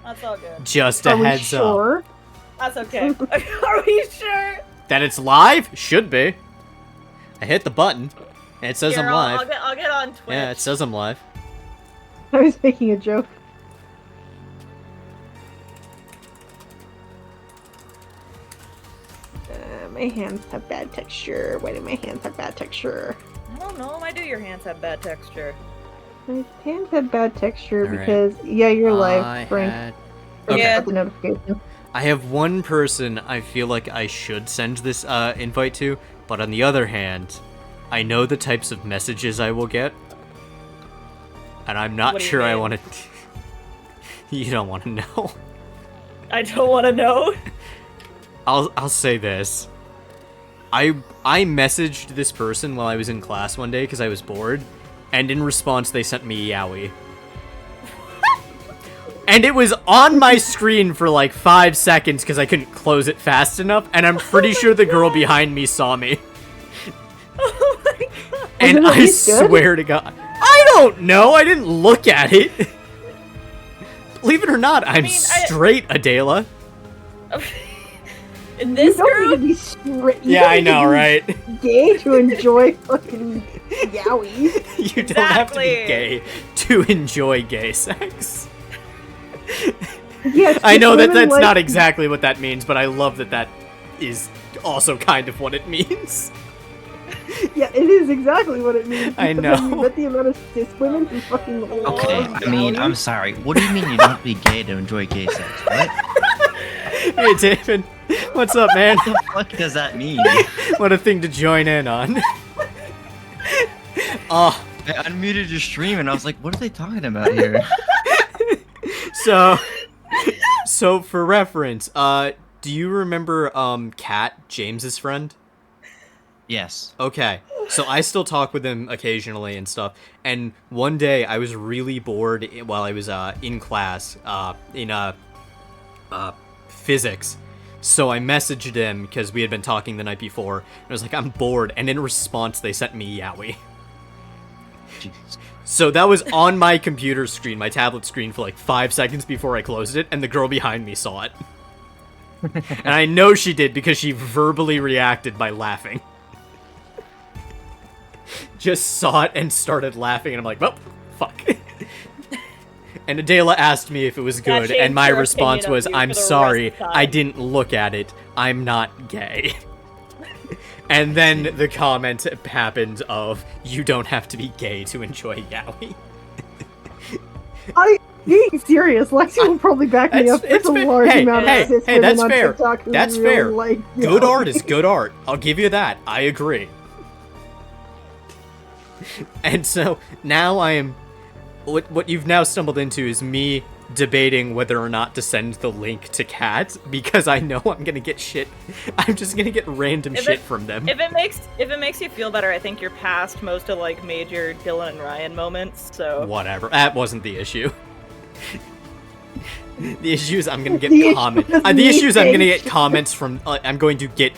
That's all good. Just a heads up. That's okay. Are we sure? That it's live? Should be. I hit the button, and it says I'm live. I'll get on Twitch. Yeah, it says I'm live. I was making a joke. My hands have bad texture. Why do my hands have bad texture? I don't know. Why do your hands have bad texture? My hands have bad texture because, yeah, you're live, Frank. Okay. Yeah. The notification. I have one person I feel like I should send this invite to, but on the other hand, I know the types of messages I will get, and I'm not sure I want to... You don't want to know. I don't want to know. I'll say this. I messaged this person while I was in class one day because I was bored, and in response they sent me Yowie. And it was on my screen for like 5 seconds because I couldn't close it fast enough, and I'm pretty sure the girl behind me saw me. Oh my god. And I swear to God, I don't know. I didn't look at it. Believe it or not, I'm straight, Adela. In this you don't group? need to be straight. Yeah, I know, right? Gay to enjoy fucking yowie. You don't have to be gay to enjoy gay sex. Yes, I know that that's not exactly what that means, but I love that that is also kind of what it means. Yeah, it is exactly what it means. I know. You bet the amount of cis women who fucking love Okay, I mean, I'm sorry. What do you mean you don't have to be gay to enjoy gay sex? What? Hey, David. What's up, man? What the fuck does that mean? What a thing to join in on. Oh. I unmuted your stream and I was like, what are they talking about here? So for reference, do you remember Kat, James's friend? Yes. Okay, so I still talk with him occasionally and stuff, and one day I was really bored while I was in class, in physics, so I messaged him because we had been talking the night before, and I was like, I'm bored, and in response they sent me Yowie. Jesus. So that was on my computer screen, my tablet screen, for like 5 seconds before I closed it, and the girl behind me saw it. And I know she did because she verbally reacted by laughing. Just saw it and started laughing, and I'm like, well, fuck. And Adela asked me if it was good, and my response was, I'm sorry, I didn't look at it. I'm not gay. And then the comment happened of, you don't have to be gay to enjoy yaoi. Being serious, Lexi will probably back me up. There's a large amount of cis women that's on fair. TikTok who That's really fair. like Good yaoi. art is good art. I'll give you that. I agree. And so now I am... What you've now stumbled into is me debating whether or not to send the link to Kat, because I know I'm gonna get shit. I'm just gonna get random shit from them. If it makes you feel better, I think you're past most of like major Dylan and Ryan moments. So whatever. That wasn't the issue. The issue is I'm gonna get comments. The issue is I'm gonna get comments from. I'm going to get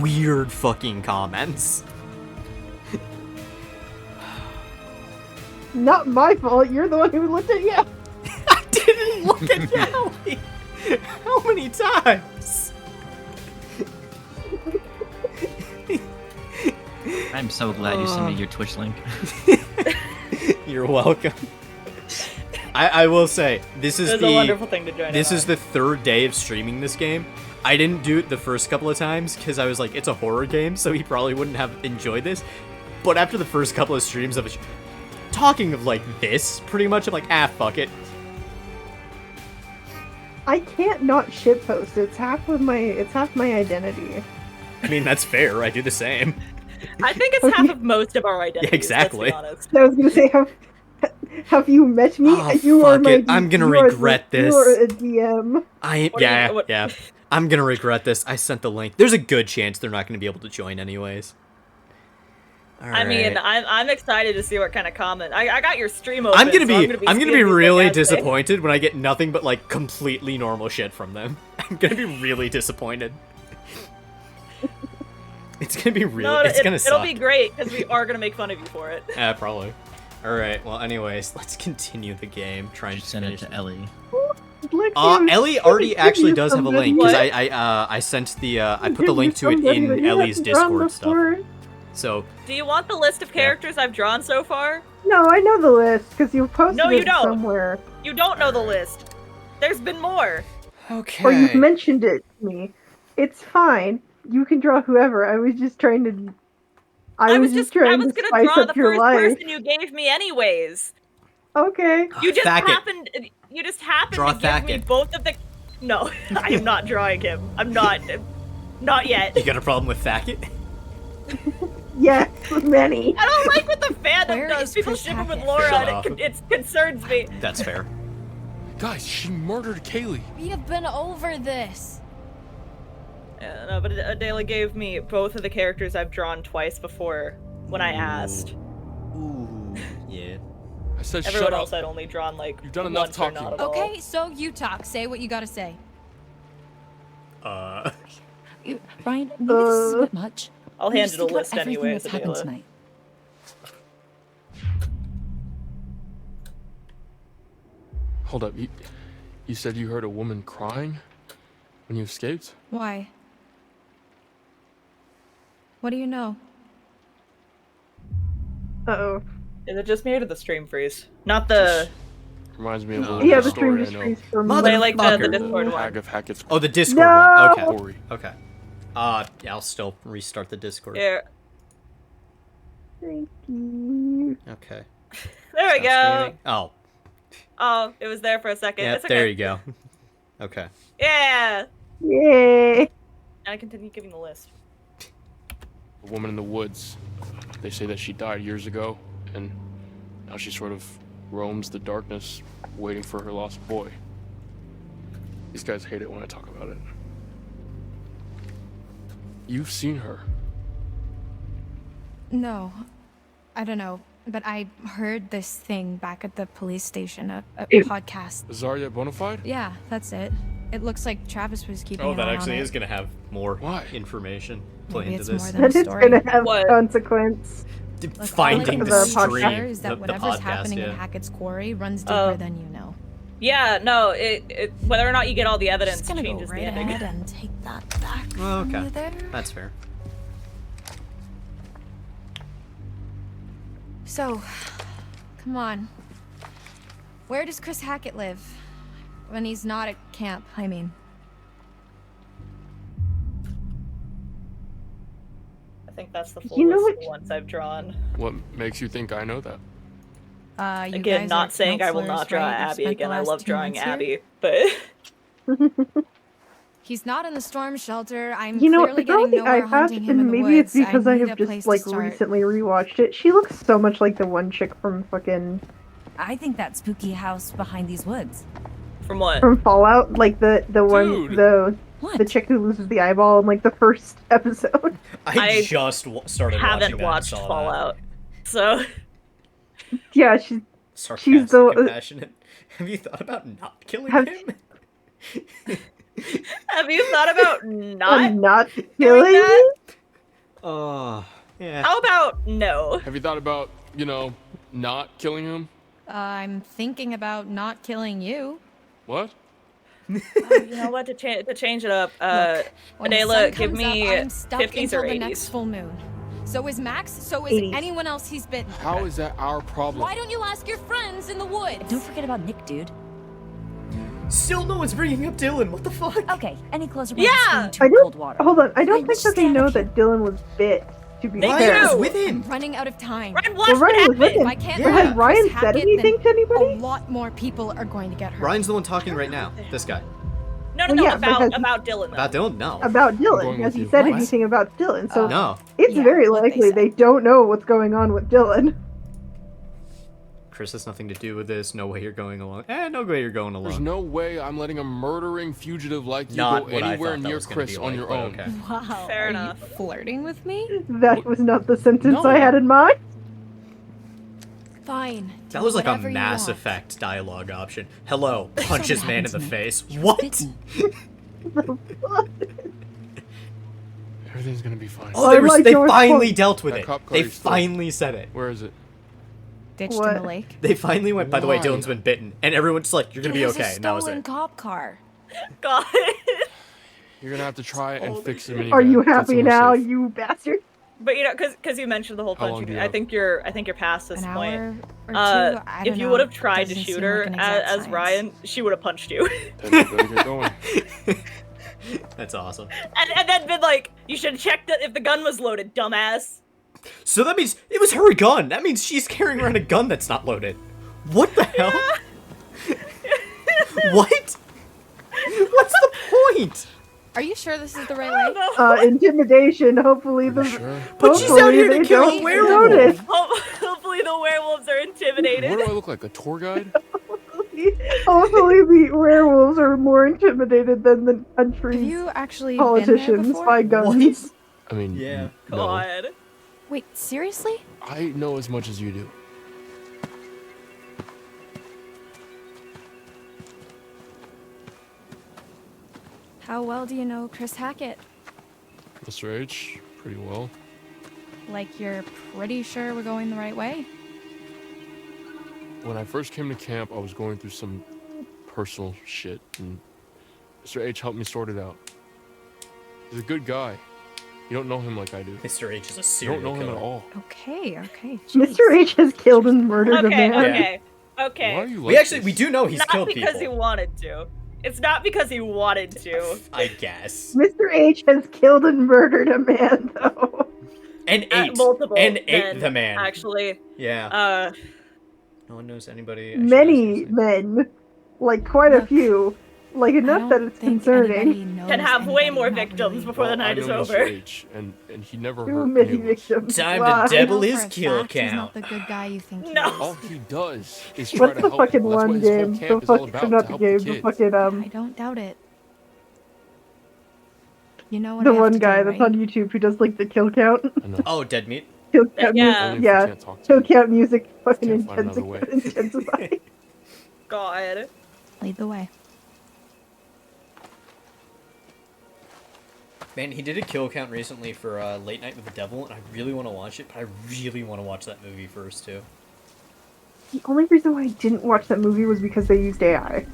weird fucking comments. Not my fault. You're the one who looked at you. I didn't look at Yowie. How many times? I'm so glad you sent me your Twitch link. You're welcome. I will say this is a wonderful thing to join. This is the third day of streaming this game. I didn't do it the first couple of times because I was like, it's a horror game, so he probably wouldn't have enjoyed this. But after the first couple of streams of it, talking of like this, pretty much, I'm like, fuck it. I can't not shitpost. It's half my identity. I mean, that's fair. I do the same. I think it's half of most of our identities. Yeah, exactly. Let's be honest. I was gonna say, have you met me? Oh, you are my. I'm gonna regret this. You are a DM. Yeah. I'm gonna regret this. I sent the link. There's a good chance they're not gonna be able to join anyways. I mean, I'm excited to see what kind of comment. I got your stream open. I'm gonna be really like, disappointed when I get nothing but like completely normal shit from them. I'm gonna be really disappointed. It's gonna be real. It'll be great because we are gonna make fun of you for it. Probably. All right. Well, anyways, let's continue the game. Try and send it to Ellie. Ellie already actually does have a link because I sent the I put the link to it in Ellie's Discord stuff. So. Do you want the list of characters I've drawn so far? No, I know the list because you posted it somewhere. You don't know the list. There's been more. Okay. Or you've mentioned it to me. It's fine. You can draw whoever. I was just trying to. I was just trying to spice up your life. I was gonna draw the first person you gave me, anyways. Okay. You just happened. You just happened to give me both of the. No, I am not drawing him. I'm not. Not yet. You got a problem with Hackett? Yes, many. I don't like what the fandom does. People ship him with Laura, and it concerns me. That's fair. Guys, she murdered Kaylee. We have been over this. No, but Adela gave me both of the characters I've drawn twice before when I asked. Ooh, yeah. I said everyone shut else up. I'd only drawn like you've done enough talking. Okay, so you talk. Say what you gotta say. Ryan, maybe this is a bit much. I'll hand it a list anyway. Tonight. Hold up, you said you heard a woman crying when you escaped? Why? What do you know? Uh-oh. Is it just me or did the stream freeze? Not the... Reminds me of the stream just freeze for me. They like the Discord one. Hackett's the Discord one. Okay. Okay. I'll still restart the Discord. Yeah. Thank you. Okay. There we go. Oh. Oh, it was there for a second. Yeah, it's okay. there you go. Okay. Yeah. Yay. And I continue giving the list. A woman in the woods. They say that she died years ago, and now she sort of roams the darkness, waiting for her lost boy. These guys hate it when I talk about it. You've seen her. No, I don't know, but I heard this thing back at the police station, a podcast. Zarya Bonafide? Yeah, that's it. It looks like Travis was keeping an that eye actually on is going to have more information play Maybe into it's this. more than That is going to have consequence. Finding the stream, is that whatever's happening in Hackett's Quarry runs deeper than you know. Yeah, no, it whether or not you get all the evidence Just gonna changes go right the ending. ahead and take that back. Oh, okay, from you there. that's fair. So, come on. Where does Chris Hackett live? When he's not at camp, I mean. I think that's the full list of the ones I've drawn. What makes you think I know that? You again, guys not are saying I will not draw counselors, right? You've Abby spent again. the I last love 2 drawing months here? Abby, but He's not in the storm shelter. I'm You know, clearly the girl getting thing I nowhere have, hunting him in and the maybe woods. it's because I need have a place just, to start. recently rewatched it. She looks so much like the one chick from fucking... I think that spooky house behind these woods. from what? From Fallout, like the one, Dude. the chick who loses the eyeball in, like, the first episode. I just started haven't watching that watched and saw Fallout, so... Yeah, she's Sarcastic, the- compassionate. Have you thought about not killing him? Have you thought about not doing killing that? Yeah. How about no? Have you thought about, not killing him? I'm thinking about not killing you. What? You know what? To change it up, When the Adela, sun give comes me up, I'm stuck 50s until or the next 80s. full moon. So is Max. So is 80s. anyone else he's bitten. How is that our problem? Why don't you ask your friends in the woods? Don't forget about Nick, dude. Still no one's bringing up Dylan. What the fuck? Okay, any closer? Yeah! I don't... Cold water. Hold on, I don't Ryan, think that they stand know up here. that Dylan was bit, to be They fair. do! Ryan was with him. I'm running out of time. Ryan, Well, watch what Ryan was with happened! him. If I can't Yeah. find Has Ryan Chris said Hackett, anything then to anybody? A lot more people are going to get hurt. Ryan's the one talking right now. This guy. No, Well, yeah, about because- about Dylan. Though. About Dylan? No. About going Dylan. Has with he you. said What? anything about Dylan? So No. it's Yeah, very what they likely said. they don't know what's going on with Dylan. Chris has nothing to do with this. No way you're going along. No way you're going There's along. no way I'm letting a murdering fugitive like you Not go what I anywhere thought that near was gonna Chris be on like, your but own. okay. Wow. Fair are enough. You flirting with me? That was not the sentence No. I had in mind. Fine. That do was like a whatever you Mass want. Effect dialogue option. Hello, punches Something man in the happened to me. face. What? Everything's gonna be fine. Oh, I like they George finally Floyd. dealt with That it. cop car They is still- finally said it. Where is it? ditched What? in the lake. They finally went, by the way, Why? Dylan's been bitten. And everyone's like, you're gonna be It was okay. a And that was stolen it. cop car. God. You're gonna have to try and fix the minivan. Are you Get happy somewhere now, safe. you bastard? But you know, because you mentioned the whole How long punching, do you I have? think you're past this An point. hour or two. I don't If you know. would have tried to Doesn't shoot seem her like an exact as science. Ryan, she would have punched you. Then we better get going. That's awesome. and then been like, you should have checked if the gun was loaded, dumbass. So that means it was her gun. That means she's carrying around a gun that's not loaded. What the hell? What? What's the point? Are you sure this is the right way? Intimidation. Hopefully the. Sure. But she's out here to they kill a don't werewolf. notice. Hopefully the werewolves are intimidated. What do I look like? A tour guide? Hopefully the werewolves are more intimidated than the Have country's you actually been politicians there before? by guns. I mean, Yeah. no. God. Wait, seriously? I know as much as you do. How well do you know Chris Hackett? Mr. H, pretty well. Like you're pretty sure we're going the right way? When I first came to camp, I was going through some personal shit, and Mr. H helped me sort it out. He's a good guy. You don't know him like I do. Mr. H is a You serial don't know him killer. at all. Okay, okay. Mr. jeez. H has killed and murdered a Okay, man. okay, Why are okay. you We like actually, we this? do know he's Not killed because he people. wanted to. It's not because he wanted to. I guess. Mr. H has killed and murdered a man, though. And ate. Multiple And ate men, the man. Actually. Yeah. No one knows anybody. I should Many ask you men. Like, quite a Look, few. Like, I enough don't that it's think concerning. anybody knows Can have way anybody, more not victims really. before the night I is know over. Mr. H, and he never Too hurt many any of us. victims. Time Why? to double I know his for a kill fact He's count. not the good guy you think he No. is. All he does is try What's to the help fucking people. That's what one his whole game? camp The is all fucking, about, not to the help game, the the kids. fucking, I don't doubt it. You know what the I have one to guy do, that's right? on YouTube who does, like, the kill count. I know. Oh, dead meat. Kill count Yeah. Only music. if you Yeah. can't talk to Kill him. count music fucking Can't find another way. intensify. God. Lead the way. Man, he did a kill count recently for Late Night with the Devil, and I really want to watch it, but I really want to watch that movie first, too. The only reason why I didn't watch that movie was because they used AI.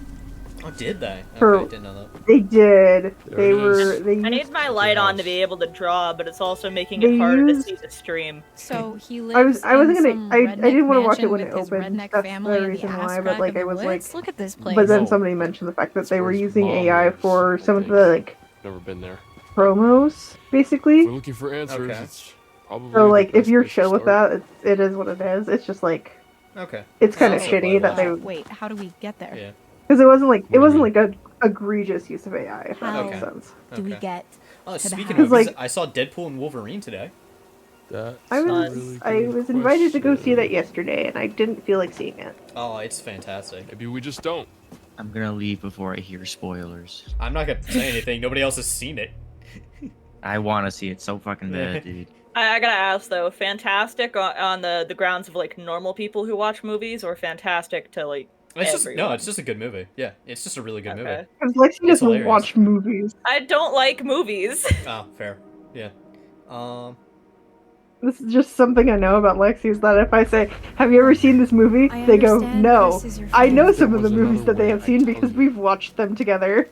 Oh, did they? For- Okay, I didn't know that. They did. There They it were. is. They I used, need my light on to be able to draw, but it's also making They it harder to used- see the stream. So he lives I wasn't in gonna. some I didn't want to watch it redneck when it mansion with his opened. redneck That's family the in reason ass why. But crack like, of I the was like. woods. Look at this place. But then No. somebody mentioned the fact that That's they where were his using mom AI lives, for I some of think. the like Never been there. promos, basically. If we're looking for answers. Okay. It's probably So the like, if best you're place to chill with start. that, it is what it is. It's just like Okay. it's kind of Oh, shitty that they Wait, how do we get there? Yeah. because it wasn't like What do you mean? a egregious use of AI. If that How? makes Okay. sense. Do we Okay. get Oh, the speaking house. of movies, Like- I saw Deadpool and Wolverine today. That's I a was really I good was invited to go see that question. yesterday, and I didn't feel like seeing it. Oh, it's fantastic. Maybe we just don't. I'm gonna leave before I hear spoilers. I'm not gonna say anything. Nobody else has seen it. I want to see it so fucking bad, dude. I gotta ask though, fantastic on the grounds of like normal people who watch movies, or fantastic to like It's just everyone? no. It's just a good movie. Yeah, it's just a really good movie. Okay. Because Lexi doesn't hilarious. watch movies. I don't like movies. Oh, fair. Yeah. This is just something I know about Lexi is that if I say, "Have you ever seen this movie?" I they go, understand "No." Chris is your I know friend. some of the There was movies that they another have way, seen I because totally- we've watched them together.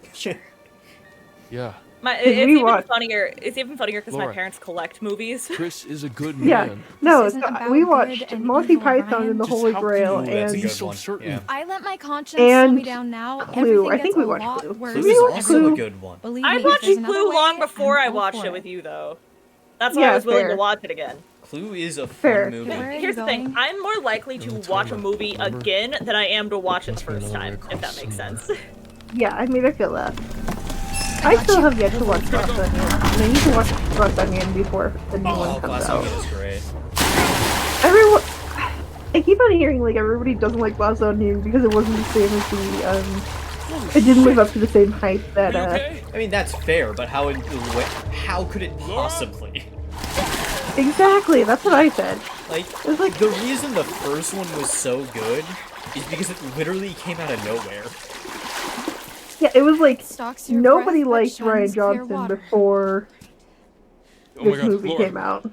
Yeah. It's we even watch- funnier. It's even funnier because my Laura. parents collect movies. Chris is a good Yeah. man. No, This isn't so about we good watched and Monty evil, Python Brian. and the Just Holy how Grail can you that's a and be good so one. certain? Yeah. I let my conscience slow And me down now. Clue. Everything I think gets we a watched lot Clue. worse. Clue We is watched also Clue. a good one. Believe I me, if watched there's another Clue way, long before I I'm all watched for it with you, though. That's why Yeah, I was willing fair. to watch it again. Clue is a fun Fair. movie. Where are you Here's the thing: going? I'm more likely to Don't watch a tell me. movie Remember? again than I am to watch it the Must be first another way time. If that across makes somewhere. sense. yeah, I mean I feel that. I still have yet to watch Glass Onion. And I need to watch Glass Onion before the new Oh, one comes Glass out. Onion is great. Everyone, I keep on hearing like everybody doesn't like Glass Onion because it wasn't the same as the. It didn't live up to the same hype that. Are you okay? I mean, that's fair, but how could it possibly? Exactly, that's what I said. Like, It's like- the reason the first one was so good is because it literally came out of nowhere. Yeah, it was like Stalks your nobody breath, but liked Ryan shuns clear Johnson water. before Oh my this God, movie Laura. came out.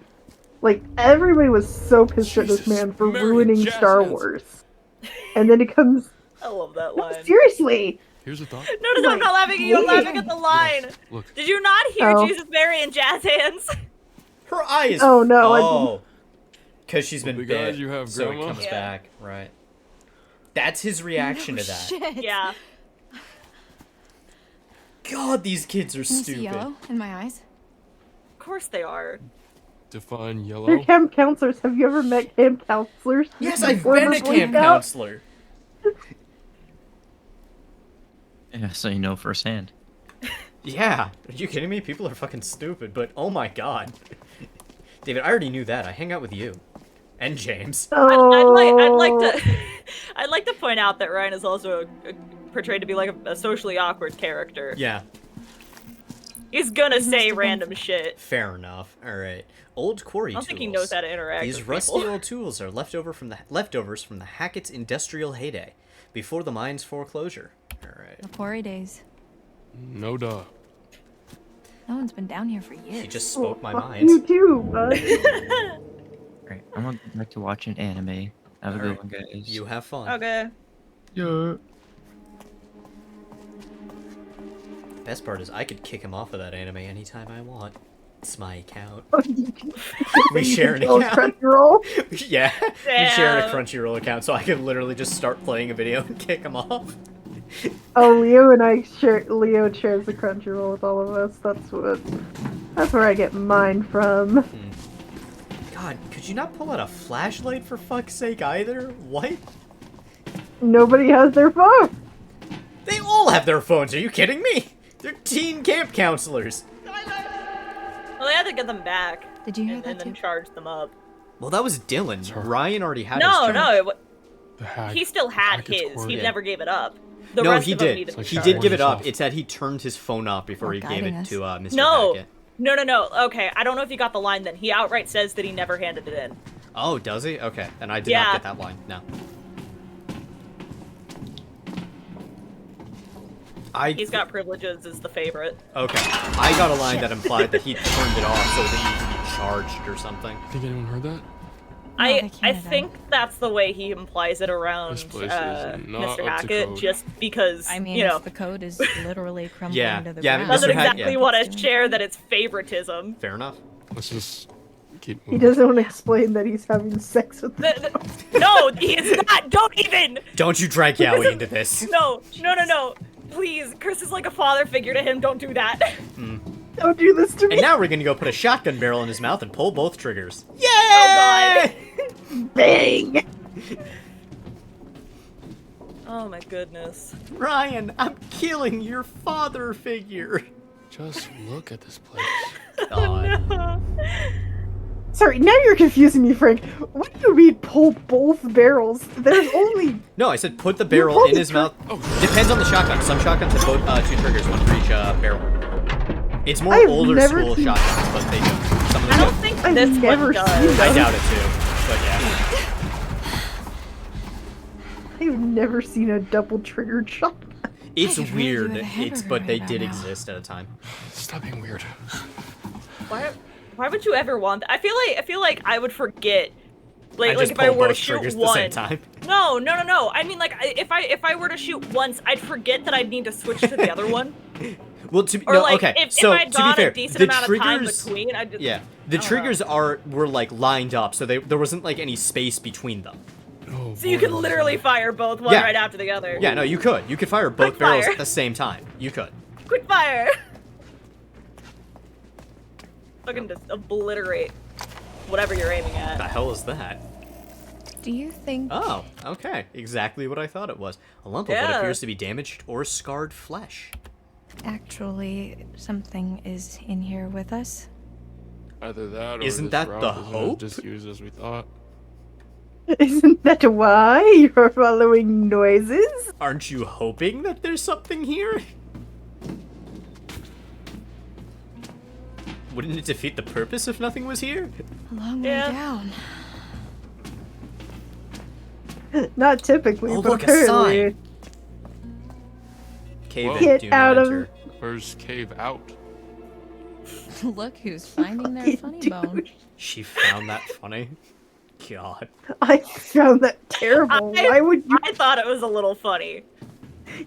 Like, everybody was so pissed at this man for ruining Star Wars. And then it comes... I love that No, line. seriously! Here's a thought. No, I'm not laughing at you. I'm laughing at the line. Yes, look. Did you not hear Oh. Jesus, Mary, and Jazz Hands? Her eyes. Oh, no, I Oh. Because she's been Well, bit, guys, you have so it grandma? comes Yeah. back. Right. That's his reaction No to that. shit. Yeah. God, these kids are Can you see stupid. yellow in my eyes? Of course they are. Define They're yellow. camp counselors. Have you ever met camp counselors? Yes, They're I've former been a Boy camp Scout. counselor. Yeah, so you know firsthand. Yeah. Are you kidding me? People are fucking stupid, but oh my god. David, I already knew that. I hang out with you. And James. I'd like to point out that Ryan is also portrayed to be like a socially awkward character. Yeah. He's gonna say random shit. Fair enough. Alright. Old quarry I don't tools. think he knows how to interact These with rusty people. old tools are leftovers from the Hackett's industrial heyday, before the mine's foreclosure. Alright. The Quarry days. No duh. No one's been down here for years. He just spoke my Fuck mind. you too, bud. Alright, I'm gonna go back to watching anime. Have a good one, guys. You have fun. Okay. Yeah. Best part is I could kick him off of that anime anytime I want. It's my account. We share an Oh, account. Crunchyroll? Yeah, we share a Damn. Crunchyroll account, so I can literally just start playing a video and kick him off. Oh, Leo and I share. Leo shares the Crunchyroll with all of us. That's where I get mine from. God, could you not pull out a flashlight for fuck's sake either? What? Nobody has their phone. They all have their phones, are you kidding me? They're teen camp counselors. Well, they had to get them back. Did you hear and that then too? charge them up. Well, that was Dylan. Sorry. Ryan already had No, his no, The he still had Hackett's his. Quarry. He Yeah. never gave it up. The No, rest he of them did. needed to Like He charge. did give it up. Yourself. It's that he turned his phone off before Or he gave guiding it us. to Mr. No. Hackett. No. Okay, I don't know if you got the line then. He outright says that he never handed it in. Oh, does he? Okay, and I did Yeah. not get that line. No. He's got privileges is the favorite. Okay. I got a line that implied that he turned it off so that he could be charged or something. Think anyone heard that? I they can't have think that's the way he implies it around This place is Mr. not up to Hackett, code. just because, I mean, you know, if the code is literally crumbling Yeah, to the yeah, ground. doesn't Mr. Hackett, exactly yeah. want to share that it's favoritism. Fair enough. Let's just keep He moving. doesn't want to explain that he's having sex with them. No, he is not. Don't even. Don't you drag Yowie into this. No. Please, Chris is like a father figure to him. Don't do that. Don't do this to me. And now we're gonna go put a shotgun barrel in his mouth and pull both triggers. Yay! Oh Bang! Oh my goodness. Ryan, I'm killing your father figure. Just look at this place. God. Sorry, now you're confusing me, Frank. What do you mean pull both barrels? There's only... No, I said put the barrel pulled in the his mouth. Depends on the shotgun. Some shotguns have both two triggers, one for each barrel. It's more I've older never school seen- shotguns, but they do. Some of them I don't do. think I've this never one seen does. that. I doubt it too, but yeah. I've never seen a double triggered shotgun. It's could really do weird. with a hamburger But they right did now. exist at a time. Stop being weird. Why would you ever want that? I feel like I would forget. Like just if I pulled were to both shoot triggers one. at the same time. No. I mean, like if I were to shoot once, I'd forget that I'd need to switch to the other one. Well, to be Or no, like okay. if So I to be got fair, a decent the amount of time triggers, between, I'd just yeah, the triggers were like lined up, so there wasn't like any space between them. Oh, So you could literally fire both one Yeah. right after the other. Yeah, no, you could fire both Quick barrels fire. at the same time. You could. Quick fire. Fucking just obliterate whatever you're aiming The at. hell is that? Do you think Oh, okay. Exactly what I thought it was. A lump of what Yeah. appears to be damaged or scarred flesh. actually something is in here with us? Either that or Isn't this that route the isn't as hope? disused as we thought. Isn't that why you're following noises? Aren't you hoping that there's something here? Wouldn't it defeat the purpose if nothing was here? A long Yeah. way down. Not typically, Oh, but look, a apparently. sign. Cave Whoa. in, Get do not out of- enter. Where's cave out? Look who's finding their funny bone. She found that funny. God. I found that terrible. Why would you? I thought it was a little funny.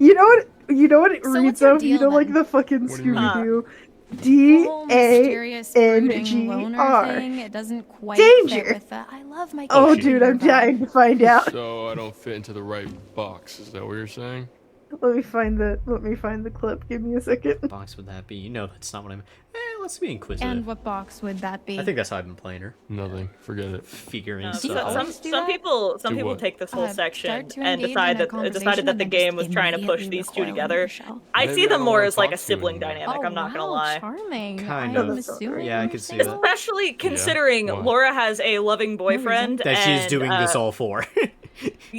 You know what? You know what it So reads what's your of? You deal, know, like then? the fucking What do you mean? Scooby Doo. The whole mysterious brooding loner DANGR. thing, it doesn't quite Danger. fit with the I love my Oh, cat dude, I'm vibe. dying to find out. So I don't fit into the right box. Is that what you're saying? Let me find the clip. Give me a second. What box would that be? You know that's not what I'm... let's be inquisitive. And what box would that be? I think that's how I've been playing her. Nothing. Forget it. Figuring No, stuff you out. always do some that? people Do what? take this whole section start to and engage decided in a that the conversation game and was then trying to push immediately these two recoil in together. your shell. I Maybe see I them don't more wanna as like a talk to you sibling anymore. dynamic. I'm not gonna wow, lie. Charming. Kind I'm of. assuming Yeah, I you're could see single. that. Especially considering Why? Laura has a loving boyfriend That she's and, doing this all for.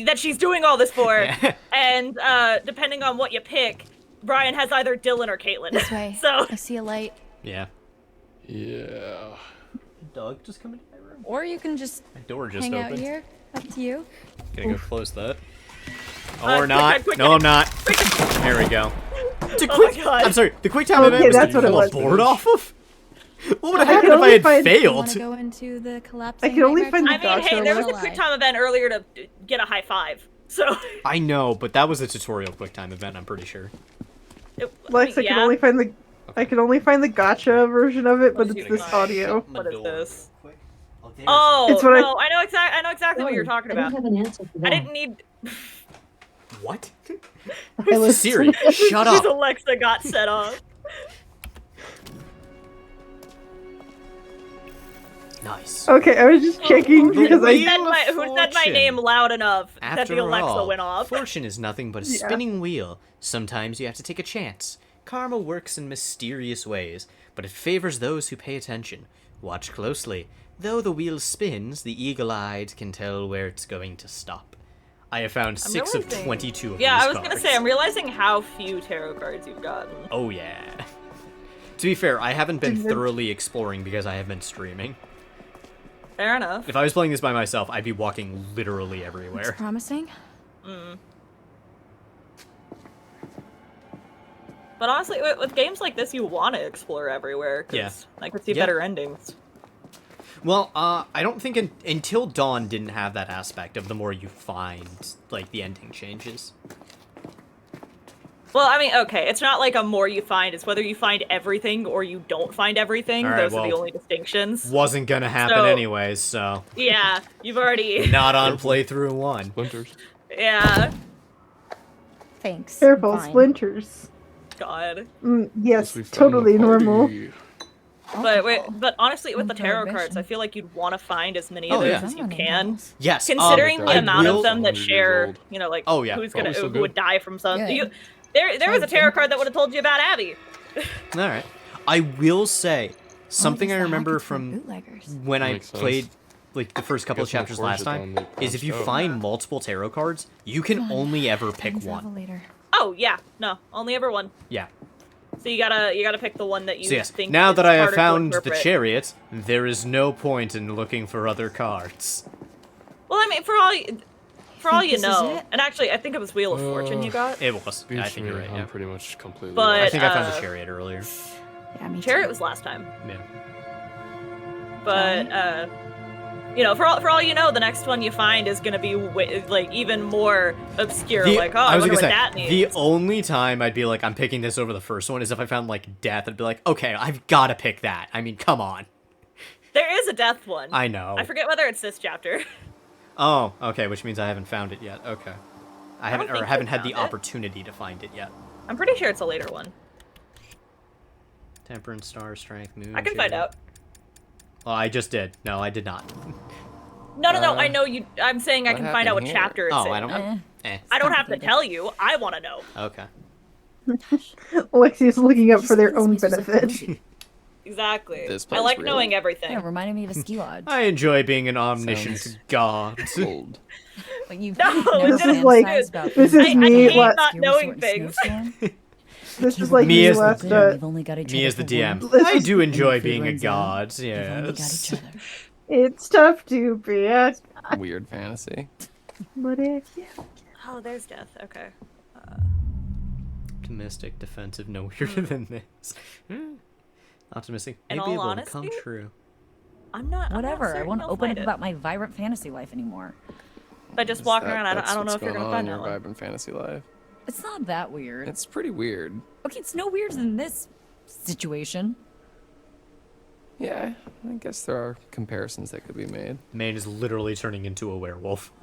that she's doing all this for, Yeah. and depending on what you pick, Brian has either Dylan or Caitlin. This way. So I see a light. Yeah. Yeah. Dog just come into my room. Or you can just My door just hang out opened. here. Up to you. Gonna go close that. Uh, Or not. quick, No, I'm not. There we go. Oh my God. I'm sorry. The quick time Okay, event was that's to what it pull a was. board off of? What would have I happened can if I only had find- You failed? want to go into the collapsing I can only nightmare find the I mean, tunnel? gotcha hey, there was a Lie. quick time event earlier to get a high five. So I know, but that was a tutorial quick time event, I'm pretty sure. Lex, I yeah. can only find the gotcha version of it, but What is it's he this doing? audio. What is this? Oh, Oh It's what I- no, I know exactly what you're talking about. have an answer for that. I didn't need. What? I was- Siri, shut Whose up. Alexa got set off. Nice. Okay, I was just checking because Who I. said my Fortune. name loud enough that After the Alexa all, went off? fortune is nothing but a Yeah. spinning wheel. Sometimes you have to take a chance. Karma works in mysterious ways, but it favors those who pay attention. Watch closely. Though the wheel spins, the eagle-eyed can tell where it's going to stop. I have found 6 of realizing- 22 of Yeah, these I was cards. gonna say, I'm realizing how few tarot cards you've gotten. Oh yeah. To be fair, I haven't been Mhm. thoroughly exploring because I have been streaming. Fair enough. If I was playing this by myself, I'd be walking literally everywhere. It's promising. But honestly, with games like this, you want to explore everywhere, because Yeah. I could see Yeah. better endings. Well, I don't think Until Dawn didn't have that aspect of the more you find, like, the ending changes. Well, I mean, okay, it's not like a more you find, it's whether you find everything or you don't find everything. All right, Those are the well, only distinctions. Wasn't gonna happen So- anyways, so... Yeah, you've already... Not on playthrough 1. Splinters. Yeah, Thanks. Careful, Fine. splinters. God. Yes, Guess we found totally the normal. party. But honestly, with the tarot cards, Prohibition. I feel like you'd want to find as many Oh, of those yeah. as you Someone can. animals. Yes, Considering the I amount will- of them that 100 years share, old. you know, like Oh, yeah. who's Probably gonna still who would good. die from something. Good. There was a tarot Sounds card that would have told you about Abby. Alright. I will say, something Oh, I guess the remember Hacketts were from bootleggers. when I Makes sense. played, like, the first couple of Guess when chapters the last course is time, done, they is if you punched out. find multiple tarot cards, you can only ever pick Time travel one. later. Oh yeah, no, only ever one. Yeah. So you gotta pick the one that you So yes, think. now is that I have harder to found the interpret. chariot, there is no point in looking for other cards. Well, I mean, for all you this is know, it? and actually, I think it was Wheel of Fortune you got. It was. Beats I think you're me, right, I'm yeah. pretty much completely But- I lost. think I found the uh, chariot earlier. Yeah, me too. Chariot was last time, Yeah. but you know, for all you know, the next one you find is gonna be like even more obscure. Like, oh, I was wonder gonna what say, that means. the only time I'd be like, I'm picking this over the first one is if I found, like, death. I'd be like, okay, I've got to pick that. I mean, come on. There is a death one. I know. I forget whether it's this chapter. Oh, okay, which means I haven't found it yet. Okay. I haven't think haven't you had the found it. opportunity to find it yet. I'm pretty sure it's a later one. Temperance, Star, Strength, Moon. I can find Chariot. out. Well, I just did. No, I did not. No, I know you. I'm saying I what can find out what happened here? chapter it's Oh, in. I don't. Eh. I don't have to complicated. tell you. I want to know. Okay. Alexia's looking up for their This own place was like benefit. movie. Exactly. This I place like really- knowing everything. Yeah, reminded me of a ski lodge. I enjoy being an omniscient Sounds- god. Old. But you've No, never this is like- fantasized about this being is in a me, ski what- not resort knowing in things. snowstorm. This is like Me me as the- last. We've only got each Me other as the for DM. one. This I is- do enjoy If food being a runs out, god. We've only got Yes. each other. It's tough to be a Weird fantasy. but if you Oh, there's death. Okay. Optimistic, defensive, no weirder than this. Optimistic. In Maybe it all will come honesty, true. I'm not. Whatever. I won't open up it about my vibrant fantasy life anymore. By just walking around, I don't know if you're gonna find your that one. vibrant fantasy life. It's not that weird. It's pretty weird. Okay, it's no weirder than this situation. Yeah, I guess there are comparisons that could be made. Man is literally turning into a werewolf.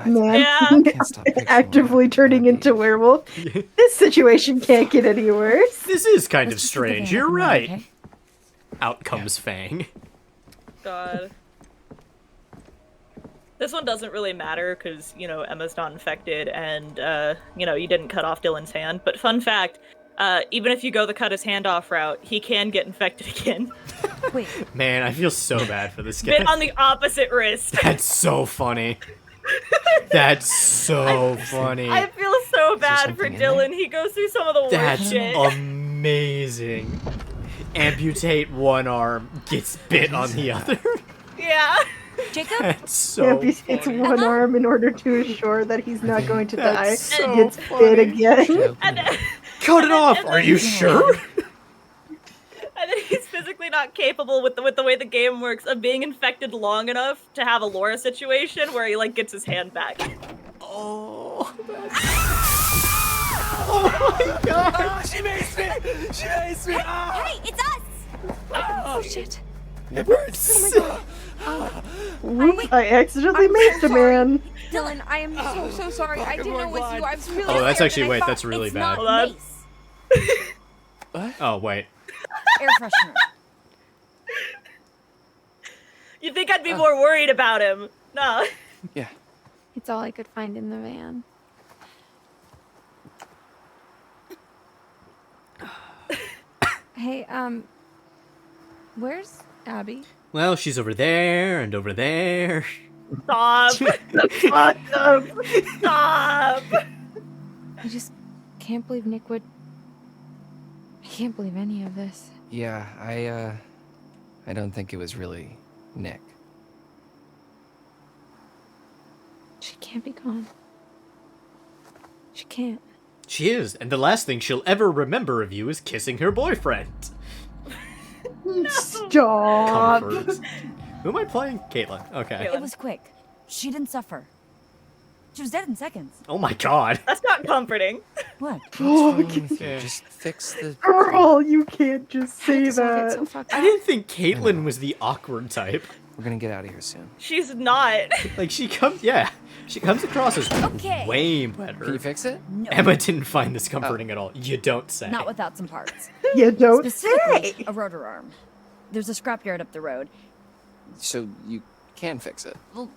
Man, Yeah. Can't stop picturing actively that. turning into werewolf. This situation can't get any worse. This is kind of Let's just keep the strange. van You're up and right. running, okay? Out comes Fang. God. This one doesn't really matter because, you know, Emma's not infected and, you know, you didn't cut off Dylan's hand. But fun fact, even if you go the cut his hand off route, he can get infected again. Wait, Man, I feel so bad for this guy. Bit on the opposite wrist. That's so funny. That's so funny. I feel so bad for something in there? Dylan. He goes through some of the worst That's shit. amazing. Amputate one arm, gets bit on the other. Yeah. Jacob? That's so Amputates funny. one arm in order to assure that he's not going to die. That's so Gets funny. bit again. Joking. And then, Cut it off! and Are then- you sure? And then he's physically not capable with the way the game works of being infected long enough to have a Laura situation where he like gets his hand back. Oh, oh my god! She makes me! She makes me! Hey, it's us! Oh, shit. It hurts! Whoops, I accidentally maced a man. Dylan, I am so sorry. I didn't know it was you. I was really Oh, that's scared, actually- and I wait, thought that's really it's bad. not Hold on. mace. Oh, wait. Air freshener. You'd think I'd be more worried about him. No. Yeah. It's all I could find in the van. Hey, where's Abby? Well, she's over there and over there. Stop. Fuck up. Stop. I just can't believe Nick would. I can't believe any of this. Yeah, I don't think it was really Nick. She can't be gone. She can't. She is, and the last thing she'll ever remember of you is kissing her boyfriend. Stop. Comfort. Who am I playing? Caitlin. Okay. It was quick. She didn't suffer. She was dead in seconds. Oh my god. That's not comforting. What? What's wrong with you? Yeah. Just fix the... Girl, you can't just How say does all get so that. fucked I up? didn't think Caitlin was the awkward type. We're gonna get out of here soon. She's not. Like, she comes across as Okay. way Can better. you fix it? No. Emma didn't find this comforting at all. You don't say. Not without some parts. You don't Specifically, say. a rotor arm. There's a scrapyard up the road. So you can fix it. Well,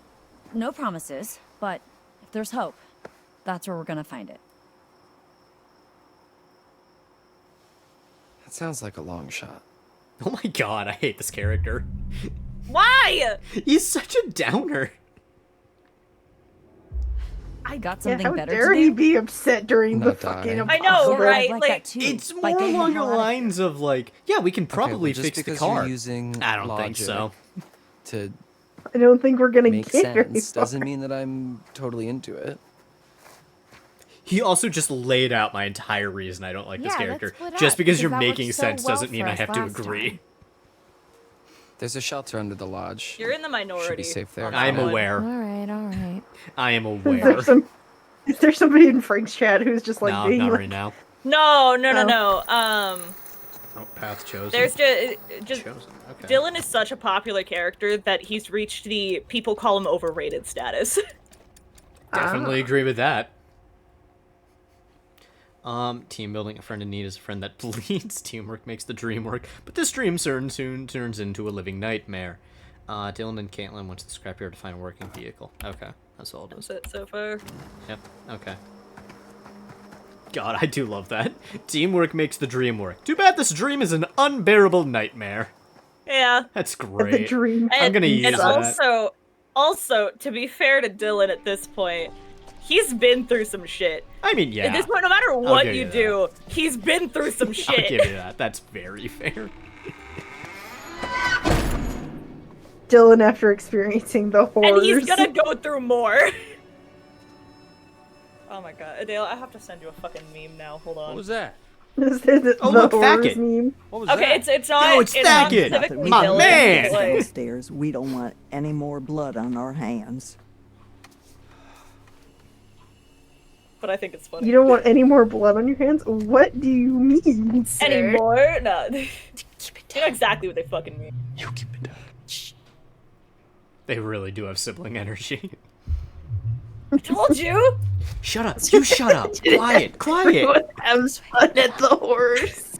no promises, but if there's hope, that's where we're gonna find it. That sounds like a long shot. Oh my god, I hate this character. Why? He's such a downer. I got Yeah, something how better dare to he do. be upset during the Not fucking dying. I know, apocalypse? right? Like Like, that too. It's by more getting the along the hell out of lines of like, yeah, we can probably just fix the because car. You're using I don't logic think so. to I don't think we're gonna make get very sense far. doesn't mean that I'm totally into it. He also just laid out my entire reason I don't like this Yeah, let's character. split Just up, because because you're that making worked so sense well doesn't mean for I us have to last agree. time. There's a shelter under the lodge. you're in the minority. Should be safe there. on that I am one. aware. All right, all right. I am Is aware. there some? Is there somebody in Frank's chat who's just like No, being not like, right now. No. Oh, path chosen. There's just chosen. Okay. Dylan is such a popular character that he's reached the people call him overrated status. Definitely agree with that. Team building. A friend in need is a friend that bleeds. Teamwork makes the dream work. But this dream soon turns into a living nightmare. Dylan and Caitlin went to the scrapyard to find a working vehicle. Okay, that's all it is. That's it so far. Yep, okay. God, I do love that. Teamwork makes the dream work. Too bad this dream is an unbearable nightmare. Yeah. That's the great. dream? I'm gonna use and that. also, to be fair to Dylan at this point, he's been through some shit. I mean, yeah. At this point, no matter what give you you do, he's been through some I'll shit. give you that. That's very fair. Dylan, after experiencing the horrors. And he's gonna go through more. Oh my god. Adele, I have to send you a fucking meme now. Hold on. What was that? Oh, look, horrors Hackett. meme. What was Okay, that? it's not. Yo, it's Hackett. Not specifically My Dylan, man. but, like, Downstairs, we don't want any more blood on our hands. but I think it's funny. You don't want any more blood on your hands? What do you mean, sir? Anymore? No. You know exactly what they fucking mean. You keep it down. They really do have sibling energy. I told you. Shut up. You shut up. Quiet. Quiet. Have fun at the horrors.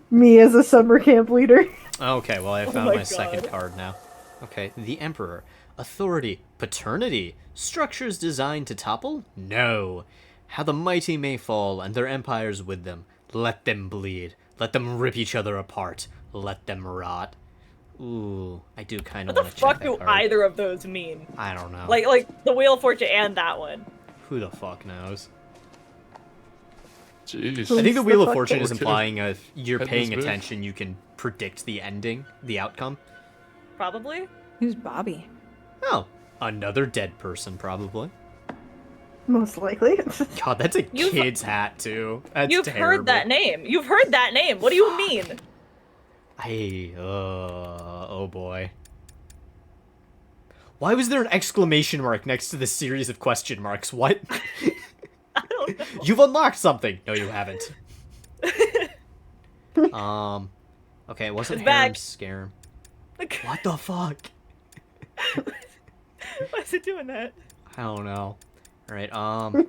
Me as a summer camp leader. Okay, well, I found my my second God. card now. Okay, the Emperor. Authority. Paternity. Structures designed to topple? No. How the mighty may fall, and their empires with them. Let them bleed. Let them rip each other apart. Let them rot. Ooh, I do kind of What want the to check fuck that do card. either of those mean? I don't know. Like the Wheel of Fortune and that one. Who the fuck knows? Jeez. I think the Wheel of fuck Fortune is it? implying if you're Head paying this big. attention, you can predict the ending, the outcome. Probably. Who's Bobby? Oh, another dead person, probably. Most likely. God, that's a You've- kid's hat, too. That's You've terrible. heard that name. You've heard that name. What do you mean? Oh boy. Why was there an exclamation mark next to the series of question marks? What? I don't know. You've unlocked something. No, you haven't. Okay, it wasn't It's back. Harem Scare. What the fuck? Why is it doing that? I don't know. Alright,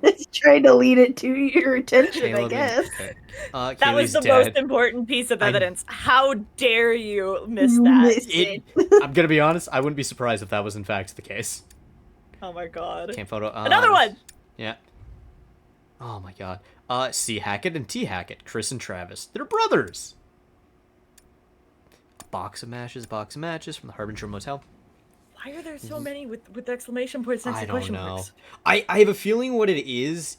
It's trying to lead it to your attention, I Caleb guess. okay. That Kaylee's was the dead. most important piece of I- evidence. How dare you miss You that? missed It, it. I'm gonna be honest, I wouldn't be surprised if that was in fact the case. Oh my god. Camp photo. Another one! Yeah. Oh my god. C. Hackett and T. Hackett, Chris and Travis. They're brothers! A box of matches from the Harbinger Motel. Why are there so many with exclamation points next I to don't question know. marks? I have a feeling what it is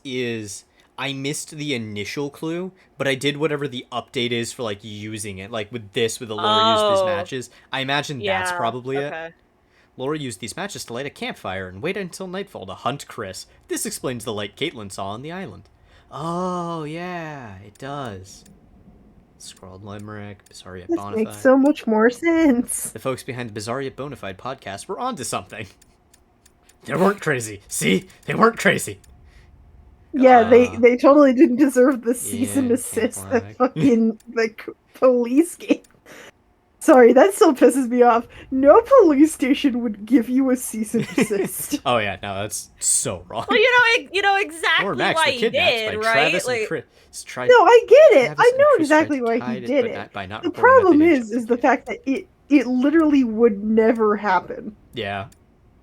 I missed the initial clue, but I did whatever the update is for, like, using it. Like, with the Laura used these Oh. matches. I imagine that's Yeah, probably it. okay. Laura used these matches to light a campfire and wait until nightfall to hunt Chris. This explains the light Caitlin saw on the island. Oh, yeah, it does. Scrawled Limerick, Bizarre yet This Bonafide. makes so much more sense. The folks behind the Bizarre yet Bonafide podcast were onto something. They weren't crazy. See? They weren't crazy. Yeah, they totally didn't deserve the cease yeah, and can't desist lie. that fucking police gave. Sorry, that still pisses me off. No police station would give you a cease and desist. Oh yeah, no, that's so wrong. Well, you know exactly Or Max why were he kidnapped did, by right? Travis Like, and Chris. Tried, No, I get it. Travis I and know Chris tried exactly to why hide he it, did but it. not- by not The reporting that problem they did is the fact that it literally would never happen. Yeah.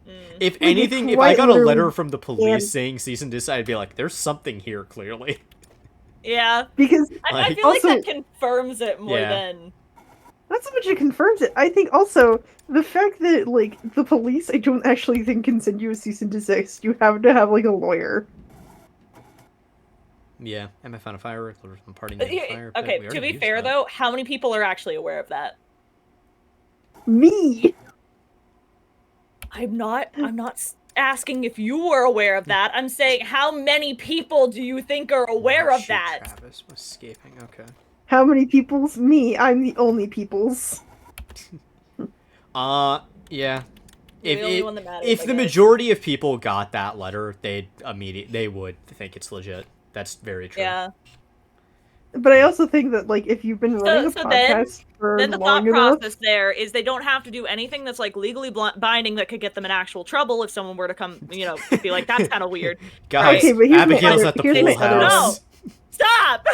mm. If Like, anything, it if I quite got a letter literally from the can. police saying cease and desist, I'd be like, "There's something here, clearly." Yeah. Because I Like- feel like Also- that confirms it more Yeah. than... not so much it confirms it. I think also the fact that, like, the police, I don't actually think can send you a cease and desist. You have to have, like, a lawyer. Yeah, Emma found a firework. There was some party near the fire pit. Okay, We to already be used fair that. though, how many people are actually aware of that? Me! I'm not asking if you were aware of that. I'm saying how many people do you think are aware Oh, of shoot, that? Travis was escaping. Okay. How many people's? Me. I'm the only people's. Yeah. You're the only one that matters, If I the guess. majority of people got that letter, they would think it's legit. That's very true. Yeah. But I also think that, like, if you've been running a So then- podcast for Then the long thought enough, process there is they don't have to do anything that's like legally binding that could get them in actual trouble if someone were to come, be like, that's kind of weird. Guys, Okay, but here's my Abigail's other- at the here's pool my other- house. Stop!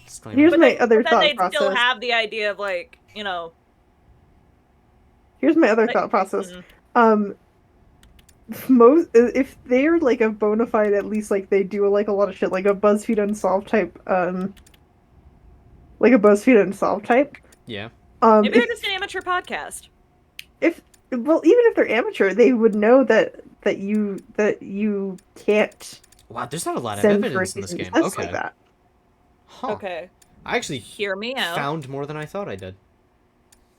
Disclaimer. Here's But my then, other but then thought they'd process. still have the idea of like, Here's my other Like- thought process. mm. Most if they're like a bona fide, at least like they do like a lot of shit, like a BuzzFeed Unsolved type, like a BuzzFeed Unsolved type. Yeah. Maybe they're If, just an amateur podcast. well, even if they're amateur, they would know that you can't Wow, there's not a lot of send for evidence in this cease and game. desist Okay. like that. Huh. Okay. I actually Hear me out. found more than I thought I did.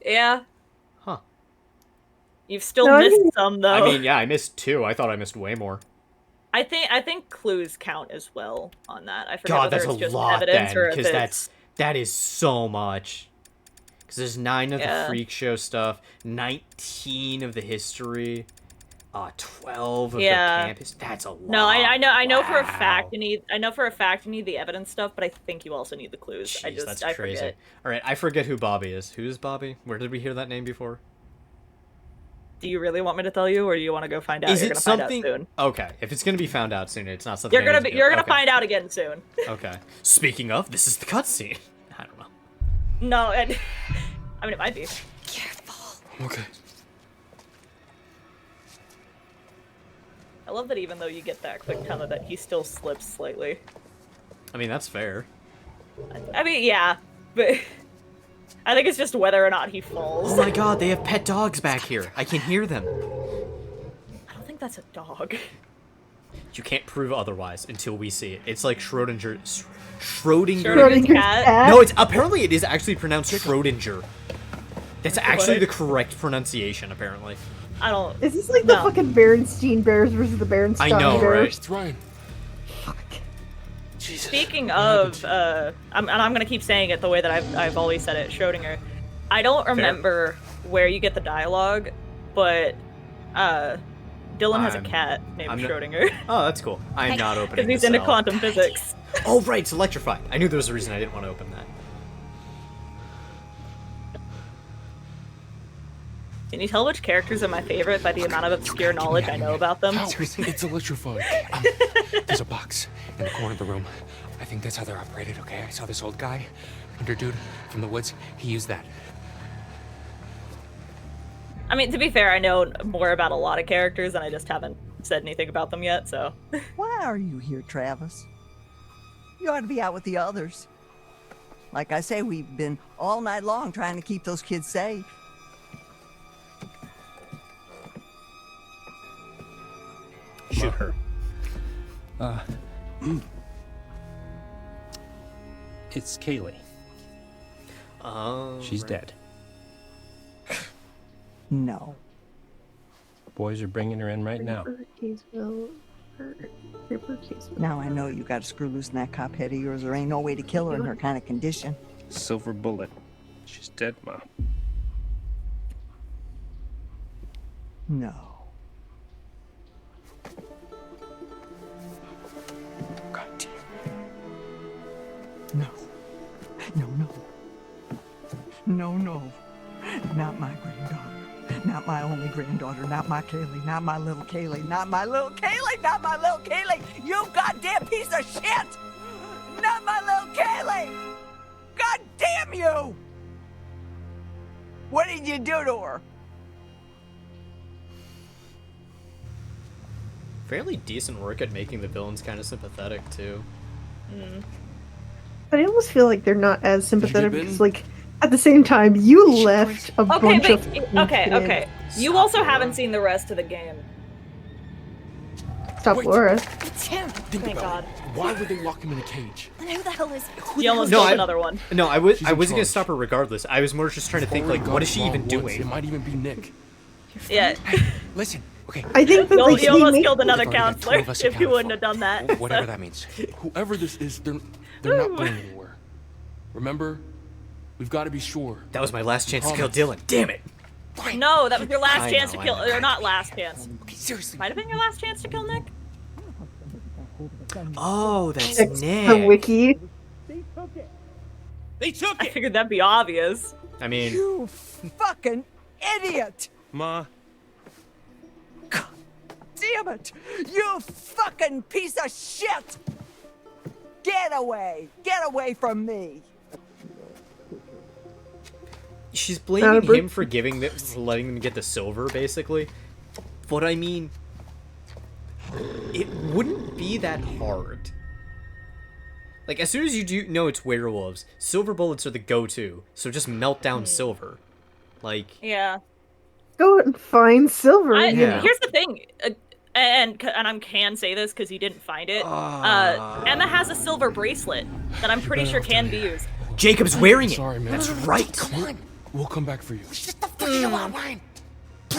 Yeah. Huh. You've still No, I missed mean- some though. I mean, yeah, I missed 2. I thought I missed way more. I think clues count as well on that. I forget God, whether that's it's just a lot evidence then, or if because that is so much. Because there's 9 of the freak show stuff, 19 of the history, 12 of the campus. That's a lot. No, I know for a fact you need the evidence stuff, but I think you also need the clues. Jeez, that's I crazy. forget. All right, I forget who Bobby is. Who's Bobby? Where did we hear that name before? Do you really want me to tell you, or do you want to go find out? Is You're it gonna something? Find out soon. Okay, if it's gonna be found out soon, it's not something You're gonna find out again soon. Okay. Speaking of, this is the cutscene. I don't know. No, and I mean it might be. Careful. Okay. I love that even though you get that quick time of that, he still slips slightly. I mean, that's fair. I mean, yeah, but I think it's just whether or not he falls. Oh my god, they have pet dogs back here. I can hear them. I don't think that's a dog. You can't prove otherwise until we see it. It's like Schrodinger's cat? No, apparently it is actually pronounced Schrodinger. That's actually the correct pronunciation, apparently. I don't... Is this like the fucking Berenstein Bears versus the Berenstein Bears? I know, right? It's Ryan. Fuck. Jesus. Speaking of, I'm gonna keep saying it the way that I've always said it, Schrodinger. I don't remember where you get the dialogue, but Dylan has a cat named Schrodinger. Oh, that's cool. I'm not opening because he's into quantum physics. Oh, right, it's electrified. I knew there was a reason I didn't want to open that. Can you tell which characters are my favorite by the amount of obscure knowledge I know about them? It's electrified. There's a box in the corner of the room. I think that's how they're operated, okay? I saw this old guy, under dude from the woods. He used that. I mean, to be fair, I know more about a lot of characters and I just haven't said anything about them yet, so. Why are you here, Travis? You ought to be out with the others. Like I say, we've been all night long trying to keep those kids safe. Shoot her. It's Kaylee. Oh. She's dead. No. Boys are bringing her in right now. Now I know you got to screw loose in that cop head of yours. There ain't no way to kill her in her kind of condition. Silver bullet. She's dead, Mom. No. God damn. No. No, no. No, no. Not my granddaughter. Not my only granddaughter. Not my Kaylee. Not my little Kaylee. Not my little Kaylee. Not my little Kaylee. You goddamn piece of shit. Not my little Kaylee. God damn you. What did you do to her? Fairly decent work at making the villains kind of sympathetic, too. But I almost feel like they're not as sympathetic because, like, at the same time, you left a bunch of Okay. You also haven't seen the rest of the game. Stop, Laura. It's him. Thank God. Why would they lock him in a cage? And who the hell is? You almost killed another one. No, I wasn't gonna stop her regardless. I was more just trying to think, like, what is she even doing? It might even be Nick. Yeah. Listen, okay. I think that you almost killed another counselor if you wouldn't have done that. Whatever that means. Whoever this is, they're not going anywhere. Remember? We've got to be sure. That was my last chance to kill Dylan. Damn it! No, that was your last I chance know, to kill. I know. Or not last chance. Okay, seriously. Might have been your last chance to kill Nick. Oh, that's Check Nick. the wiki. They took I it! figured that'd be obvious. I mean, You fucking idiot! Ma. God damn it! You fucking piece of shit! Get away! Get away from me! she's blaming him for letting them get the silver, basically. But I mean, it wouldn't be that hard. Like, as soon as you do know it's werewolves, silver bullets are the go-to. So just melt down silver. Like, Yeah. Go and find silver. Here's the thing, and I can say this because you didn't find it. Emma has a silver bracelet that I'm pretty sure can be used. Jacob's wearing it. Sorry, man. That's right. Come on. We'll come back for you. Shut the fuck up, Ryan.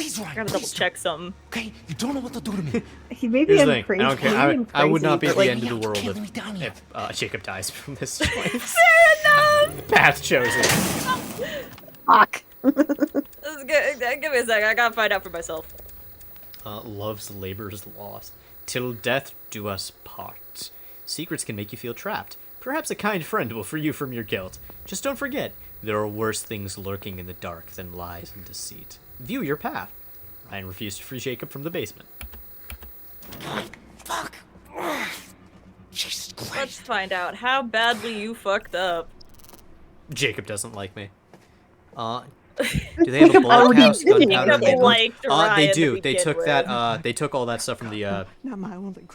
Please, Ryan. I gotta double check some. Okay, you don't know what to do to me. He may be Here's the thing. crazy. I don't care. I would not be at the like, end of the world if Jacob dies from this choice. Fair enough. Path chosen. Fuck. Give me a sec. I gotta find out for myself. Love's labor's lost. Till death do us part. Secrets can make you feel trapped. Perhaps a kind friend will free you from your guilt. Just don't forget, there are worse things lurking in the dark than lies and deceit. View your path. Ryan refused to free Jacob from the basement. Fuck. Jesus Christ. Let's find out how badly you fucked up. Jacob doesn't like me. Do they have a blockhouse, gunpowder, and they do. They took that. They took all that stuff from the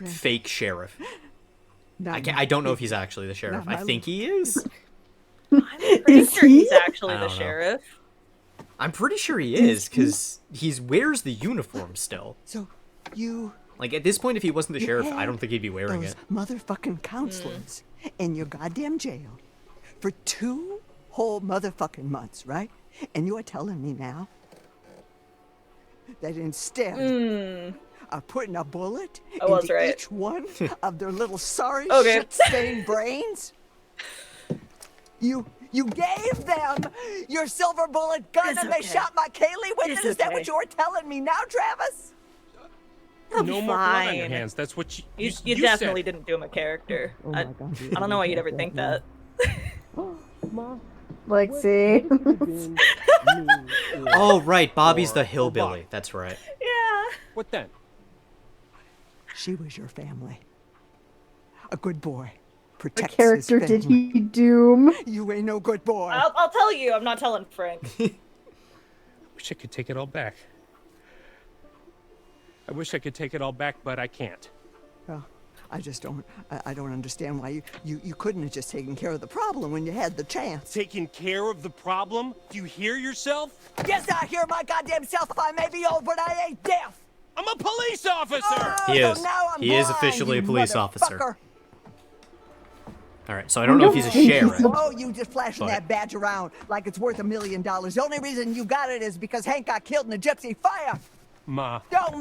fake sheriff. I don't know if he's actually the sheriff. I think he is. I'm pretty sure he's actually the sheriff. I'm pretty sure he is, because he wears the uniform still. So, you... Like, at this point, if he wasn't the sheriff, I don't think he'd be wearing it. Motherfucking counselors in your goddamn jail for 2 whole motherfucking months, right? And you are telling me now that instead of putting a bullet into each one of their little sorry shit-stained brains, you gave them your silver bullet gun and they shot my Kaylee with it? Is that what you are telling me now, Travis? No more blood on your hands. That's what you definitely said. didn't do him a character. I don't know why you'd ever think that. Lexi. Oh, right. Bobby's the hillbilly. That's right. Yeah. What then? She was your family. A good boy. What character did he doom? You ain't no good boy. I'll tell you. I'm not telling Frank. Wish I could take it all back. I wish I could take it all back, but I can't. Well, I just don't. I don't understand why you couldn't have just taken care of the problem when you had the chance. Taking care of the problem? Do you hear yourself? Yes, I hear my goddamn self. I may be old, but I ain't deaf. I'm a police officer. He is. He is officially a police officer. All right, so I don't know if he's a sheriff. Oh, you just flashing that badge around like it's worth $1 million. The only reason you got it is because Hank got killed in a gypsy fire. Ma. Don't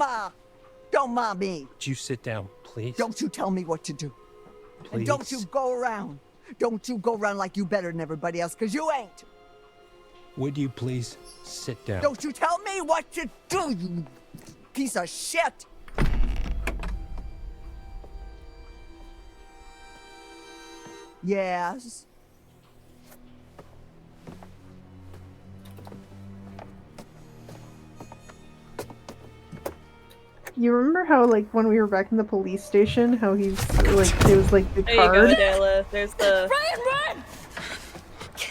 ma me. Would you sit down, please? Don't you tell me what to do. Please. And don't you go around. Don't you go around like you better than everybody else, because you ain't. Would you please sit down? Don't you tell me what to do, you piece of shit. Yes. You remember how, like, when we were back in the police station, how he's, like, there was, like, the there card? There you go, Adela. There's the... Ryan, run!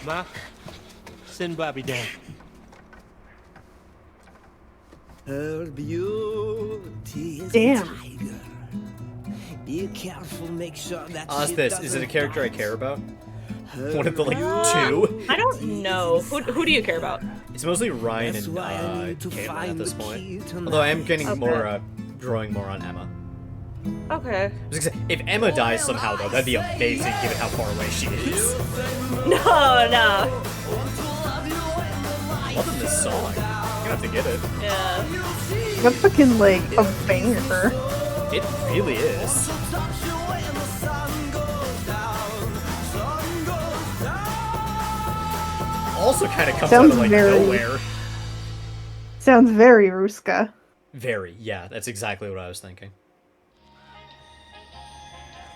Ma, send Bobby down. Her beauty is Damn. a tiger. Be careful, make sure that Is it a character I care about? One of the, like, 2? I don't know. Who do you care about? It's mostly Ryan and Caitlin at this point. Although I am getting more, drawing more on Emma. Okay. If Emma dies somehow, though, that'd be amazing given how far away she is. No. Loving this song. You're gonna have to get it. Yeah. That's fucking, like, a banger. It really is. Also kind of comes out of, like, nowhere. Sounds very Ruska. Very, yeah, that's exactly what I was thinking.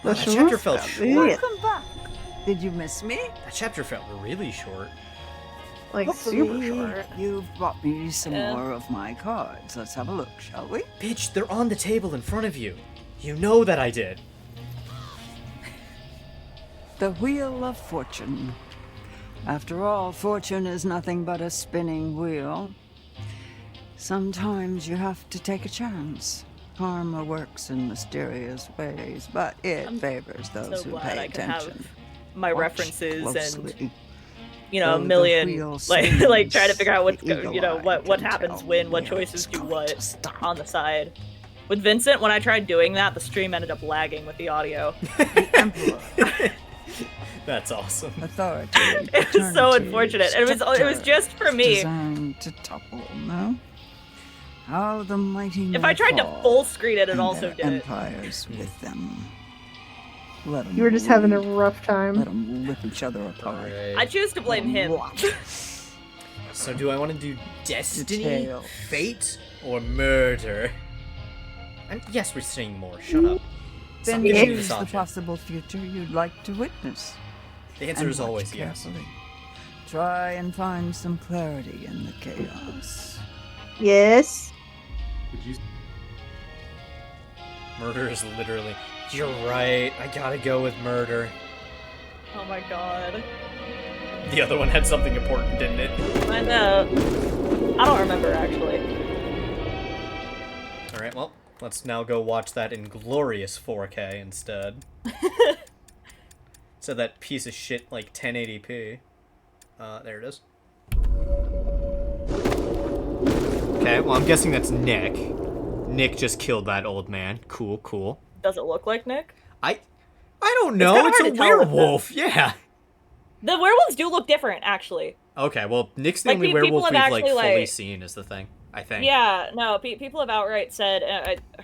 The That chapter felt short. Welcome back. Did you miss me? That chapter felt really short. Like, super short. You've brought me some more of my cards. Let's have a look, shall we? Bitch, they're on the table in front of you. You know that I did. The Wheel of Fortune. After all, fortune is nothing but a spinning wheel. Sometimes you have to take a chance. Karma works in mysterious ways, but it favors those who pay attention. Have my references closely. And a million like trying to figure out what happens when, what choices do what on the side. With Vincent, when I tried doing that, the stream ended up lagging with the audio. That's awesome. Authority. It's so unfortunate. It was just for me. Designed to topple, no? How the mighty If I tried to fall, full screen it, it and also their did it. empires with them. Let 'em You were just having a rule. rough time. Let them rip each other apart. I choose to blame him. So do I want to do destiny, Detail. fate, or murder? Yes, we're saying more. Shut up. Then Stop giving me choose this the option. possible future you'd like to witness. The answer And is watch always yes. carefully. Try and find some clarity in the chaos. Yes. Murder is literally... You're right. I gotta go with murder. Oh my god. The other one had something important, didn't it? I know. I don't remember, actually. Alright, well, let's now go watch that in glorious 4K instead. So that piece of shit, like, 1080p. There it is. Okay, well, I'm guessing that's Nick. Nick just killed that old man. Cool, cool. Does it look like Nick? I don't know. It's a werewolf. Yeah. The werewolves do look different, actually. Okay, well, Nick's the Like, only people werewolf have we've, actually, like, fully like- seen is the thing, I think. Yeah, no, people have outright said,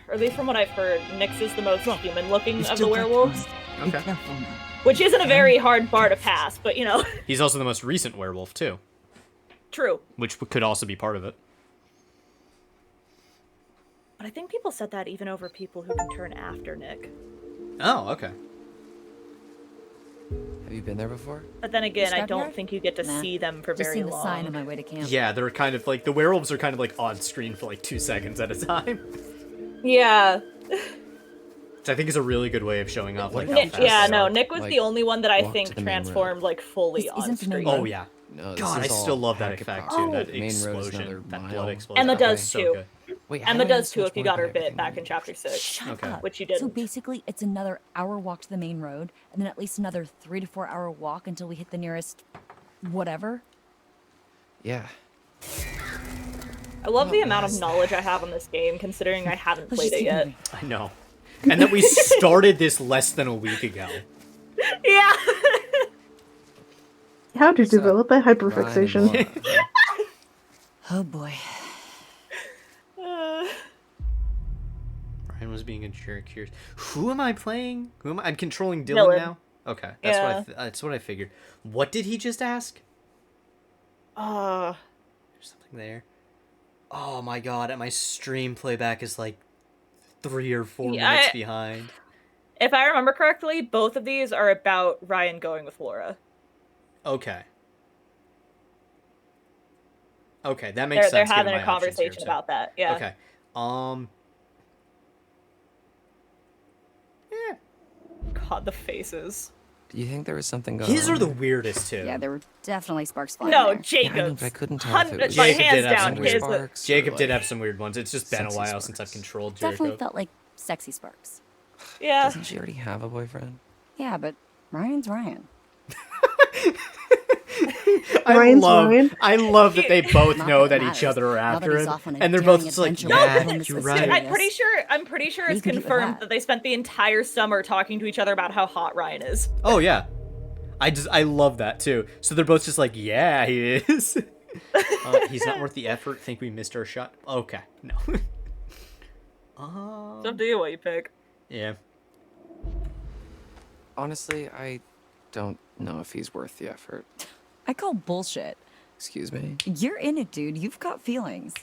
or at least from what I've heard, Nyx is the most human-looking of the werewolves. Okay. Which isn't a very hard bar to pass, but, you know. He's also the most recent werewolf, too. True. Which could also be part of it. But I think people said that even over people who can turn after Nick. Oh, okay. Have you been there before? But then again, I Scrapyard? don't think you get to Nah. see them for Just very seen the long. sign on my way to camp. Yeah, they're kind of like, the werewolves are kind of like on screen for like 2 seconds at a time. Yeah. Which I think is a really good way of showing off like how Nick, fast yeah, they no, are. Nick was Like, the only one that I walk think to the main road. transformed like fully on isn't the main screen. road. Oh yeah. No, this God, I is still all love that Hackett effect property. too. That The main road is another explosion, that blood mile. explosion. Emma That does was so too. good. Wait, how Emma do I does too switch if you more got her than bit everything? back in chapter 6. Shut Okay. up. Which you didn't. So basically, it's another hour walk to the main road, and then at least another 3 to 4 hour walk until we hit the nearest whatever. Yeah. I love the amount of knowledge I have on this game, considering I haven't Let's played just it keep yet. moving. I know. And that we started this less than a week ago. Yeah. How to So, develop a Ryan and hyperfixation. Laura. Oh boy. Ryan was being a jerk here. Who am I playing? Who am I? I'm controlling Dylan now? Okay, that's Yeah. that's what I figured. What did he just ask? There's something there. Oh my god, and my stream playback is like 3 or 4 Yeah, minutes behind. If I remember correctly, both of these are about Ryan going with Laura. Okay. Okay, that makes They're sense. having given a my options here, conversation so- about that. Yeah. Okay. God, the faces. Do you think there was something going His on? are the weirdest too. Yeah, there were definitely sparks flying No, there. Yeah, I know, Jacob's. but I couldn't tell if it was Like, Jacob hands did have down, some his. weird sparks. Jacob or, did like, have some weird ones. It's just been a sexy while since I've sparks. controlled Definitely Jacob. felt like sexy sparks. Yeah. Doesn't she already have a boyfriend? Yeah, but Ryan's Ryan. Ryan's Ryan. I love that they both Not know that that it each matters. other are Now that after he's him, off on a and they're both daring just like, adventure yeah, with Miss you're Miss right. Dude, Serious. I'm pretty sure You it's can get with confirmed that. that they spent the entire summer talking to each other about how hot Ryan is. Oh yeah, I love that too. So they're both just like, yeah, he is. He's not worth the effort. Think we missed our shot. Okay, no. It's up to you what you pick. Yeah. Honestly, I don't know if he's worth the effort. I call bullshit. Excuse me? You're in it, dude. You've got feelings.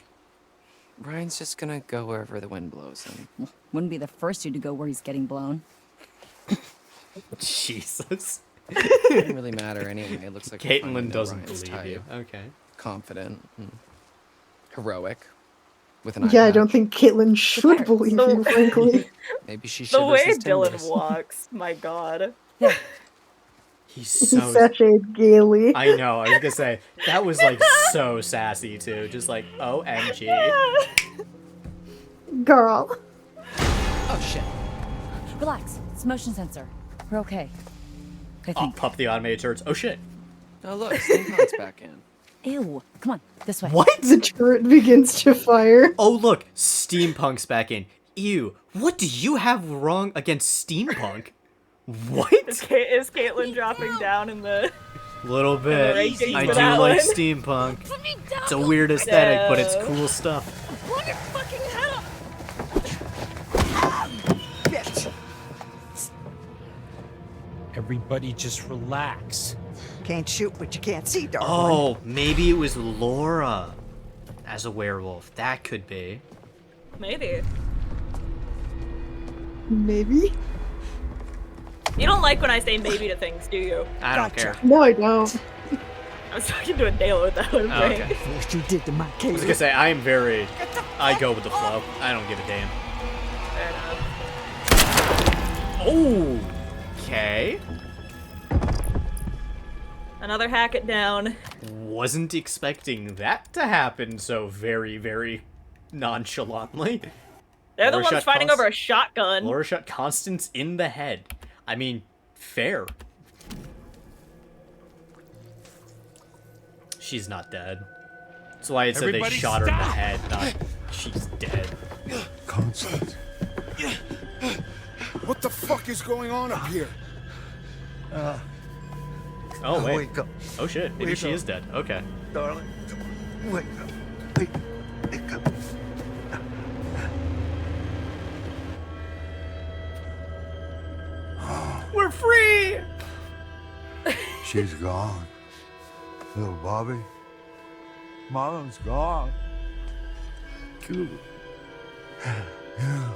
Ryan's just gonna go wherever the wind blows him. Wouldn't be the first dude to go where he's getting blown. Jesus. It doesn't really matter anyway. It looks like we finally Caitlin know doesn't Ryan's believe you. type. Okay. Confident, and heroic, with an eye Yeah, I patch. don't think Caitlin should believe you, frankly. Maybe she should. The way Dylan walks, my god. He's He so. sashayed gaily. I know. I was gonna say that was like so sassy too. Just like OMG. Girl. Oh shit. Relax. It's motion sensor. We're okay. I Oh, think. pup the automated turrets. Oh shit. Oh look, Steampunk's back in. Ew. Come on. This way. What? The turret begins to fire. Oh look, steampunk's back in. Ew. What do you have wrong against steampunk? What? Is Caitlyn dropping down in the... Little bit. I do like steampunk. It's a weird aesthetic, but it's cool stuff. Blow your fucking head off! Bitch! Everybody just relax. Can't shoot what you can't see, darling. Oh, maybe it was Laura as a werewolf. That could be. Maybe. Maybe? You don't like when I say maybe to things, do you? I don't care. No, I don't. I was talking to a Dale with that one. Oh, okay. What you did to my I Kaylee. was gonna say, I am very... I go with the flow. I don't give a damn. Fair enough. Okay. Another Hackett down. Wasn't expecting that to happen so very, very nonchalantly. They're the ones fighting over a shotgun. Laura shot Constance in the head. I mean, fair. She's not dead. That's why it said they shot her in the head, not she's dead. Constance. What the fuck is going on up here? Oh, wait. Wake up. Oh, shit. Maybe she is dead. Okay. Darling. Wake up. Wake up. We're free! She's gone. Little Bobby. Marlon's gone. Cool. Yeah.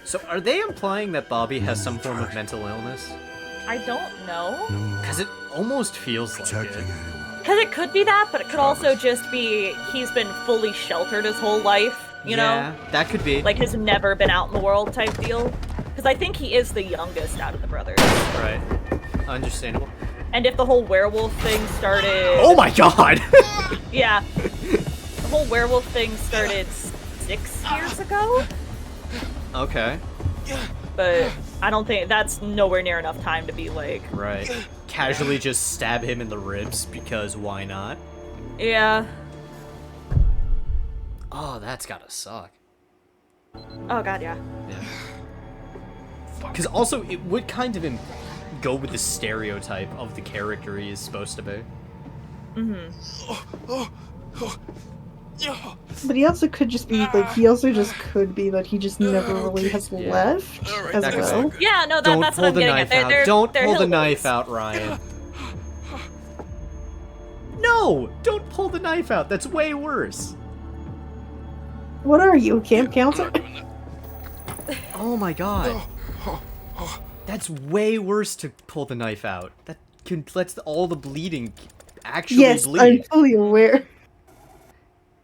So, are they implying that Bobby has some form of mental illness? I don't know. Because it almost feels like it. Because it could be that, but it could also just be he's been fully sheltered his whole life, you know? Yeah, that could be. Like, has never been out in the world type deal. Because I think he is the youngest out of the brothers. Right. Understandable. And if the whole werewolf thing started... Oh my god! Yeah. The whole werewolf thing started 6 years ago? Okay. But I don't think that's nowhere near enough time to be like... Right. Casually just stab him in the ribs, because why not? Yeah. Oh, that's gotta suck. Oh god, yeah. Yeah. Because also, it would kind of go with the stereotype of the character he is supposed to be. Mm-hmm. But he also could just be like, he also just could be that he just never really has left as well. Yeah, no, that's what I'm getting at. Don't pull the knife out, Ryan. No! Don't pull the knife out. That's way worse. What are you, camp counselor? Oh my god. That's way worse to pull the knife out. That lets all the bleeding actually bleed. Yes, I'm fully aware.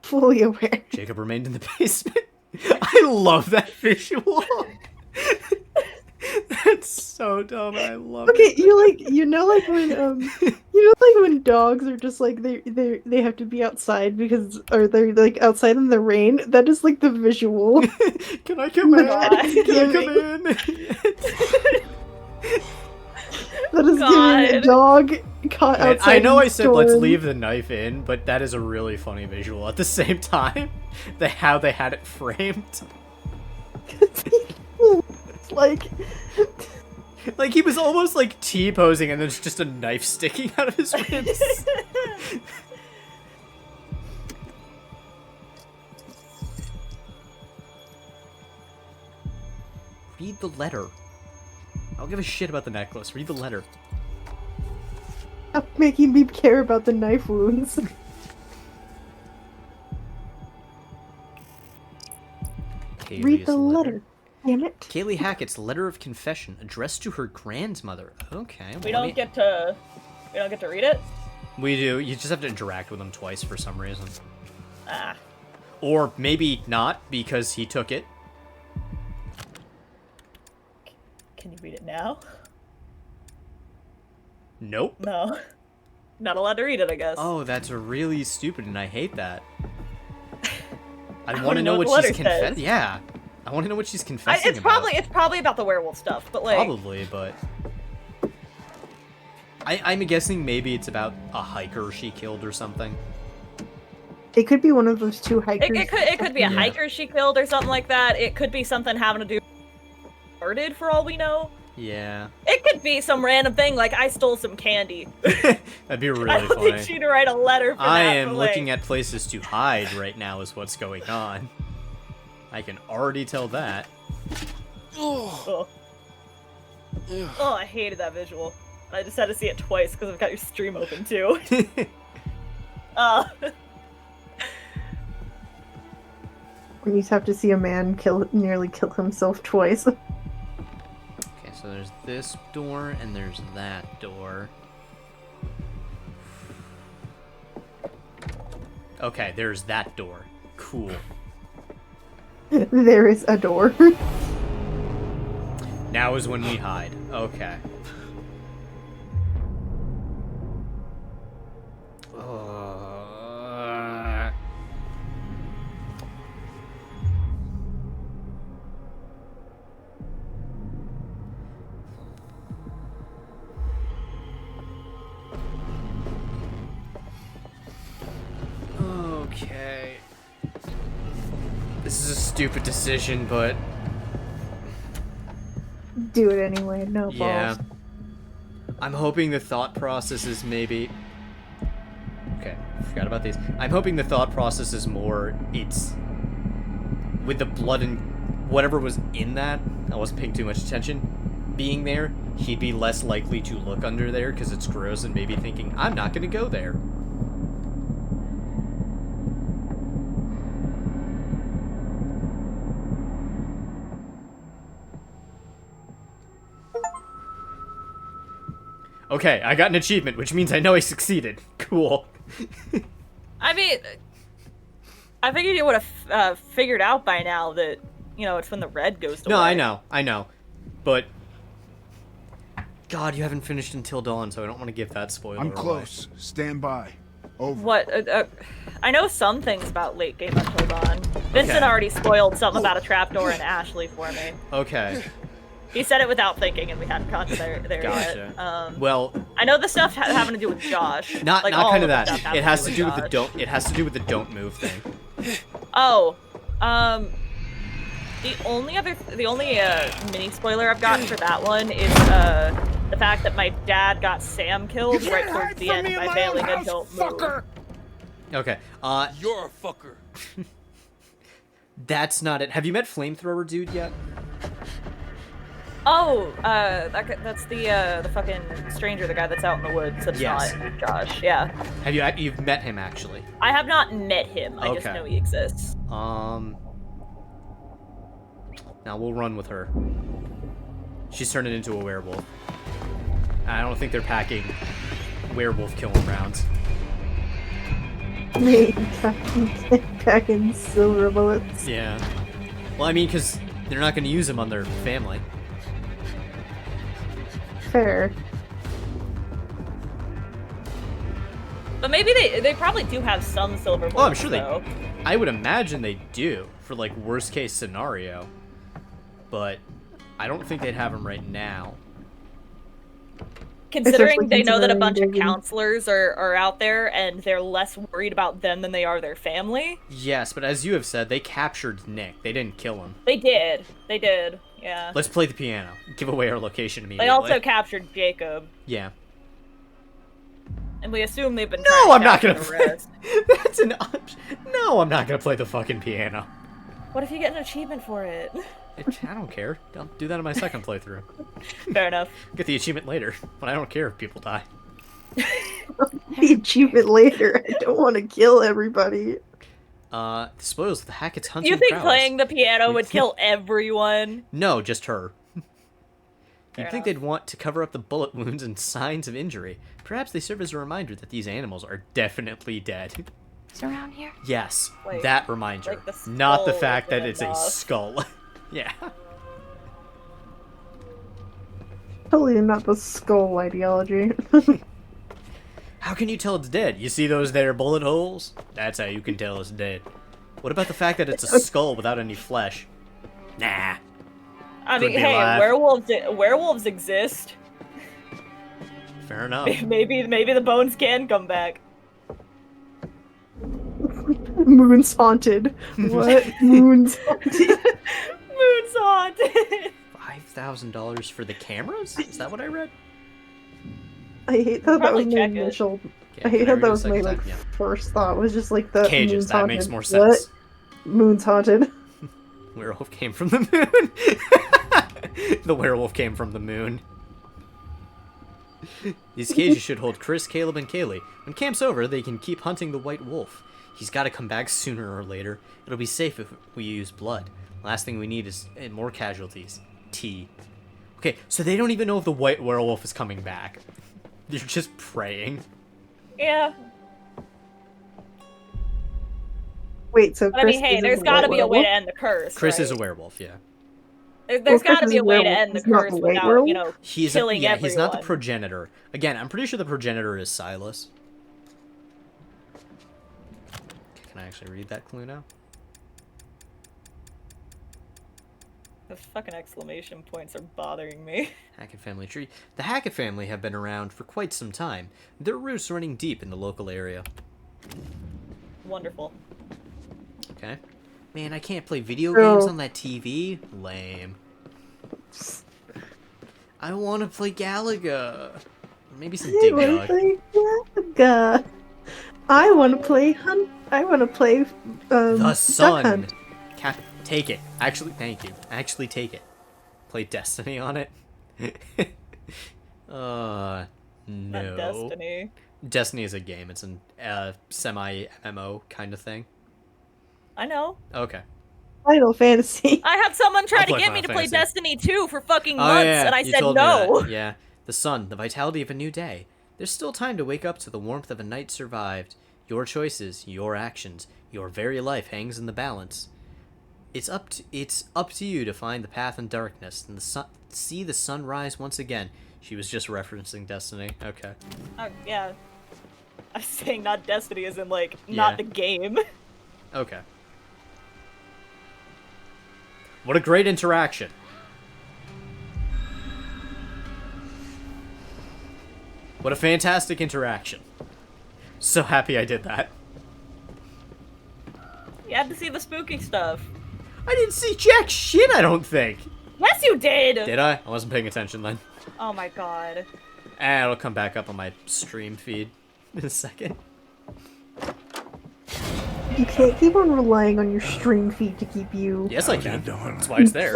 Fully aware. Jacob remained in the basement. I love that visual. That's so dumb. I love it. Okay, you know like when dogs are just like they have to be outside because or they're like outside in the rain. That is like the visual. Can I come in? Can I come in? That is giving a dog caught outside. I know I said let's storm. leave the knife in, but that is a really funny visual at the same time. How they had it framed. like he was almost like T-posing and there's just a knife sticking out of his ribs. Read the letter. I don't give a shit about the necklace. Read the letter. Stop making me care about the knife wounds. Read the letter. Damn it. Kaylee Hackett's letter of confession addressed to her grandmother. Okay. We don't get to read it? We do. You just have to interact with him twice for some reason. Ah. Or maybe not, because he took it. Can you read it now? Nope. No. Not allowed to read it, I guess. Oh, that's really stupid, and I hate that. I I want to know what what the she's letter says. confessing. Yeah. I want to know what she's confessing It's about. probably about the werewolf stuff, but like... Probably, but... I'm guessing maybe it's about a hiker she killed or something. It could be one of those two hikers. It could be a hiker she killed or something like that. It could be something having to do started, for all we know. Yeah. It could be some random thing, like I stole some candy. That'd be really I don't funny. need you to write a letter for I that, am but, looking like... at places to hide right now is what's going on. I can already tell that. Oh, I hated that visual. I just had to see it twice because I've got your stream open too. When you have to see a man nearly kill himself twice. Okay, so there's this door and there's that door. Okay, there's that door. Cool. There is a door. Now is when we hide. Okay. Okay. This is a stupid decision, but... Do it anyway, no balls. Yeah. I'm hoping the thought process is maybe... Okay, forgot about these. I'm hoping the thought process is more, it's... With the blood and whatever was in that, I wasn't paying too much attention, being there, he'd be less likely to look under there because it's gross and maybe thinking, I'm not going to go there. Okay, I got an achievement, which means I know I succeeded. Cool. I mean, I figured you would have figured out by now that, you know, it's when the red goes away. No, I know. But, God, you haven't finished Until Dawn, so I don't want to give that spoiler I'm away. close. Stand by. Over. What? I know some things about late game Until Dawn. Vincent Okay. already spoiled something about a trapdoor in Ashley for me. Okay. He said it without thinking, and we hadn't gotten there Gotcha. yet. Well, I know the stuff having to do with Josh. not all kind of the that. stuff having It has to do with Josh. the don't. It has to do with the don't move thing. Oh, the only mini spoiler I've gotten for that one is the fact that my dad got Sam killed right towards the end by failing a don't move. Okay. You're a fucker. That's not it. Have you met Flamethrower Dude yet? Oh, that's the fucking stranger, the guy that's out in the woods. That's Yes. not Josh. Yeah. Have you've met him actually? I have not met him. I just Okay. know he exists. Now we'll run with her. She's turning into a werewolf. I don't think they're packing werewolf killing rounds. Packing silver bullets. Yeah. Well, I mean, because they're not going to use them on their family. Fair. But maybe they probably do have some silver bullets. Oh, I'm sure though. I would imagine they do for like worst case scenario, but I don't think they'd have them right now. Considering they know that a bunch of considering- counselors are out there and they're less worried about them than they are their family. Yes, but as you have said, they captured Nick. They didn't kill him. They did. They did. Yeah. Let's play the piano. Give away our location immediately. They also captured Jacob. Yeah. And we assume they've been No, trying I'm to not capture gonna the play. rest. That's an option. No, I'm not gonna play the fucking piano. What if you get an achievement for it? I don't care. I'll do that in my second playthrough. Fair enough. Get the achievement later, but I don't care if people die. The achievement later. I don't want to kill everybody. Spoils the Hackett's hunting You think prowess. playing the piano would kill everyone? No, just her. Fair You'd think they'd want to cover up the bullet wounds and signs of injury. Perhaps they serve as a reminder that these animals are definitely dead. Is it around here? Yes, Wait, that reminder. like the Not the skull fact that isn't it's a enough. skull. Yeah. Totally not the skull ideology. How can you tell it's dead? You see those there bullet holes? That's how you can tell it's dead. What about the fact that it's a skull without any flesh? Nah. I Could mean, be hey, alive. werewolves exist. Fair enough. Maybe the bones can come back. Moon's haunted. What? Moon's haunted. Moon's haunted. $2,000 for the cameras? Is that what I read? I hate that that was my check it. initial. Yeah, I hate can that read that it a was my second like time? Yeah. first thought was just like the Cages, moon's that haunted. makes more What? sense. Moon's haunted. Werewolf came from the moon. The werewolf came from the moon. These cages should hold Chris, Caleb, and Kaylee. When camp's over, they can keep hunting the white wolf. He's got to come back sooner or later. It'll be safe if we use blood. Last thing we need is more casualties. T. Okay, so they don't even know if the white werewolf is coming back. They're just praying. Yeah. Wait, so But I Chris mean, hey, isn't there's the got to white be a way to werewolf? end the curse. Chris right? is a werewolf, yeah. There's got to Chris be is a way to werewolf. end the He's not curse the white without, werewolf? you know, He's killing everyone. he's not the progenitor. Again, I'm pretty sure the progenitor is Silas. Okay, can I actually read that clue now? The fucking exclamation points are bothering me. Hackett family tree. The Hackett family have been around for quite some time. Their roots running deep in the local area. Wonderful. Okay. Man, I can't play video games on that TV. Lame. I want to play Galaga. Maybe some Dig Dog. Galaga. I want to play Hunt. I want to play The Duck Sun. Hunt. Take it. Actually, thank you. Actually, take it. Play Destiny on it. No. Not Destiny. Destiny is a game. It's a semi-MMO kind of thing. I know. Okay. Final Fantasy. I had someone try I'll to play get me Final to play Fantasy. Destiny 2 for fucking Oh, months, yeah, and I you said told me no. that. Yeah. The sun, the vitality of a new day. There's still time to wake up to the warmth of a night survived. Your choices, your actions, your very life hangs in the balance. It's up to you to find the path in darkness and see the sun rise once again. She was just referencing Destiny. Okay. Yeah. I'm saying not Destiny as in, like, Yeah. not the game. Okay. What a great interaction. What a fantastic interaction. So happy I did that. You had to see the spooky stuff. I didn't see jack shit, I don't think. Yes, you did! Did I? I wasn't paying attention then. Oh my god. It'll come back up on my stream feed in a second. You can't keep on relying on your stream feed to keep you. Yes, I can. That's why it's there.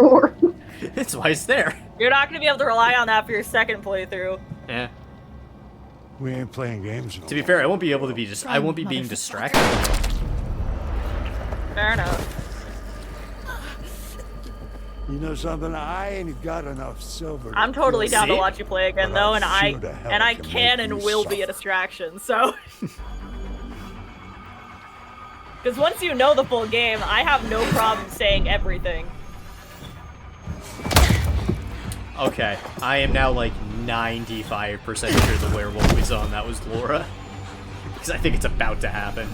That's why it's there. You're not gonna be able to rely on that for your second playthrough. Yeah. We ain't playing games. To be fair, I won't be able to be I won't be being distracted. Fair enough. You know something? I ain't got enough silver. I'm totally down to See? watch you play again, But though, I'm and sure to hell I can can make and you will be a suffer. distraction, so... Because once you know the full game, I have no problem saying everything. Okay, I am now like 95% sure the werewolf we saw and that was Laura. Because I think it's about to happen.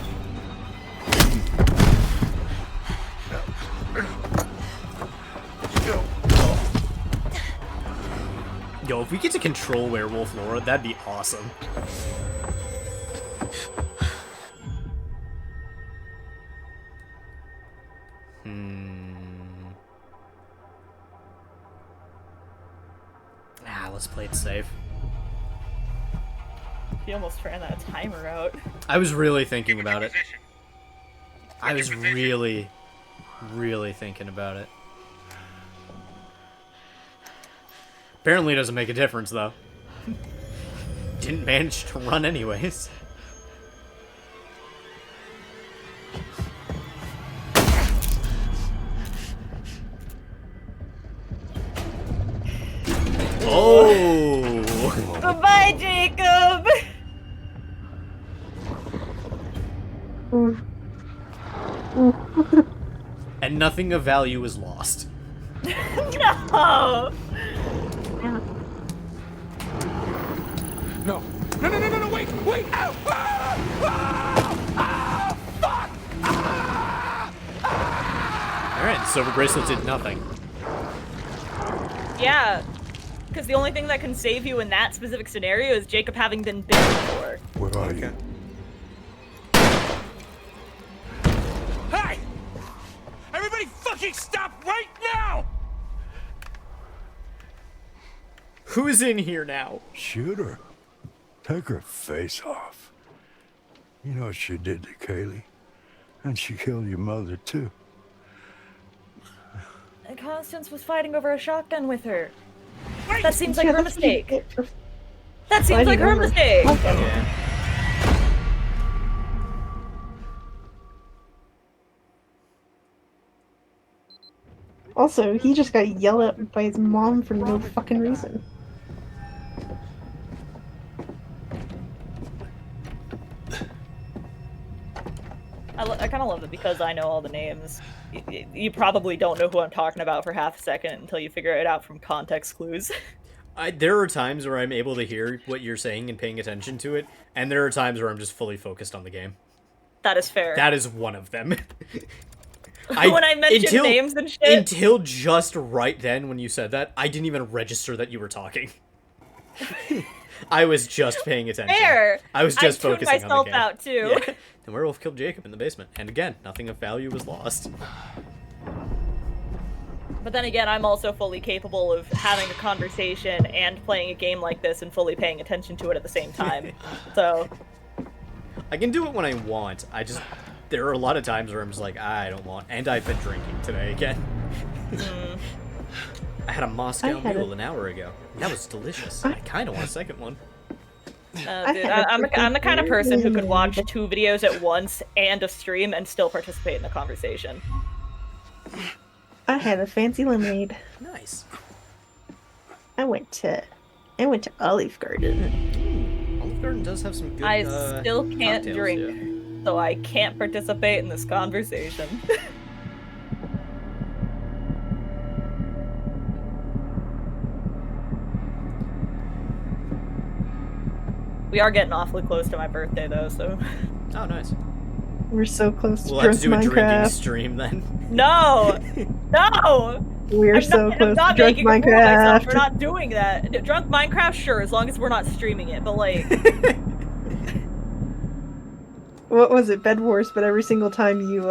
Yo, if we get to control werewolf Laura, that'd be awesome. Let's play it safe. He almost ran that timer out. I was really thinking about it. I was really thinking about it. Apparently it doesn't make a difference, though. Didn't manage to run anyways. Oh! Goodbye, Jacob! And nothing of value was lost. No! No. No, wait! Ow! Ah! Fuck! Alright, the silver bracelet did nothing. Yeah, because the only thing that can save you in that specific scenario is Jacob having been bitten before. Where are you? Hey! Everybody fucking stop right now! Who's in here now? Shoot her. Take her face off. You know what she did to Kaylee? And she killed your mother, too. And Constance was fighting over a shotgun with her. That seems like her mistake. That seems like her mistake. Yeah. Also, he just got yelled at by his mom for no fucking reason. I kind of love it because I know all the names. You probably don't know who I'm talking about for half a second until you figure it out from context clues. There are times where I'm able to hear what you're saying and paying attention to it, and there are times where I'm just fully focused on the game. That is fair. That is one of them. When I mentioned names and shit. Until just right then when you said that, I didn't even register that you were talking. I was just paying attention. Fair. I was just focusing on the game. Out too. Yeah. The werewolf killed Jacob in the basement, and again, nothing of value was lost. But then again, I'm also fully capable of having a conversation and playing a game like this and fully paying attention to it at the same time. So I can do it when I want. There are a lot of times where I'm just like, I don't want, and I've been drinking today again. I had a Moscow Mule an hour ago. That was delicious. I kind of want a second one. Dude, I'm the kind of person who could watch 2 videos at once and a stream and still participate in the conversation. I had a fancy lemonade. Nice. I went to Olive Garden. Olive Garden does have some good I still can't cocktails, drink, yeah. so I can't participate in this conversation. We are getting awfully close to my birthday, though, so... Oh, nice. We're so close to We'll have to do a drinking Minecraft. stream, then. No! No! We're so close I'm not to Drunk making a fool of myself. We're Minecraft. not doing that. Drunk Minecraft, sure, as long as we're not streaming it, but like... What was it? Bed Wars, but every single time you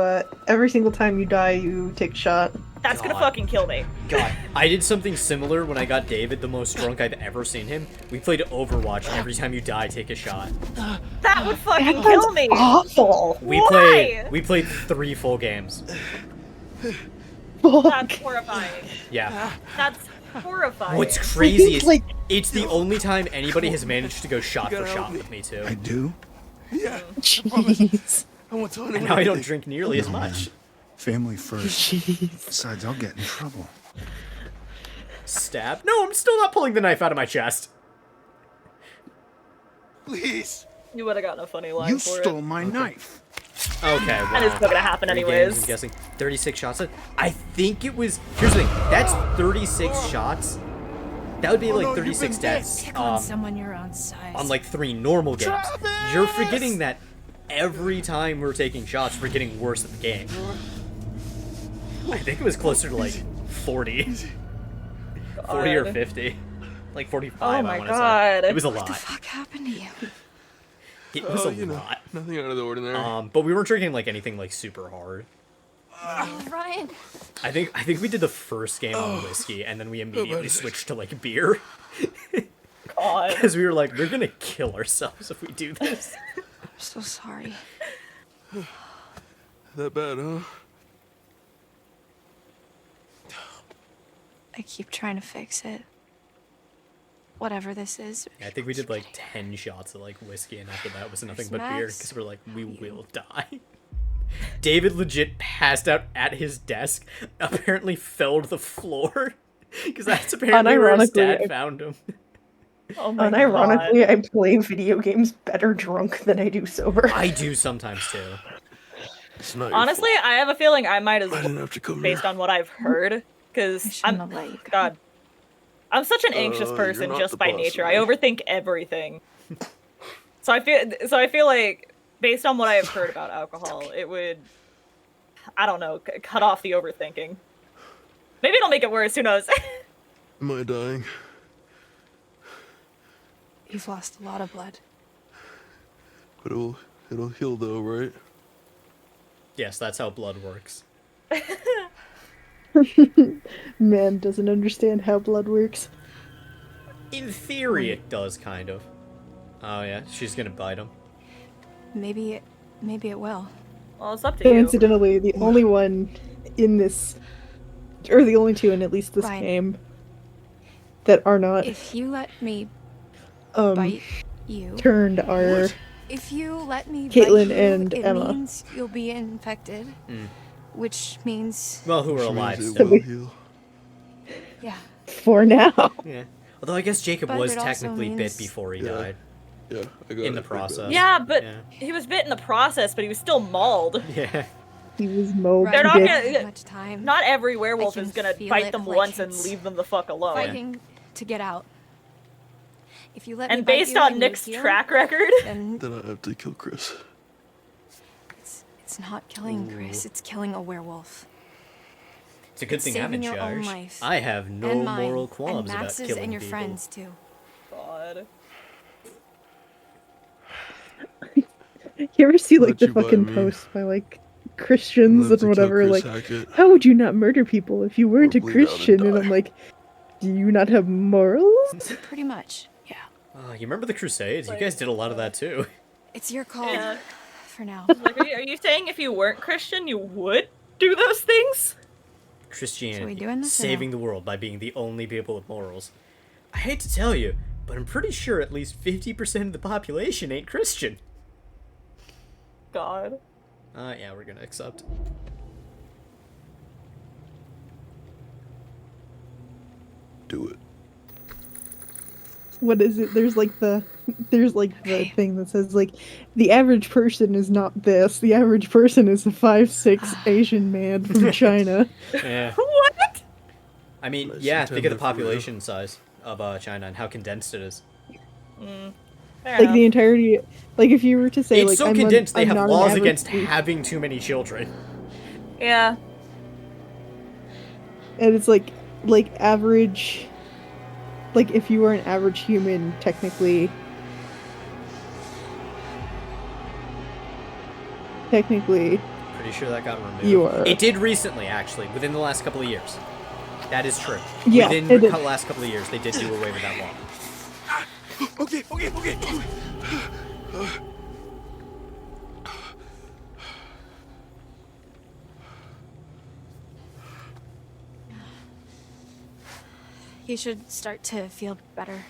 die, you take a shot. That's gonna fucking kill me. God, I did something similar when I got David the most drunk I've ever seen him. We played Overwatch, and every time you die, take a shot. That would fucking kill me. Awful. Why? We played 3 full games. That's horrifying. Yeah. That's horrifying. What's crazy is it's the only time anybody has managed to go shot for shot with me too. I do? Yeah. Jeez. I won't tell And now I don't drink nearly as much. Family first. Jeez. Besides, I'll get in trouble. Stab? No, I'm still not pulling the knife out of my chest. Please. You would have gotten a funny line You for stole it. my knife. Okay, wow. That is still gonna happen 3 anyways. games, I'm guessing. 36 shots. I think it was... Here's the thing. That's 36 shots. That would be like 36 deaths. Pick on someone your own size. On like 3 normal games. You're forgetting that every time we're taking shots, we're getting worse at the game. I think it was closer to like 40. 40 or 50. Like 45, Oh my I want god. to say. It was a lot. What the fuck happened to you? It was a you know, lot. nothing out of the ordinary. But we weren't drinking like anything like super hard. Oh, Ryan. I think we did the first game on whiskey, and then we immediately switched to like beer. God. Because we were like, we're gonna kill ourselves if we do this. I'm so sorry. That bad, huh? I keep trying to fix it. Whatever this is. I think we did like 10 shots of like whiskey, and after that was nothing but Max. beer, because we're like, we will die. David legit passed out at his desk, apparently fell to the floor, because that's apparently where his dad found him. Oh my Unironically, god. I play video games better drunk than I do sober. I do sometimes too. It's not your Honestly, I have a feeling I might as fault. I well, didn't have to come based here. on what I've heard, because I'm God. I'm such an anxious you're person not just the by boss, nature. right? I overthink everything. So I feel like based on what I have heard about alcohol, it would, I don't know, cut off the overthinking. Maybe it'll make it worse. Who knows? Am I dying? You've lost a lot of blood. But it'll heal though, right? Yes, that's how blood works. Man doesn't understand how blood works. In theory, it does, kind of. Oh, yeah, she's gonna bite him. Maybe it will. Well, it's up to So you. incidentally, the only one in this, or the only two in at least this Ryan, game, that are not if you let me bite you, turned are if you let me Caitlin bite you, and it Emma. means you'll be infected, which means Well, who are alive It still. will heal. yeah. for now. Yeah. Although I guess Jacob But was it also technically bit means- before he died. Yeah, I got In the it. process. Yeah, but Yeah. he was bit in the process, but he was still mauled. Yeah. He was molded. They're not Ryan, gonna. much time. Not every werewolf I is can gonna feel bite it, them like once and it's leave them the fuck alone. fighting to get out. If you let me And bite based you on and Nick's you heal, track record, then Then I have to kill Chris. it's not killing Chris, it's killing a werewolf. It's a good It's thing I'm in saving your own charge. life. I have no And mine, moral qualms and about Max's killing and your people. friends too. God. You ever see like Let the you bite fucking me. posts by like Christians Live to and kill whatever? Chris Like, Hackett. how would you not murder people if you weren't Or a bleed out and Christian? And I'm die. like, do you not have morals? Pretty much, yeah. You remember the Crusades? You guys did a lot of that too. It's your call. Yeah. For now. Like, are you saying if you weren't Christian, you would do those things? Christianity, doing this or saving no? the world by being the only people with morals. I hate to tell you, but I'm pretty sure at least 50% of the population ain't Christian. God. Yeah, we're gonna accept. Do it. What is it? There's like the thing that says like the average person is not this. The average person is a 5'6" Asian man from China. Yeah. What? I mean, Let's yeah, pretend think of the they're for real. population size of China and how condensed it is. Fair Like enough. the entirety, like if you were to say It's like so I'm condensed, they I'm have not an laws average- against having too many children. Yeah. and it's like average, like if you were an average human, technically Pretty sure that got removed. You are. It did recently, actually, within the last couple of years. That is true. Yeah, Within it the did. last couple of years, they did do away with that law. Okay. You should start to feel better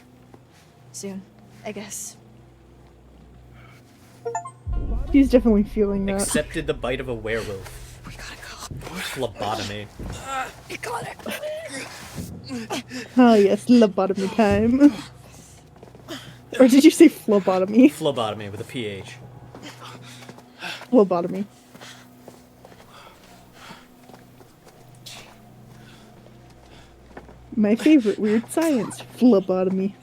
soon, I guess. she's definitely feeling that. Accepted the bite of a werewolf. We gotta go. Phlebotomy. Oh yes, lobotomy time. Or did you say phlebotomy? Phlebotomy with a PH. Phlebotomy. My favorite weird science, phlebotomy.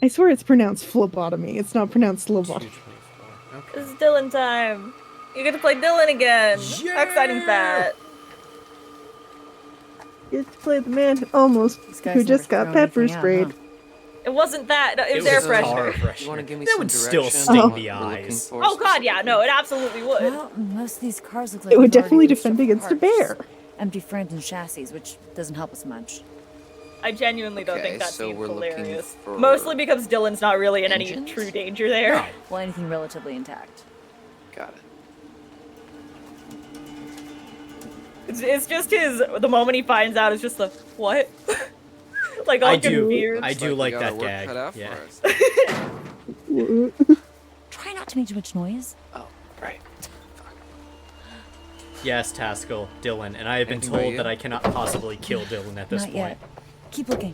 I swear it's pronounced phlebotomy. It's not pronounced lobotomy. It's Dylan time. You get to play Dylan again. How exciting is that? You get to play the man almost guy's who just never got thrown pepper anything out, sprayed. huh? It wasn't that. No, it was air freshener. You want to give me That some would still direction sting on the what we're looking eyes. for Oh god, yeah, no, it absolutely would. Well, most of these cars look like It would they've definitely already defend reached against a parts. bear. Empty frames and chassis, which doesn't help us much. I genuinely don't Okay, think that so seems we're looking hilarious. for Mostly because Dylan's not really in any engines? true danger there. Well, anything relatively intact. Got it. It's just the moment he finds out, it's just the, what? Like all I do confused. like we got our that work gag. cut out for Yeah. us. Try not to make too much noise. Oh, right. Yes, Taskell, Dylan, and I have been Anything about told you? that I cannot possibly kill Dylan at this Not point. yet. Keep looking.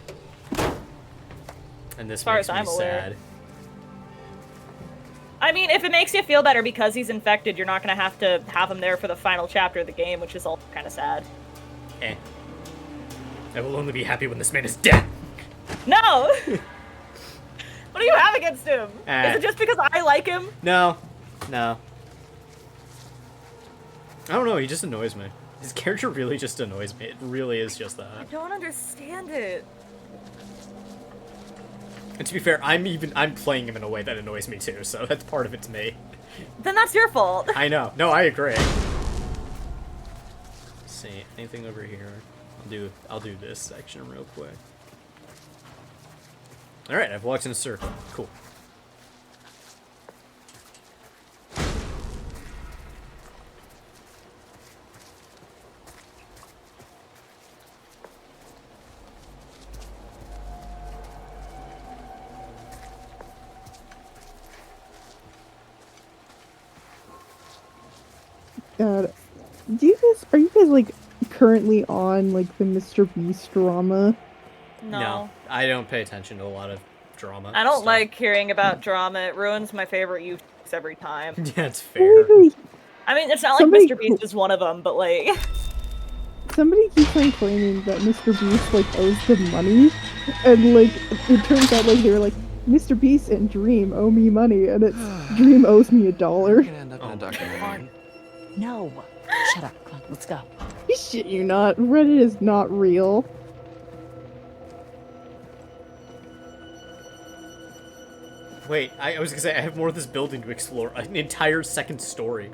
And this As far makes as me I'm aware. sad. I mean, if it makes you feel better because he's infected, you're not gonna have to have him there for the final chapter of the game, which is all kind of sad. Eh. I will only be happy when this man is dead. No! What do you have against him? Is it just because I like him? No. I don't know, he just annoys me. His character really just annoys me. It really is just I that. don't understand it. And to be fair, I'm playing him in a way that annoys me too, so that's part of it's me. Then that's your fault. I know. No, I agree. see. Anything over here? I'll do this section real quick. Alright, I've walked in a circle. Cool. God, are you guys like currently on like the Mr. Beast drama? No. I don't pay attention to a lot of drama. I don't stuff. like hearing about drama. It ruins my favorite YouTubers every time. Yeah, it's fair. I mean, it's not Somebody like Mr. Beast is one of them, but like... Somebody keeps on claiming that Mr. Beast like owes them money, and like it turns out like they were like Mr. Beast and Dream owe me money, and it's Dream owes me $1. No. Shut up. Come on, let's go. Shit, you're not. Reddit is not real. Wait, I was gonna say, I have more of this building to explore. An entire second story.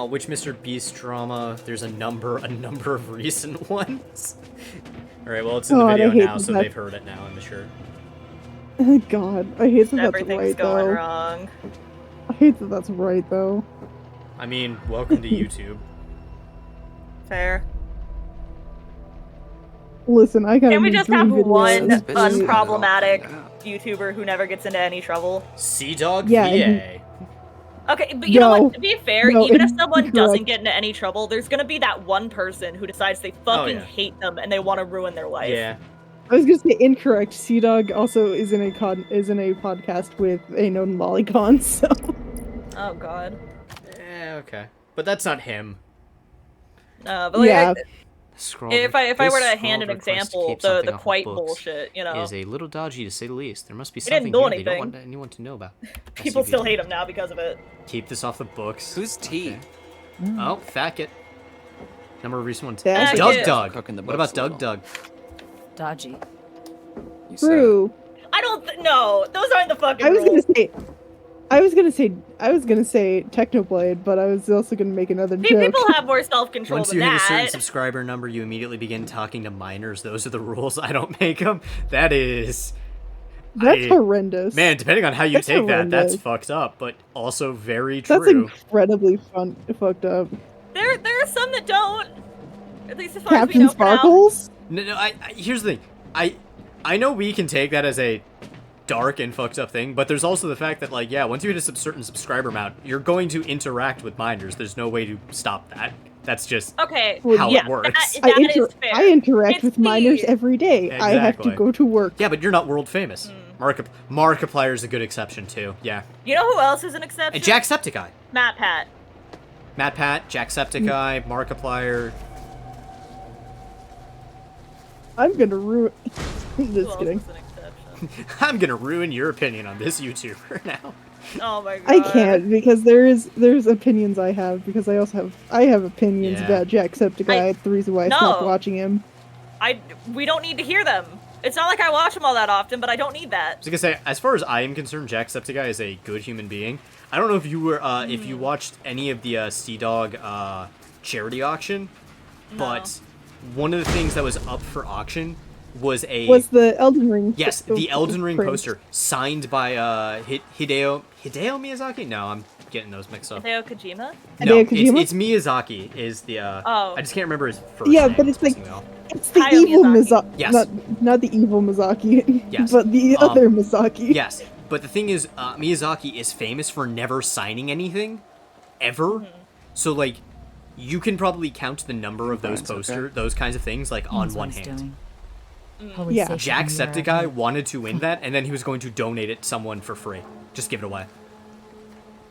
Which Mr. Beast drama? There's a number of recent ones. Alright, well, it's in the video now, so they've heard it now, I'm sure. God, I hate that that's Everything's right, going though. wrong. I hate that that's right, though. I mean, welcome to YouTube. Fair. Listen, I got. Can we just have one videos. unproblematic YouTuber who never gets into any trouble? Sea-Dog Yeah, VA. Okay, but you know No. what? To be fair, No, even if someone doesn't incorrect. get into any trouble, there's gonna be that one person who decides they fucking yeah. hate them and they want to ruin their life. Yeah. I was gonna say incorrect. Sea-Dog also is in a podcast with a known lolicon, so. Oh god. Okay. But that's not him. But like, Yeah. if I were to hand an example, the quite bullshit, you know, is a little dodgy to say the least. There must be He didn't something do here they don't anything. want anyone to know about. people SUV. still hate him now because of it. Keep this off the books. Who's T? Oh, Hackett. Number of recent ones. Hackett. Doug Hackett. Doug. Cooking the What about books a Doug little. Doug? Dodgy. You said True. I don't. No, those aren't the fucking I was rules. gonna say Technoblade, but I was also gonna make another See, joke. people have more self-control Once than you hit a certain that. subscriber number, you immediately begin talking to minors. Those are the rules. I don't make them. That is... That's horrendous. Man, depending on how you That's take that, that's horrendous. fucked up, but also very true. That's incredibly fucked up. There are some that don't. At least as far as we Captain know for now. Sparkles? No, here's the thing. I know we can take that as a dark and fucked up thing, but there's also the fact that, like, yeah, once you hit a certain subscriber amount, you're going to interact with minors. There's no way to stop that. That's just Okay. how yeah, it works. That is fair. I interact It's with minors the- every day. I have to Exactly. go to work. Yeah, but you're not world famous. Markiplier is a good exception, too. Yeah. You know who else is an exception? And Jacksepticeye. Matt Pat. Matt Pat, Jacksepticeye, Markiplier. I'm gonna ruin. Who Just else kidding. is an exception? I'm gonna ruin your opinion on this YouTuber now. Oh my god. I can't because there's opinions I have because I also have opinions Yeah. about Jacksepticeye. The reason why I stopped No. watching him. We don't need to hear them. It's not like I watch them all that often, but I don't need that. I was gonna say, as far as I am concerned, Jacksepticeye is a good human being. I don't know if you were, if you watched any of the Sea-Dog charity auction, but one of the things that was up for auction was the Elden Ring. Yes, the Elden Ring print. poster signed by Hideo Miyazaki. No, I'm getting those mixed up. Hideo Kojima? No, Hideo Kojima? it's Miyazaki. Is the Oh. I just can't remember his first Yeah, name. but it's like pissing me off. it's the Hayao evil Miyazaki. Miyazaki. Yes. Not the evil Miyazaki. Yes. But the other Miyazaki. Yes, but the thing is, Miyazaki is famous for never signing anything, ever. So like, you can probably count the number of those those kinds of things like on That's what one he's hand. doing. Mm. Probably Yeah. safe when you're Jacksepticeye out wanted to win that, and then he was going to donate it to someone for free. Just give it away.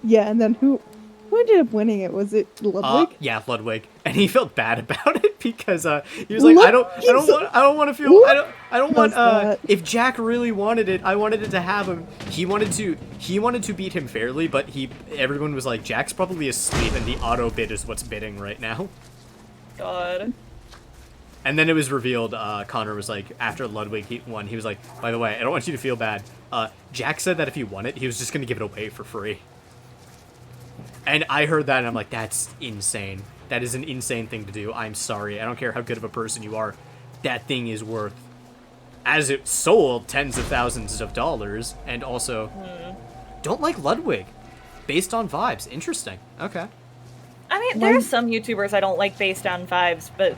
Yeah, and then who ended up winning it? Was it Ludwig? Yeah, Ludwig, and he felt bad about it because he was like, I don't want to feel, I don't want. that? If Jack really wanted it, I wanted it to have him. He wanted to beat him fairly, but everyone was like, Jack's probably asleep, and the auto bid is what's bidding right now. God. And then it was revealed, Connor was like, after Ludwig won, he was like, by the way, I don't want you to feel bad. Jack said that if he won it, he was just going to give it away for free. And I heard that, and I'm like, that's insane. That is an insane thing to do. I'm sorry. I don't care how good of a person you are. That thing is worth, as it sold, tens of thousands of dollars. And also, don't like Ludwig. Based on vibes. Interesting. Okay. I mean, there's some YouTubers I don't like based on vibes, but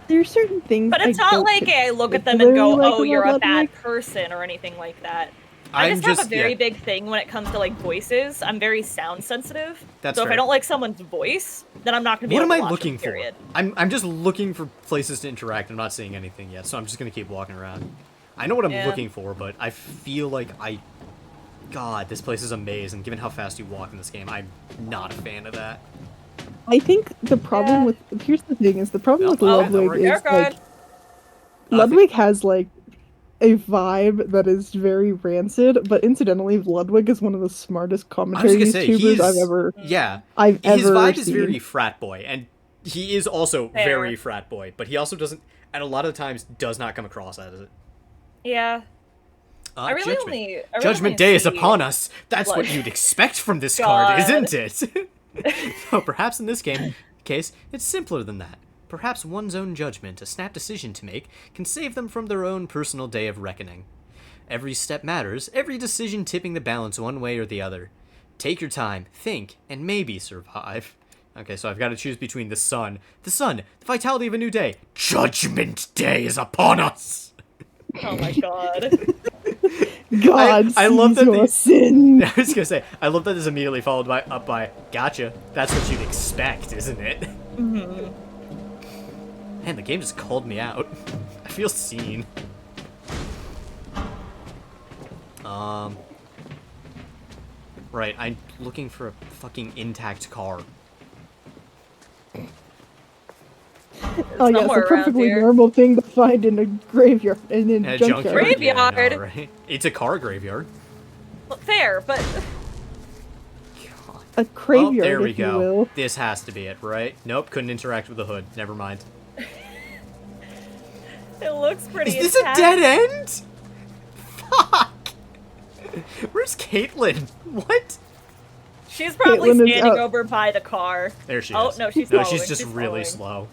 there's certain things. But it's not like I look at them and go, "Oh, you're a bad person" or anything like that. I just have a very big thing when it comes to like voices. I'm very sound sensitive. That's so fair. if I don't like someone's voice, then I'm not going to be able to watch them, period. I'm just looking for places to interact. I'm not seeing anything yet, so I'm just going to keep walking around. I know what I'm looking for, but I feel like God, this place is a maze, and given how fast you walk in this game, I'm not a fan of that. I think the problem with here's the thing is the problem with Ludwig is like Ludwig has like a vibe that is very rancid, but incidentally, Ludwig is one of the smartest commentary YouTubers I've ever his vibe is very frat boy, and he is also very frat boy, but he also doesn't, and a lot of the times does not come across as it. Yeah. I really Judgment Day is upon us. That's what you'd expect from this card, isn't it? So perhaps in this case, it's simpler than that. Perhaps one's own judgment, a snap decision to make, can save them from their own personal day of reckoning. Every step matters, every decision tipping the balance one way or the other. Take your time, think, and maybe survive. Okay, so I've got to choose between the sun, the vitality of a new day. Judgment Day is upon us! Oh my god. God, I love that your sin. I was gonna say, I love that is immediately followed up by, gotcha. That's what you'd expect, isn't it? Mm-hmm. Man, the game just called me out. I feel seen. Right, I'm looking for a fucking intact car. Oh yeah, it's a perfectly normal thing to find in a graveyard and in a junkyard. Graveyard. Yeah, I know, right? It's a car graveyard. Well, fair, but a graveyard. Oh, there we if you go. will. This has to be it, right? Nope, couldn't interact with the hood. Never mind. It looks pretty. Is this a dead end? Fuck. Where's Caitlin? What? She's probably standing over by the car. There she is. Oh no, she's no, following. she's just really slow.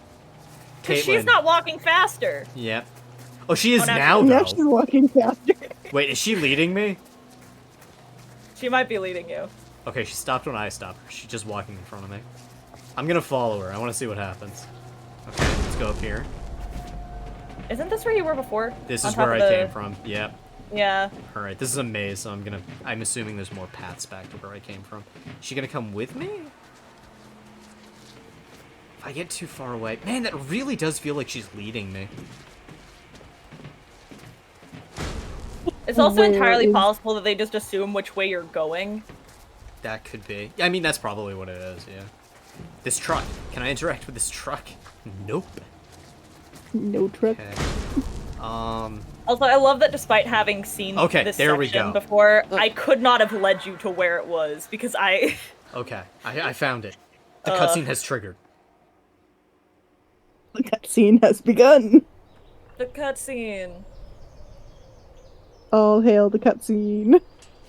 Because she's not walking faster. Yep. Oh, she is now, though. Now she's walking faster. Wait, is she leading me? She might be leading you. Okay, she stopped when I stopped. She's just walking in front of me. I'm gonna follow her. I want to see what happens. Okay, let's go up here. Isn't this where you were before? This is where I came from. Yep. Yeah. All right, this is a maze, so I'm assuming there's more paths back to where I came from. Is she gonna come with me? If I get too far away, man, that really does feel like she's leading me. It's also entirely possible that they just assume which way you're going. That could be. I mean, that's probably what it is, yeah. This truck. Can I interact with this truck? Nope. No truck. Okay. Also, I love that despite having seen this section before, I could not have led you to where it was, because I... Okay, I found it. The cutscene has triggered. The cutscene has begun. The cutscene. All hail the cutscene.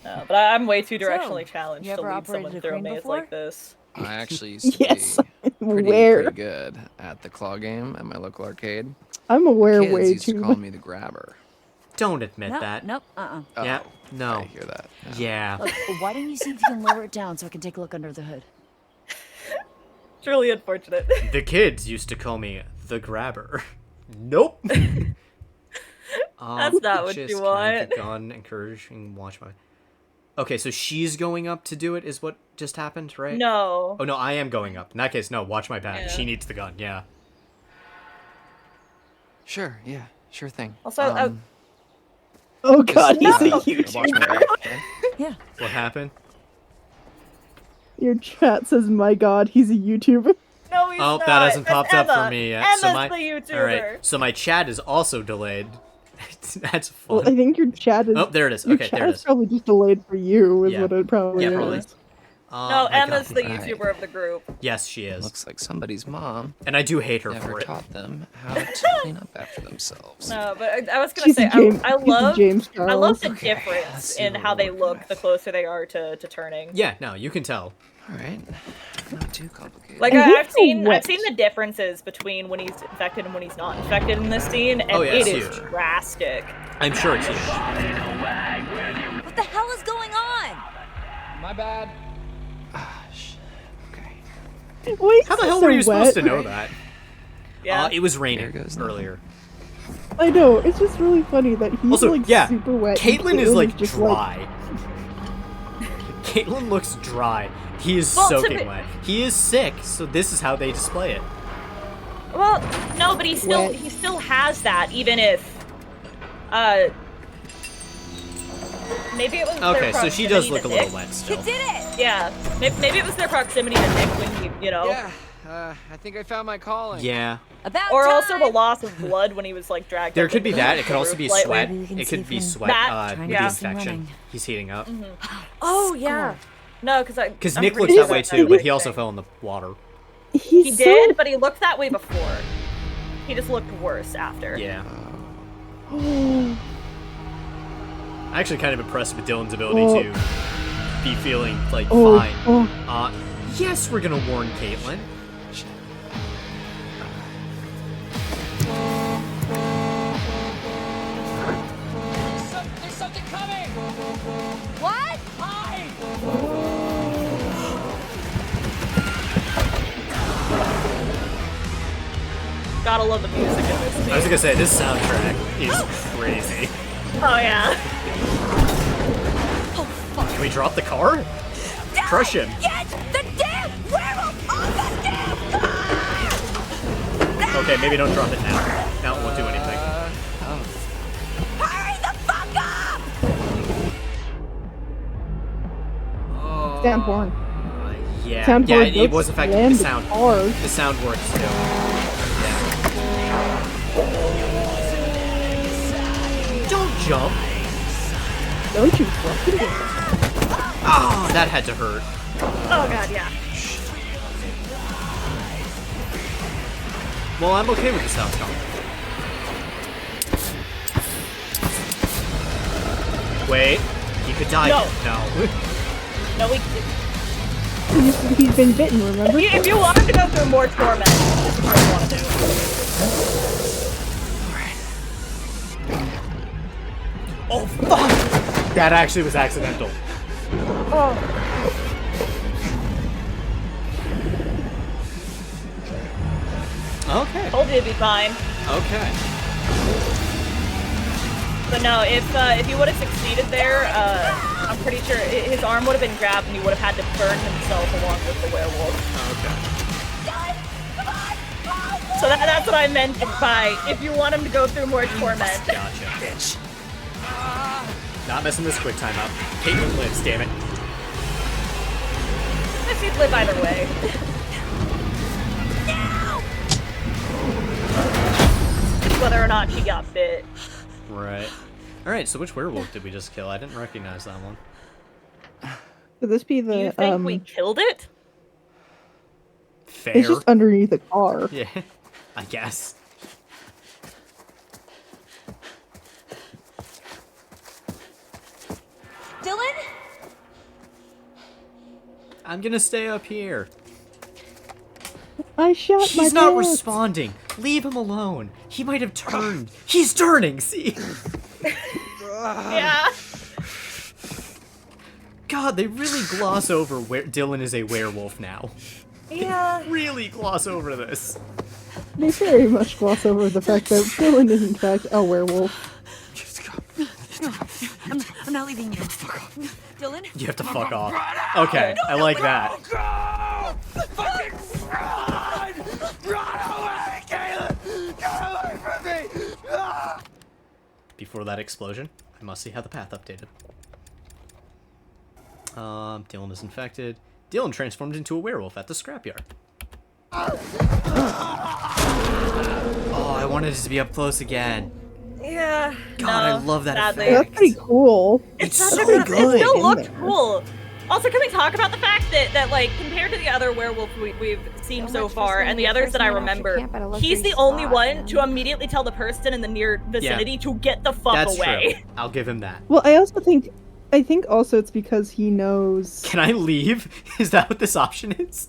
No, but I'm way too directionally challenged you to ever lead someone operated a through a crane maze before? like this. I actually used to be pretty good at the claw game at my local arcade. I'm aware Kids way used too to much. call me the grabber. Don't admit Nope, that. nope, Yeah, no. I hear that. Yeah. Look, why don't you see if you can lower it down so I can take a look under the hood? It's really unfortunate. The kids used to call me the grabber. Nope. That's not what you want. Gun, encouraging, watch my... Okay, so she's going up to do it is what just happened, right? No. Oh, no, I am going up. In that case, no, watch my back. Yeah. She needs the gun, yeah. Sure, yeah, sure thing. Also, oh god, he's a watch my YouTuber. back, okay? Yeah. What happened? Your chat says, my god, he's a YouTuber. No, he's Oh, not. that hasn't That's popped up Emma. for me yet. Emma's so my, the YouTuber. All right, so my chat is also delayed. That's fun. Well, I think your chat is... Oh, there it is. Your Okay, chat there it is is. probably just delayed for you, is Yeah. what it probably Yeah, is. probably. No, my Emma's God. the YouTuber of the group. Yes, she is. Looks like somebody's mom And I do hate her never for it. taught them how to clean up after themselves. No, but I was gonna She's say, a James- I she's a love, James I love the Charles. difference let's see in what how we're they working look with. the closer they are to turning. Yeah, no, you can tell. All right. Not too complicated. Like I've seen the differences between when he's infected and when he's not infected in this scene, and it is drastic. I'm sure it's huge. What the hell is going on? My bad. Wait, how the hell were you supposed to know that? Yeah, it was raining earlier. I know. It's just really funny that he's also, like yeah, super wet. Caitlin is like just dry. Caitlin looks dry. He is soaking wet. He is sick, so this is how they display it. Well, no, but he still has that, even if maybe it was okay, so she does look a little wet still. You did it! Yeah, maybe it was their proximity to Nick when he, Yeah, I think I found my calling. Yeah. Or also the loss of blood when he was like dragged. There up could be into that. the It could also be roof sweat. lightly. It could be sweat with the infection. He's heating up. Oh yeah. No, because Nick looks that way too, but he also fell in the water. He did, but he looked that way before. He just looked worse after. Yeah. I'm actually kind of impressed with Dylan's ability to be feeling like fine. Yes, we're gonna warn Caitlin. There's something coming! What? Hide! Gotta love the music in this scene. I was gonna say, this soundtrack is crazy. Oh yeah. Oh fuck! Can we drop the car? Crush him. Get the damn werewolf on the damn car! Okay, maybe don't drop it now. Now it won't do anything. Hurry the fuck up! Sound horn. Yeah, Sound yeah, board it was looks affecting the landed sound. hard. The sound works still. Don't jump. Don't you fucking do it. Oh, that had to hurt. Oh god, yeah. Well, I'm okay with this outcome. Wait, he could die. No. No, we. He's been bitten, remember? If you want him to go through more torment, this is what you want to do. Oh fuck! That actually was accidental. Oh. Okay. Told you it'd be fine. Okay. But no, if he would have succeeded there, I'm pretty sure his arm would have been grabbed and he would have had to burn himself along with the werewolf. Okay. So that's what I meant by if you want him to go through more torment. Gotcha. Bitch. Not messing this quick time up. Caitlin lives, damn it. If he'd live either way. Whether or not she got bit. Right. Alright, so which werewolf did we just kill? I didn't recognize that one. Could this be the, You think we killed it? Fair. It's just underneath the car. Yeah, I guess. Dylan? I'm gonna stay up here. I shot my He's not pants. responding. Leave him alone. He might have turned. He's turning, see? Yeah. God, they really gloss over where Dylan is a werewolf now. Yeah. They really gloss over this. They very much gloss over the fact that Dylan is in fact a werewolf. I'm not leaving you. Dylan? You have to fuck off. Okay, I like that. Fucking run! Run away, Caleb! Get away from me! Before that explosion, I must see how the path updated. Dylan is infected. Dylan transformed into a werewolf at the scrapyard. Oh, I wanted it to be up close again. Yeah. God, no, I love that sadly. effect. That's pretty cool. It's such so a good. good. It still looked cool. Also, can we talk about the fact that like, compared to the other werewolves we've seen so far, and the others that I remember, he's the only one to immediately tell the person in the near vicinity to get the fuck That's away. true. I'll give him that. Well, I think also it's because he knows. Can I leave? Is that what this option is?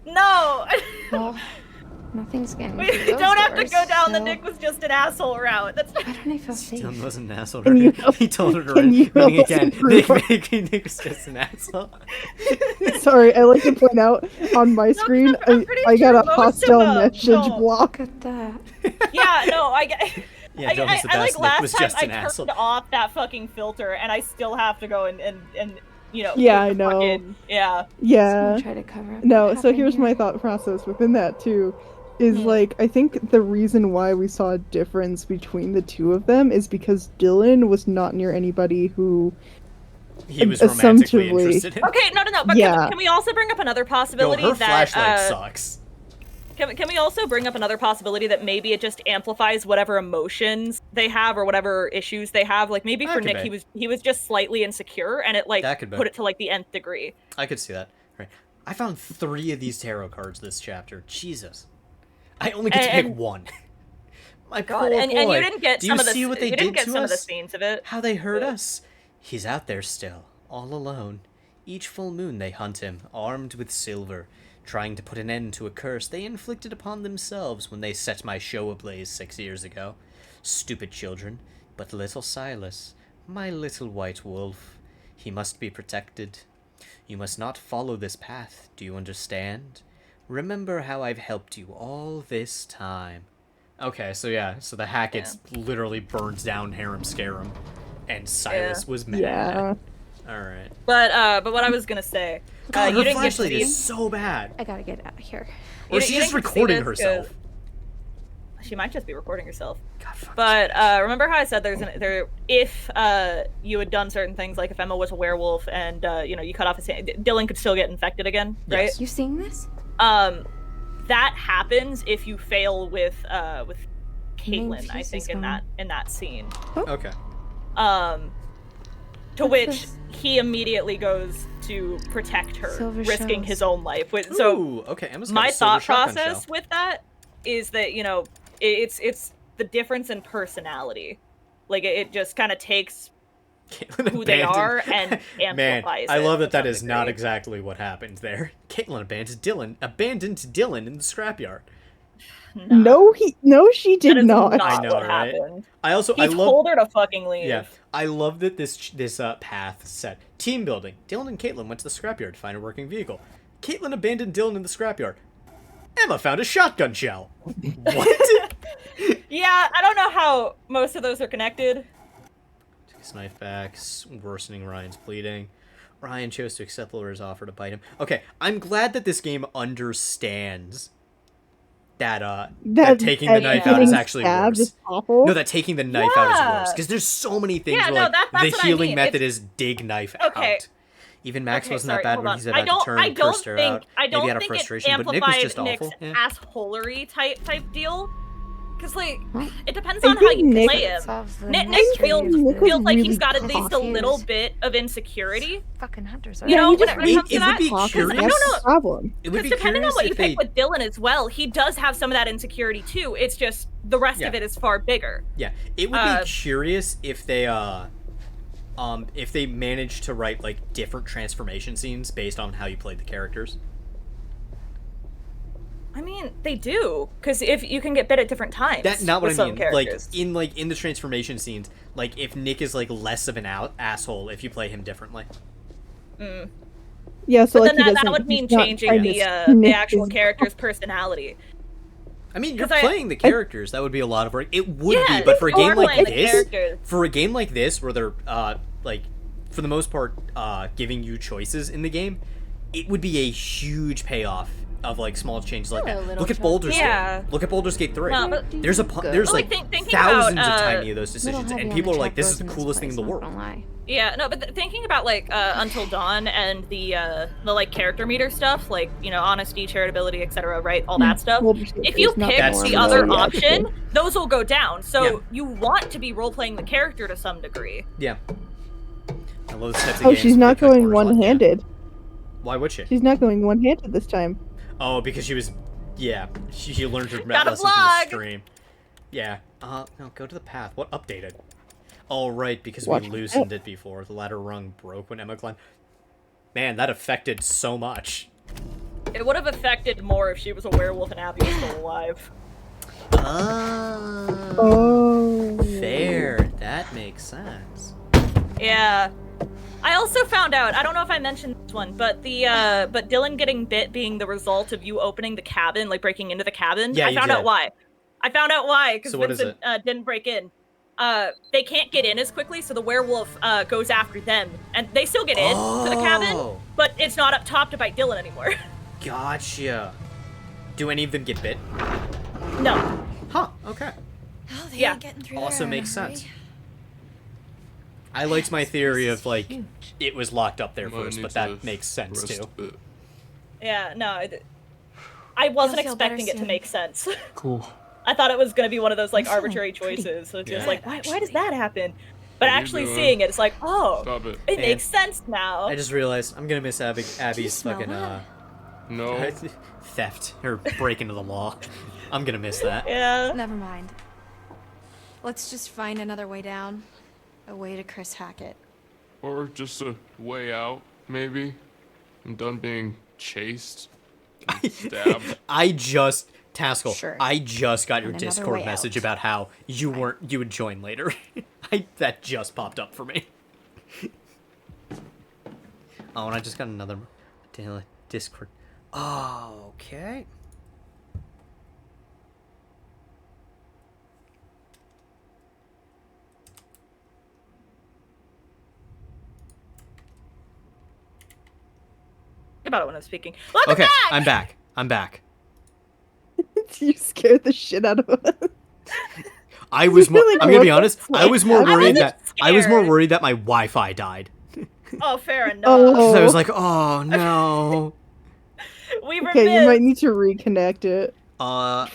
No! Well, nothing's getting We through those don't have to doors, go down the so Nick was just an asshole route. That's why don't I feel safe? Dylan wasn't an asshole. Can you He told her to can you running help us again. improve our- Nick was just an asshole. Sorry, I like to point out on my screen, I got a hostile message block. Look at that. Yeah, no, I get. Yeah, Dylan's the I best. like Nick last was time just I an turned asshole. off that fucking filter, and I still have to go and you know. Yeah, put I the know. fucking- yeah. Yeah. Try to cover up No, what so happened here's here. my thought process within that too. Is like, I think the reason why we saw a difference between the two of them is because Dylan was not near anybody who He was romantically assumptively- interested in. Okay, no, but Yeah. can we also bring up another Yo, possibility her that flashlight sucks. Can we also bring up another possibility that maybe it just amplifies whatever emotions they have or whatever issues they have? Like maybe That for could Nick be. he was just slightly insecure and it like That could be. put it to like the nth degree. I could see that. Right. I found 3 of these tarot cards this chapter. Jesus. I only get to pick one. My God, poor and boy. you didn't get Do some you of the see what they you didn't did get to some us? of the scenes of it. How they hurt us. He's out there still, all alone. Each full moon they hunt him, armed with silver, trying to put an end to a curse they inflicted upon themselves when they set my show ablaze 6 years ago. Stupid children, but little Silas, my little white wolf, he must be protected. You must not follow this path, do you understand? Remember how I've helped you all this time. Okay, so yeah, so the Hackett's literally burns down Harem Scarum, and Silas was mad. Yeah. Alright. But what I was gonna say, God, you her didn't get to flashlight see is so bad. I gotta get out of here. Or You she's just didn't get to see recording this herself. 'cause She might just be recording herself. But remember how I said if you had done certain things, like if Emma was a werewolf and you cut off his hand, Dylan could still get infected again, right? Yes. You seeing this? That happens if you fail with Caitlyn, I fuse think, is in gone. that scene. Okay. To which he immediately goes to protect her, Silver risking shells. his own life. So Ooh, okay, Emma's got my a silver thought shotgun process shell. with that is that it's the difference in personality. Like it just kind of takes who they are and Man, amplifies I it love to that that some is not degree. exactly what happened there. Caitlyn abandoned Dylan in the scrapyard. No, she did That is not. I know, what right? happened. I also He I love told her to fucking leave. Yeah, I love that this path said team building. Dylan and Caitlyn went to the scrapyard to find a working vehicle. Caitlyn abandoned Dylan in the scrapyard. Emma found a shotgun shell. What? Yeah, I don't know how most of those are connected. Took his knife back, worsening Ryan's bleeding. Ryan chose to accept Laura's offer to bite him. Okay, I'm glad that this game understands that taking the knife out is actually worse. Is awful. No, that taking the knife out is worse. Yeah. Because there's so many things Yeah, where no, like, that's the what I healing mean. method It's- is dig knife Okay. out. Even Max Okay, wasn't sorry, that bad hold when on. he's about to turn and cursed her out. I don't Maybe out of think frustration, it but Nick was amplified just Nick's awful. Yeah. assholery type deal. Because like, it depends I on how think you Nick- play him. Solves the Nick mystery feels of the like he's really got at least a confused. little bit of insecurity. Fucking hunters are. You know, he when just it comes to it would that. be 'Cause curious. I don't know. Problem. It would Because be depending on curious what you if they. pick with Dylan as well, he does have some of that insecurity too. It's just the rest of Yeah. it is far bigger. Yeah, it would be curious if they managed to write like different transformation scenes based on how you played the characters. I mean, they do, because if you can get bit at different times. That's not what with I some mean. Like characters. in the transformation scenes, like if Nick is like less of an asshole if you play him differently. Yeah, so But like then he that doesn't. would mean he's not changing trying the to sniff actual his- character's personality. I mean, you're 'Cause playing the characters. That would be a lot of work. It would Yeah, be, but for a you are game like playing the this, characters. where they're like, for the most part, giving you choices in the game, it would be a huge payoff of like small changes like Hello, that. little Look at chap. Baldur's Gate. Yeah. Look at Baldur's Gate 3. No, but- There's Well, like thinking thousands about, of tiny of those decisions, and people are like, "This is the coolest thing in the world." Yeah, no, but thinking about like Until Dawn and the like character meter stuff, like honesty, charitability, etc. Right, all that stuff. Baldur's Gate If you is not pick That's the true. other Yeah, option, okay. those will go down. So Yeah. you want to be role playing the character to some degree. Yeah. I love those types of Oh, games she's where not they put going corners on. one-handed. Why would she? She's not going one-handed this time. Oh, because she was, yeah, she learned her Got a lesson from the vlog! stream. Yeah. No, go to the path. What updated? Oh, right, because Watch we loosened it before. The ladder rung broke when Emma climbed. Man, that affected so much. It would have affected more if she was a werewolf and Abby was still alive. Oh. Fair. That makes sense. Yeah. I also found out, I don't know if I mentioned this one, but but Dylan getting bit being the result of you opening the cabin, like breaking into the cabin. Yeah, I found out why. Because So what is Vincent didn't break in. They can't get in as quickly, so the werewolf goes after them, and they still get in to the cabin, but it's not up top to bite Dylan anymore. Gotcha. Do any of them get bit? No. Huh, okay. Oh, they Yeah. ain't getting through Also there in a makes sense. hurry. I liked my theory of, like, it was locked up there Might first, need but to that makes sense, rest too. a bit. Yeah, no, I wasn't You'll feel better expecting it to soon. make sense. Cool. I thought it was gonna be one of those like You sound arbitrary pretty choices. So it's just good, like, why does that happen? But What are you actually doing? seeing it, it's like, oh, Stop it. it Man. makes sense now. I just realized I'm gonna miss Abby's smell fucking, that? No. theft, or break into the law. I'm gonna miss that. Yeah. Never mind. Let's just find another way down. A way to Chris Hackett. Or just a way out, maybe. I'm done being chased. And stabbed. Taskle, Sure. I just got your And another Discord way message out. about how you would join later. That just popped up for me. Oh, and I just got another Discord. Oh, okay. About it when I'm speaking. Welcome Okay, back! I'm back. You scared the shit out of us. I was more. Like, I'm gonna be what honest. the I was more fuck? worried wasn't I was more scared. worried that my Wi-Fi died. Oh, fair enough. Oh. 'Cause I was like, oh no. We were Okay, you missed. might need to reconnect it. I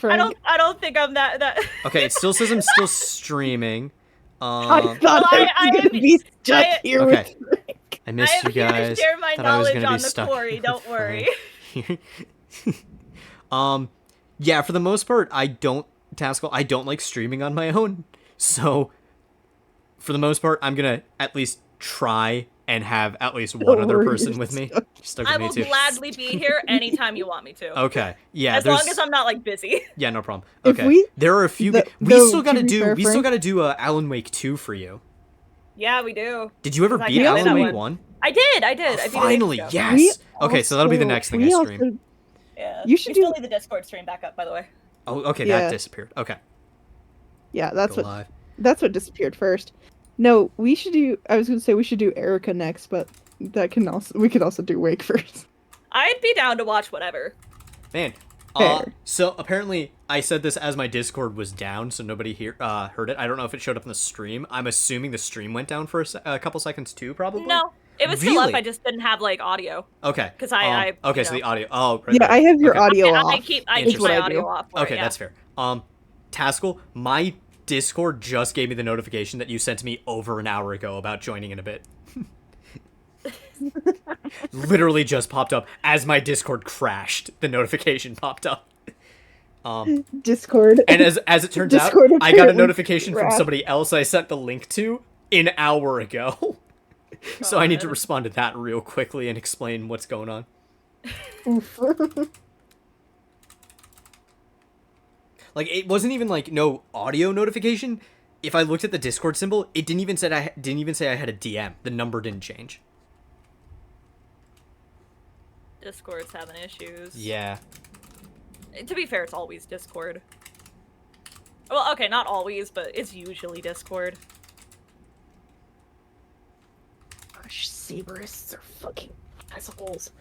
don't think I'm that. Okay, it still says I'm still streaming. I thought Well, I was gonna be stuck here with Okay. I missed I you am here to guys. share my Thought I was knowledge gonna be on the stuck quarry. with Don't worry. Frank. Yeah, for the most part, I don't like streaming on my own. So, for the most part, I'm gonna at least try and have at least one other worry, person you're with me. Stuck I with me will too. gladly be here anytime you want me to. Okay, yeah. As long as I'm not like busy. Yeah, no problem. If Okay, we- there are a few. the- We though, still to gotta be do. fair, We still Frank- gotta do Alan Wake 2 for you. Yeah, we do. Did you ever 'Cause I beat can't play Alan that Wake one. 1? I did. I beat it Finally, ages ago. yes. Okay, so that'll be the next thing I stream. Yeah. You should we still do- need the Discord stream back up, by the way. Oh, okay, Yeah. that disappeared. Okay. Yeah, that's Go what live. that's what disappeared first. No, we should do. I was gonna say we should do Erica next, but we could also do Wake first. I'd be down to watch whatever. Man, Fair. so apparently I said this as my Discord was down, so nobody heard it. I don't know if it showed up in the stream. I'm assuming the stream went down for a couple seconds too, probably. No, it was still Really? up. I just didn't have like audio. Okay. Because I okay, you so know. the audio. Oh, right. Yeah, right. I have your Okay. audio I off. keep is what my I do. audio off. For Okay, it, yeah. that's fair. Taskle, my Discord just gave me the notification that you sent to me over an hour ago about joining in a bit. Literally just popped up as my Discord crashed. The notification popped up. Discord. And as it turns out, Discord I got a apparently notification from crashed. somebody else I sent the link to an hour ago. So I need to God. respond to that real quickly and explain what's going on. Oof. Like, it wasn't even like no audio notification. If I looked at the Discord symbol, it didn't even say I had a DM. The number didn't change. Discord's having issues. Yeah. To be fair, it's always Discord. Well, okay, not always, but it's usually Discord. Gosh, Saberists are fucking assholes.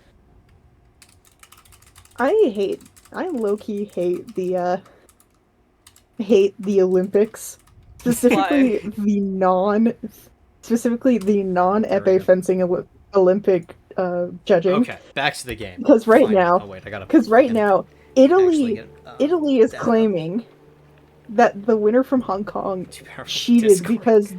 I low-key hate the Olympics. Specifically the non-epee fencing Olympic judging. Okay, back to the game. Because right Fine. now, Oh, wait, I gotta Italy get, Italy is down. claiming that the winner from Hong Kong Discord. cheated because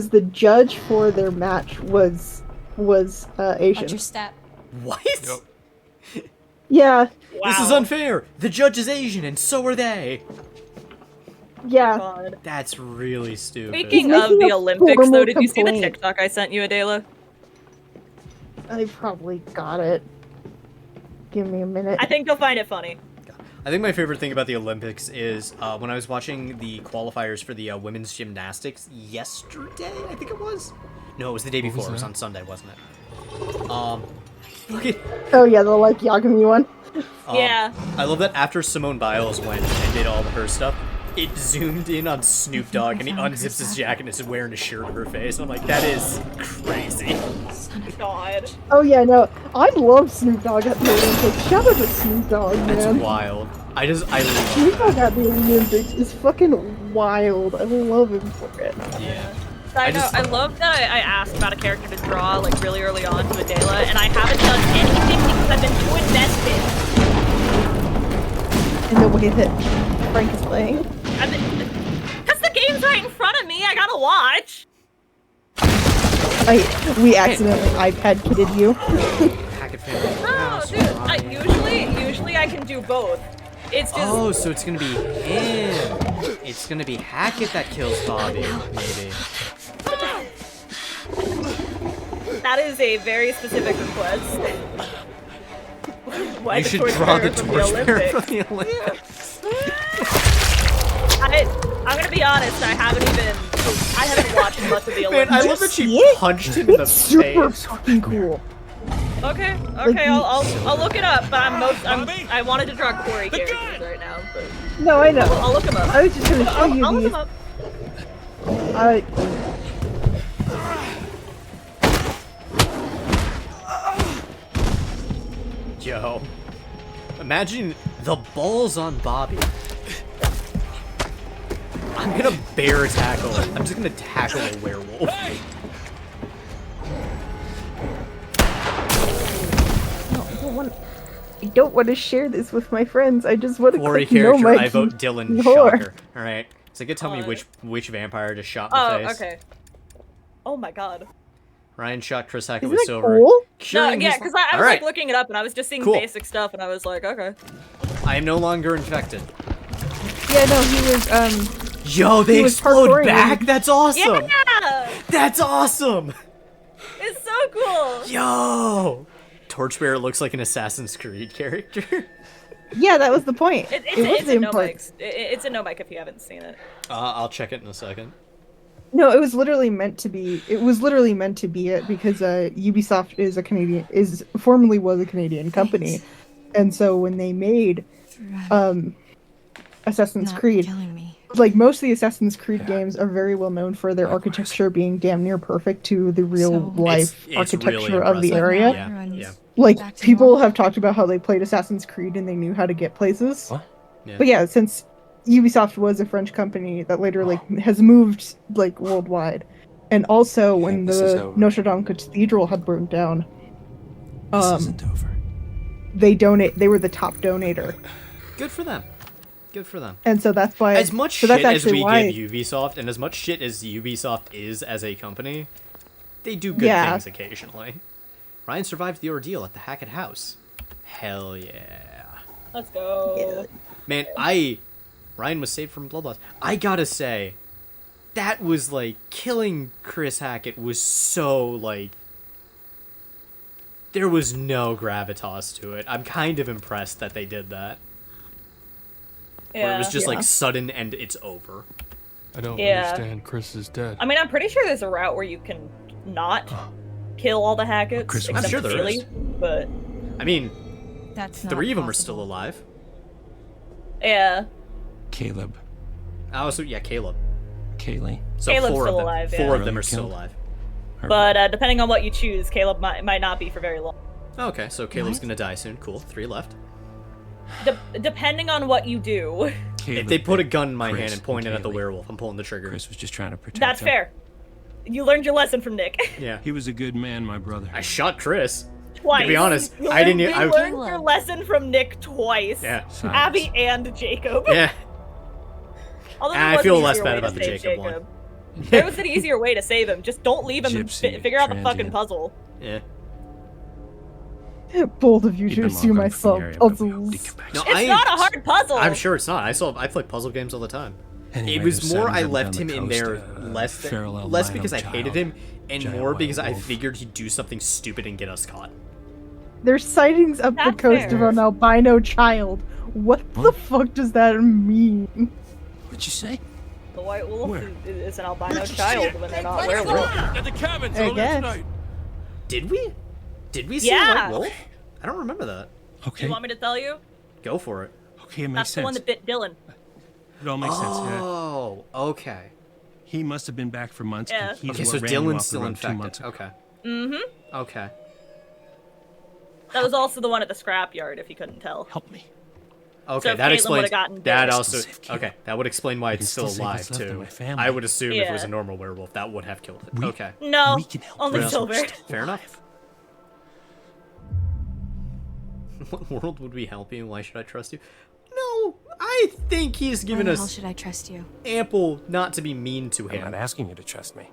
the judge for their match was Asian. Watch your step. What? Yep. Yeah. This is unfair. The judge is Asian, and so are they. Yeah. God. That's really stupid. Speaking of the Olympics, though, did you see the TikTok I sent you, Adela? I probably got it. Give me a minute. I think you'll find it funny. I think my favorite thing about the Olympics is when I was watching the qualifiers for the women's gymnastics yesterday, I think it was? No, it was the day before. It was on Sunday, wasn't it? Okay. Oh yeah, the like Yagami one. Yeah. I love that after Simone Biles went and did all of her stuff, it zoomed in on Snoop Dogg and he unzips his jacket and is wearing a shirt of her face. I'm like, that is crazy. God. Oh yeah, no, I love Snoop Dogg at the Olympics. Shout out to Snoop Dogg, man. That's wild. I love Snoop Dogg that. at the Olympics is fucking wild. I love him for it. Yeah. I love that I asked about a character to draw like really early on to Adela, and I haven't done anything because I've been too invested. In the way that Frank is playing. Because the game's right in front of me, I gotta watch. We accidentally iPad kidded you. Hackett family. No, dude. Usually I can do both. It's just. Oh, so it's gonna be him. It's gonna be Hackett that kills Bobby, maybe. That is a very specific request. Why You the should torch draw bearer the from torchbearer Olympics? from the Olympics. I'm gonna be honest. I haven't watched much of the Man, Olympics. I love that she punched him in the Super face. fucking cool. Okay, Like, I'll look it up. But I wanted to draw Quarry characters right now. But No, I know. I'll look him up. I was just gonna show you I'll look these. him up. Yo. Imagine the balls on Bobby. I'm gonna bear tackle. I'm just gonna tackle a werewolf. I don't want to share this with my friends. I just want to Quarry click no character, my I vote Dylan lore. Shocker. Alright. So you tell me which vampire just shot in the face. Okay. Oh my god. Ryan shot Chris Hackett Isn't with that silver. cool? No, Curing yeah, his- because I was Alright. like looking it up and I was just seeing Cool. basic stuff and I was like, okay. I am no longer infected. Yeah, no, he was Yo, they he was explode parkouring. back? That's awesome! Yeah! That's awesome! It's so cool! Yo! Torchbearer looks like an Assassin's Creed character. Yeah, that was the point. It's a no mic. It's a no mic if you haven't seen it. I'll check it in a second. No, it was literally meant to be. It was literally meant to be it because Ubisoft formerly was a Canadian company, and so when they made Assassin's Creed, like most of the Assassin's Creed games are very well known for their architecture being damn near perfect to the real life It's architecture really of the impressive. area. Yeah. Like people have talked about how they played Assassin's Creed and they knew how to get places. What? Yeah. But yeah, since Ubisoft was a French company that later has moved like worldwide, and also when the Notre Dame Cathedral had burned down, they were the top donator, Good for them. Good for them. and so that's why. As much so that's shit as actually we why, give Ubisoft, and as much shit as Ubisoft is as a company, they do good Yeah. things occasionally. Ryan survived the ordeal at the Hackett house. Hell yeah. Let's go. Man, Ryan was saved from blood loss. I gotta say, that was like, killing Chris Hackett was so like, there was no gravitas to it. I'm kind of impressed that they did that. Where it was just like sudden and it's over. I don't Yeah. understand. Chris is dead. I mean, I'm pretty sure there's a route where you can not kill all the Hacketts. Chris was except I'm sure there Bailey, is. But I mean, That's 3 of them are still alive. yeah, Caleb. Oh, so yeah, Caleb. Kaylee. So Caleb's 4 of still them. alive, 4 yeah. of them are still Killed. alive. but depending on what you choose, Caleb might not be for very long. Okay, so Caleb's gonna die soon. Cool. 3 left. Depending on what you do. If they put a gun in my hand Chris, and point it at the Kaylee. werewolf, I'm pulling the trigger. Chris was just trying to protect That's him. fair. You learned your lesson from Nick. Yeah. He was a good man, my brother. I shot Chris. Twice. To be honest, You I didn't. learned- I You learned your lesson from Nick twice. Yeah. Abby and Jacob. Yeah. Although I there was feel an less easier bad way about to the save Jacob one. There was an easier way to save him. Just don't leave him and Gypsy, figure out the fucking transient. puzzle. Yeah. bold of you He'd to been assume locked I up from solved the area, but we puzzles. No, It's not a hard puzzle. I'm sure it's not. I play puzzle games all the time. Anyway, it was they're more setting I them left down him the in coast, there less feral less albino because I hated child, him, and giant more because I werewolf. figured he'd do something stupid and get us caught. There's sightings up the That's coast fair. of an albino child. What the fuck does that mean? What'd you say? The white wolf Where? is an albino child when they're not werewolves. At the cabins I earlier guess. tonight. Did we? Did we see Yeah. a white wolf? I don't remember that. Okay. You want me to tell you? Go for it. Okay, it makes That's sense. the one that bit Dylan. It all makes sense. Yeah. Oh, okay. He must have been back for months. Yeah. And he's Okay, what so ran you off Dylan's the still road 2 months infected. ago. Okay. Mm-hmm. Okay. That was also the one at the scrapyard, if you couldn't tell. Help me. Okay, So that Caitlin explains. would've gotten That bit. also. Still save Okay, that would explain why We it's can still still save alive what's left of too. my family. I would assume if it was Yeah. a normal werewolf, that would have killed it. We- Okay. No, We can help only Really? Silver. Fair enough. What world would we help you? Why should I trust you? No, I think he's Why given the hell us should I trust you? ample not to be mean to I'm him. not asking you to trust me.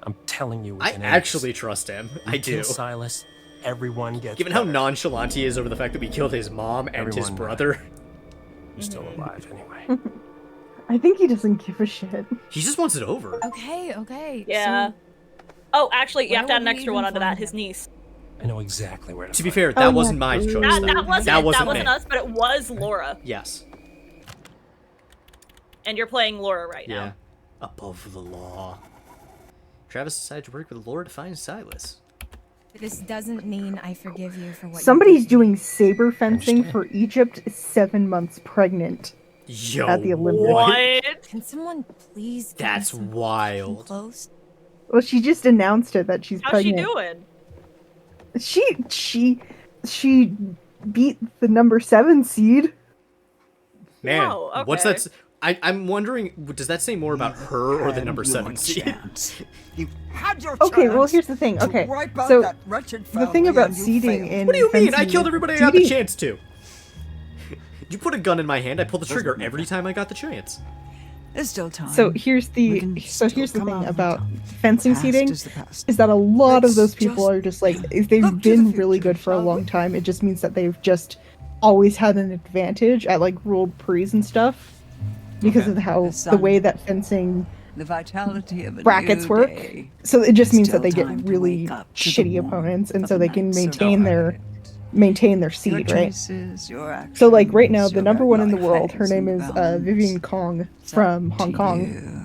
I'm telling you. With I an actually trust him. We I do. kill Silas. Everyone gets. Given how better. nonchalant he is over the fact that we killed his mom and his Everyone brother, You're still alive anyway. I think he doesn't give a shit. he just wants it over. Okay, okay. Yeah. So, Oh, actually, you where have to add an would we extra one even onto that. find His him? niece. I know exactly where to. To be find fair, him. that Oh, wasn't yeah, my true. choice. That though. wasn't that wasn't that wasn't me. us, but it was Laura. Yes. And you're playing Laura right Yeah. now. Above the law. Travis decided to work with Laura to find Silas. this doesn't mean I forgive you for what Somebody's you did. doing saber fencing Understand. for Egypt 7 months pregnant Yo, at the Olympics. What? Can someone please? get me That's some wild. clothes? Well, she just announced it that she's How's she pregnant. doing? She beat the number 7 seed. Man, Whoa, what's okay. that? I'm wondering, does that say more about her or the number 7 seed? You had your Okay, chance well, here's the thing. to Okay, wipe out so that wretched the thing family about and you seeding failed. in What do you mean? I fencing killed is everybody I got the seeding- chance to. You put a gun in my hand, I pulled the trigger every time I got the chance. There's still time. So here's We the can so still here's the come thing out on about top. fencing Past seeding is the past. is that a lot of Let's those people just are just like if they've look to been the really future, good for a shall long we? time. It just means that they've just always had an advantage at like ruled prees and stuff because Okay. of how The the way sun, that fencing The vitality of a brackets new work. day. So it just There's means that still they get time to really wake up to the shitty warmth opponents, and of so a they can night so maintain bright. their Your seed, right? choices, your actions, So like right now, the your number one in the life world, her hangs name in is balance. Vivian Kong It's from up Hong to Kong. you.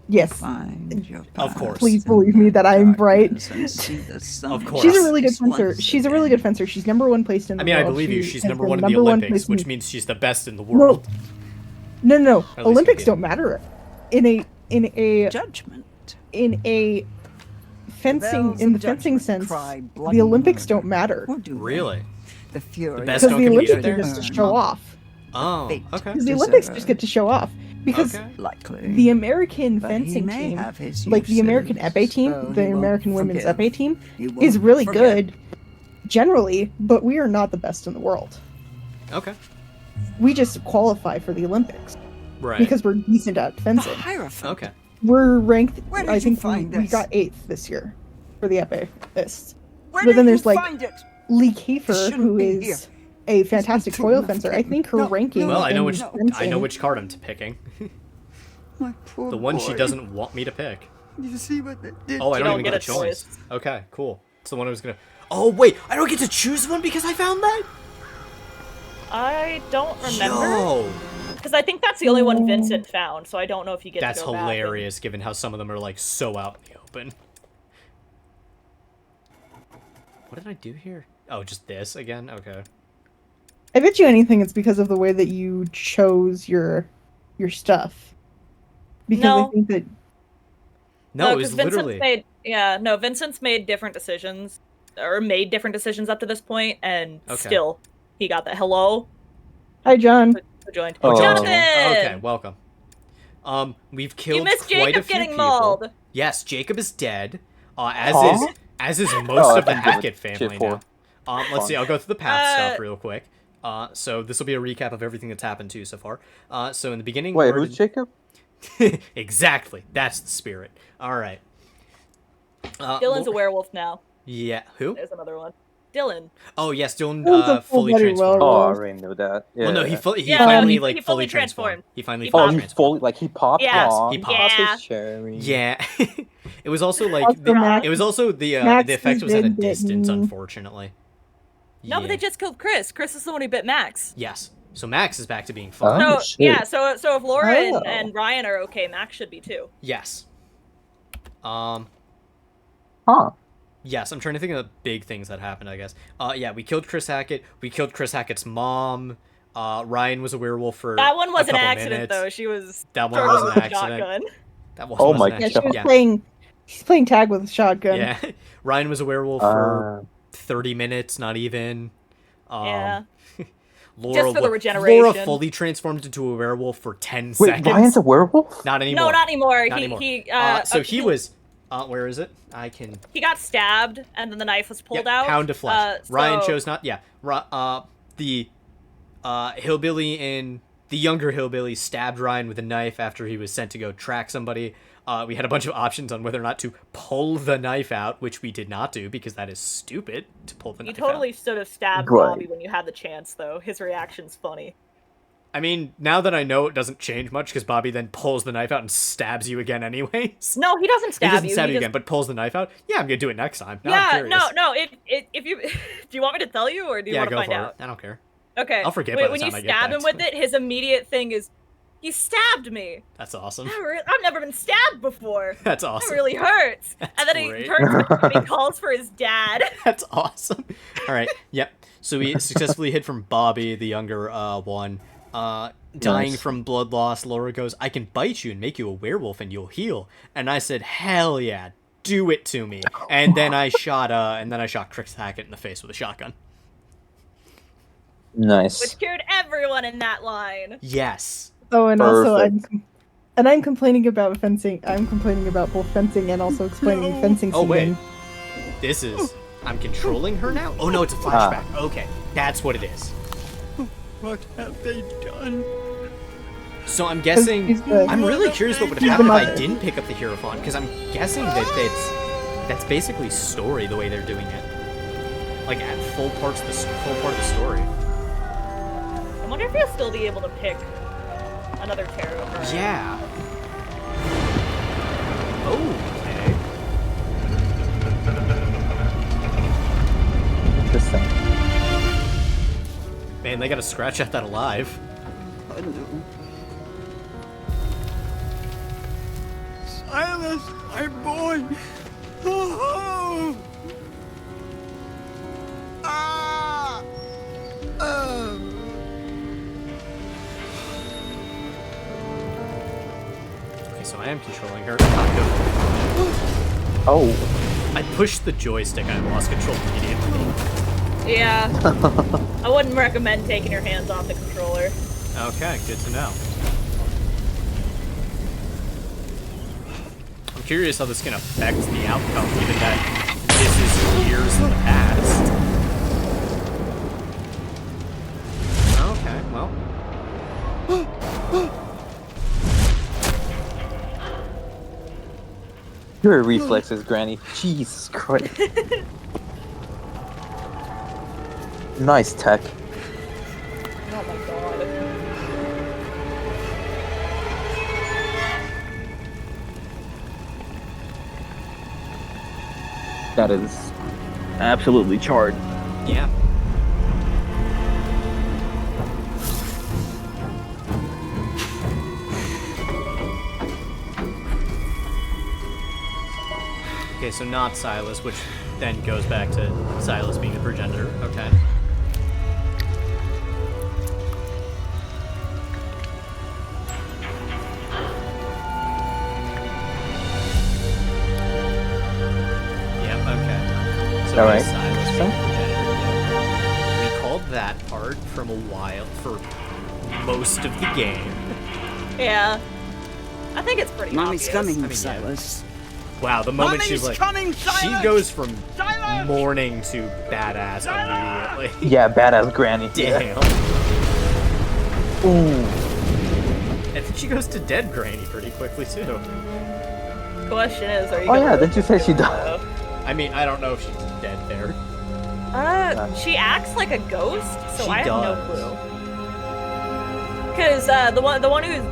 Yes, Find your Of course. path please in believe me that I'm right. darkness and see the sun Of course. She's a really good rise fencer. once She's a really again. good fencer. She's number one placed in the I mean, world. I believe you. She She's has number been one in the number one Olympics, placed in- which means she's the best in the No, world. no. At least Olympics we get. don't matter. In a Judgment. fencing bells in the of fencing judgment sense, cry the bloody Olympics murder. don't matter Or do they? Really? The fury The best because don't the compete Olympics there? are just to show off. Oh, Fate. okay. Because the Olympics just get to show off. Because Okay. Likely. the American But he fencing may team, have his like the American uses, epee team, so the he won't American women's forgive. epee team, He won't is really forget. good, generally, but we are not the best in the world. Okay. We just qualify for the Olympics Right. because we're decent at The fencing. Hierophant. Okay. We're ranked. Where did I you think find we this? got 8th this year for the epeists. Where But did then you there's like find it? Lee It Kiefer, shouldn't who be is here. a fantastic too foil much fencer. I getting- think her No, ranking. Well, I know in which fencing- which card I'm picking. My poor The one she boy. doesn't want me to pick. You see what they did? Oh, I You don't don't even get get a a choice. choice. Okay, cool. It's the one I was gonna. Oh wait, I don't get to choose one because I found that. I don't remember. Yo, Because I think that's the only one Vincent found, so I don't know if you get that's to go back and- hilarious. Given how some of them are like so out in the open. What did I do here? Oh, just this again. Okay. I bet you anything it's because of the way that you chose your stuff. Because I No. think that No, it 'cause was Vincent's literally. Vincent's made different decisions, or made different decisions up to this point, and Okay. still, he got the hello. Hi John. Who joined? Oh, Jonathan! Okay, welcome. We've killed You missed quite a Jacob few getting people. mauled. Yes, Jacob is dead. As Huh? is most Oh, I of the think they would Hackett family shit for. now. Let's see. I'll go through the path stuff Uh, real quick. So this will be a recap of everything that's happened to you so far. So in the beginning, Wait, Laura who's did- Jacob? Exactly. That's the spirit. All right. Dylan's a werewolf now. Yeah. Who? There's another one. Dylan. Oh yes, Dylan That was a fully very transformed. well Oh, I rolled. already knew that. Yeah. Well, no, he Yeah, finally he fully transformed. He finally He fully Oh, he transformed. fully like he popped. Yeah. Yes, Aw, he he popped. popped Yeah. his cherry. Yeah. It was also like Also, Max- it was also the Max effect is was at a big bit distance, mean. unfortunately. No, but they just killed Chris. Chris is the one who bit Max. Yes. So Max is back to being fine. Oh, So shit. yeah, so if Laura Oh. and Ryan are okay, Max should be too. Yes. Huh. Yes, I'm trying to think of the big things that happened, I guess. Yeah, we killed Chris Hackett. We killed Chris Hackett's mom. Ryan was a werewolf for That one was a an couple accident minutes. though. She was That one struggling was with an a accident. shotgun. That one Oh was my an Yeah, accident. she was playing. She's playing tag with a shotgun. Yeah. Ryan was a werewolf for 30 minutes, not even. Yeah. Laura, Just for the regeneration. Laura fully transformed into a werewolf for 10 Wait, seconds. Ryan's a werewolf? Not anymore. No, not anymore. Not he anymore. he So he was. Where is it? I can. he got stabbed and then the knife was pulled Yep, out. pound of flesh. Ryan so- chose not. Yeah. The hillbilly in the younger hillbilly stabbed Ryan with a knife after he was sent to go track somebody. We had a bunch of options on whether or not to pull the knife out, which we did not do because that is stupid to pull the You knife totally out. should have stabbed Right. Bobby when you had the chance, though. His reaction's funny. I mean, now that I know, it doesn't change much because Bobby then pulls the knife out and stabs you again anyways. No, he doesn't stab He doesn't you. stab he you just- again, but pulls the knife out. Yeah, I'm gonna do it next time. Now I'm Yeah, curious. no. If you do you want me to tell you or do you Yeah, want to go find for out? it. I don't care. Okay. I'll forget Wait, by the when time you I get stab back him to with it, his immediate thing is, "You stabbed me." That's awesome. I've never been stabbed before. That's awesome. It really hurts. And then great. he turns around and he calls for his dad. That's awesome. All right. Yep. So we successfully hid from Bobby, the younger one. Dying Nice. from blood loss. Laura goes, "I can bite you and make you a werewolf and you'll heal." And I said, "Hell yeah, do it to me." And then I shot Chris Hackett in the face with a shotgun. Nice. Which cured everyone in that line. Yes. Oh, and also Perfect. I'm complaining about fencing. I'm complaining about both fencing and also explaining fencing. Oh wait. seating. This is. I'm controlling her now. Oh no, it's a flashback. Okay, that's what it is. What have they done? So I'm guessing. He's the- I'm really curious what would have He's happened the if I mother. didn't pick up the Hierophant, because I'm guessing that's basically story the way they're doing it, like at full part of the story. I wonder if he'll still be able to pick another tarot card. Yeah. Okay. Interesting. Man, they gotta scratch out that alive. I know. Silas, my boy. Oh. Ah. Okay, so I am controlling her. Oh. I pushed the joystick and I lost control immediately. Yeah. I wouldn't recommend taking your hands off the controller. Okay, good to know. I'm curious how this can affect the outcome, given that this is years in the past. Okay, well. Your reflexes, Granny. Jesus Christ. Nice tech. Oh my god. That is absolutely charred. Yeah. Okay, so not Silas, which then goes back to Silas being the progenitor. Okay. Yep, okay. So All it is right. Silas being the progenitor. Yeah. We called that part from a while for most of the game. Yeah. I think it's pretty Mommy's obvious. coming, I mean, yeah. Silas. Wow, the moment she's Mommy's like, coming, Silas! she goes from Silas! mourning to badass immediately. Yeah, badass Granny. Damn. Ooh. I think she goes to dead granny pretty quickly too. Question is, are you Oh gonna yeah, really didn't you say she do it, died? though? I mean, I don't know if she's dead there. She acts like a ghost, so She I have no does. clue. Because the one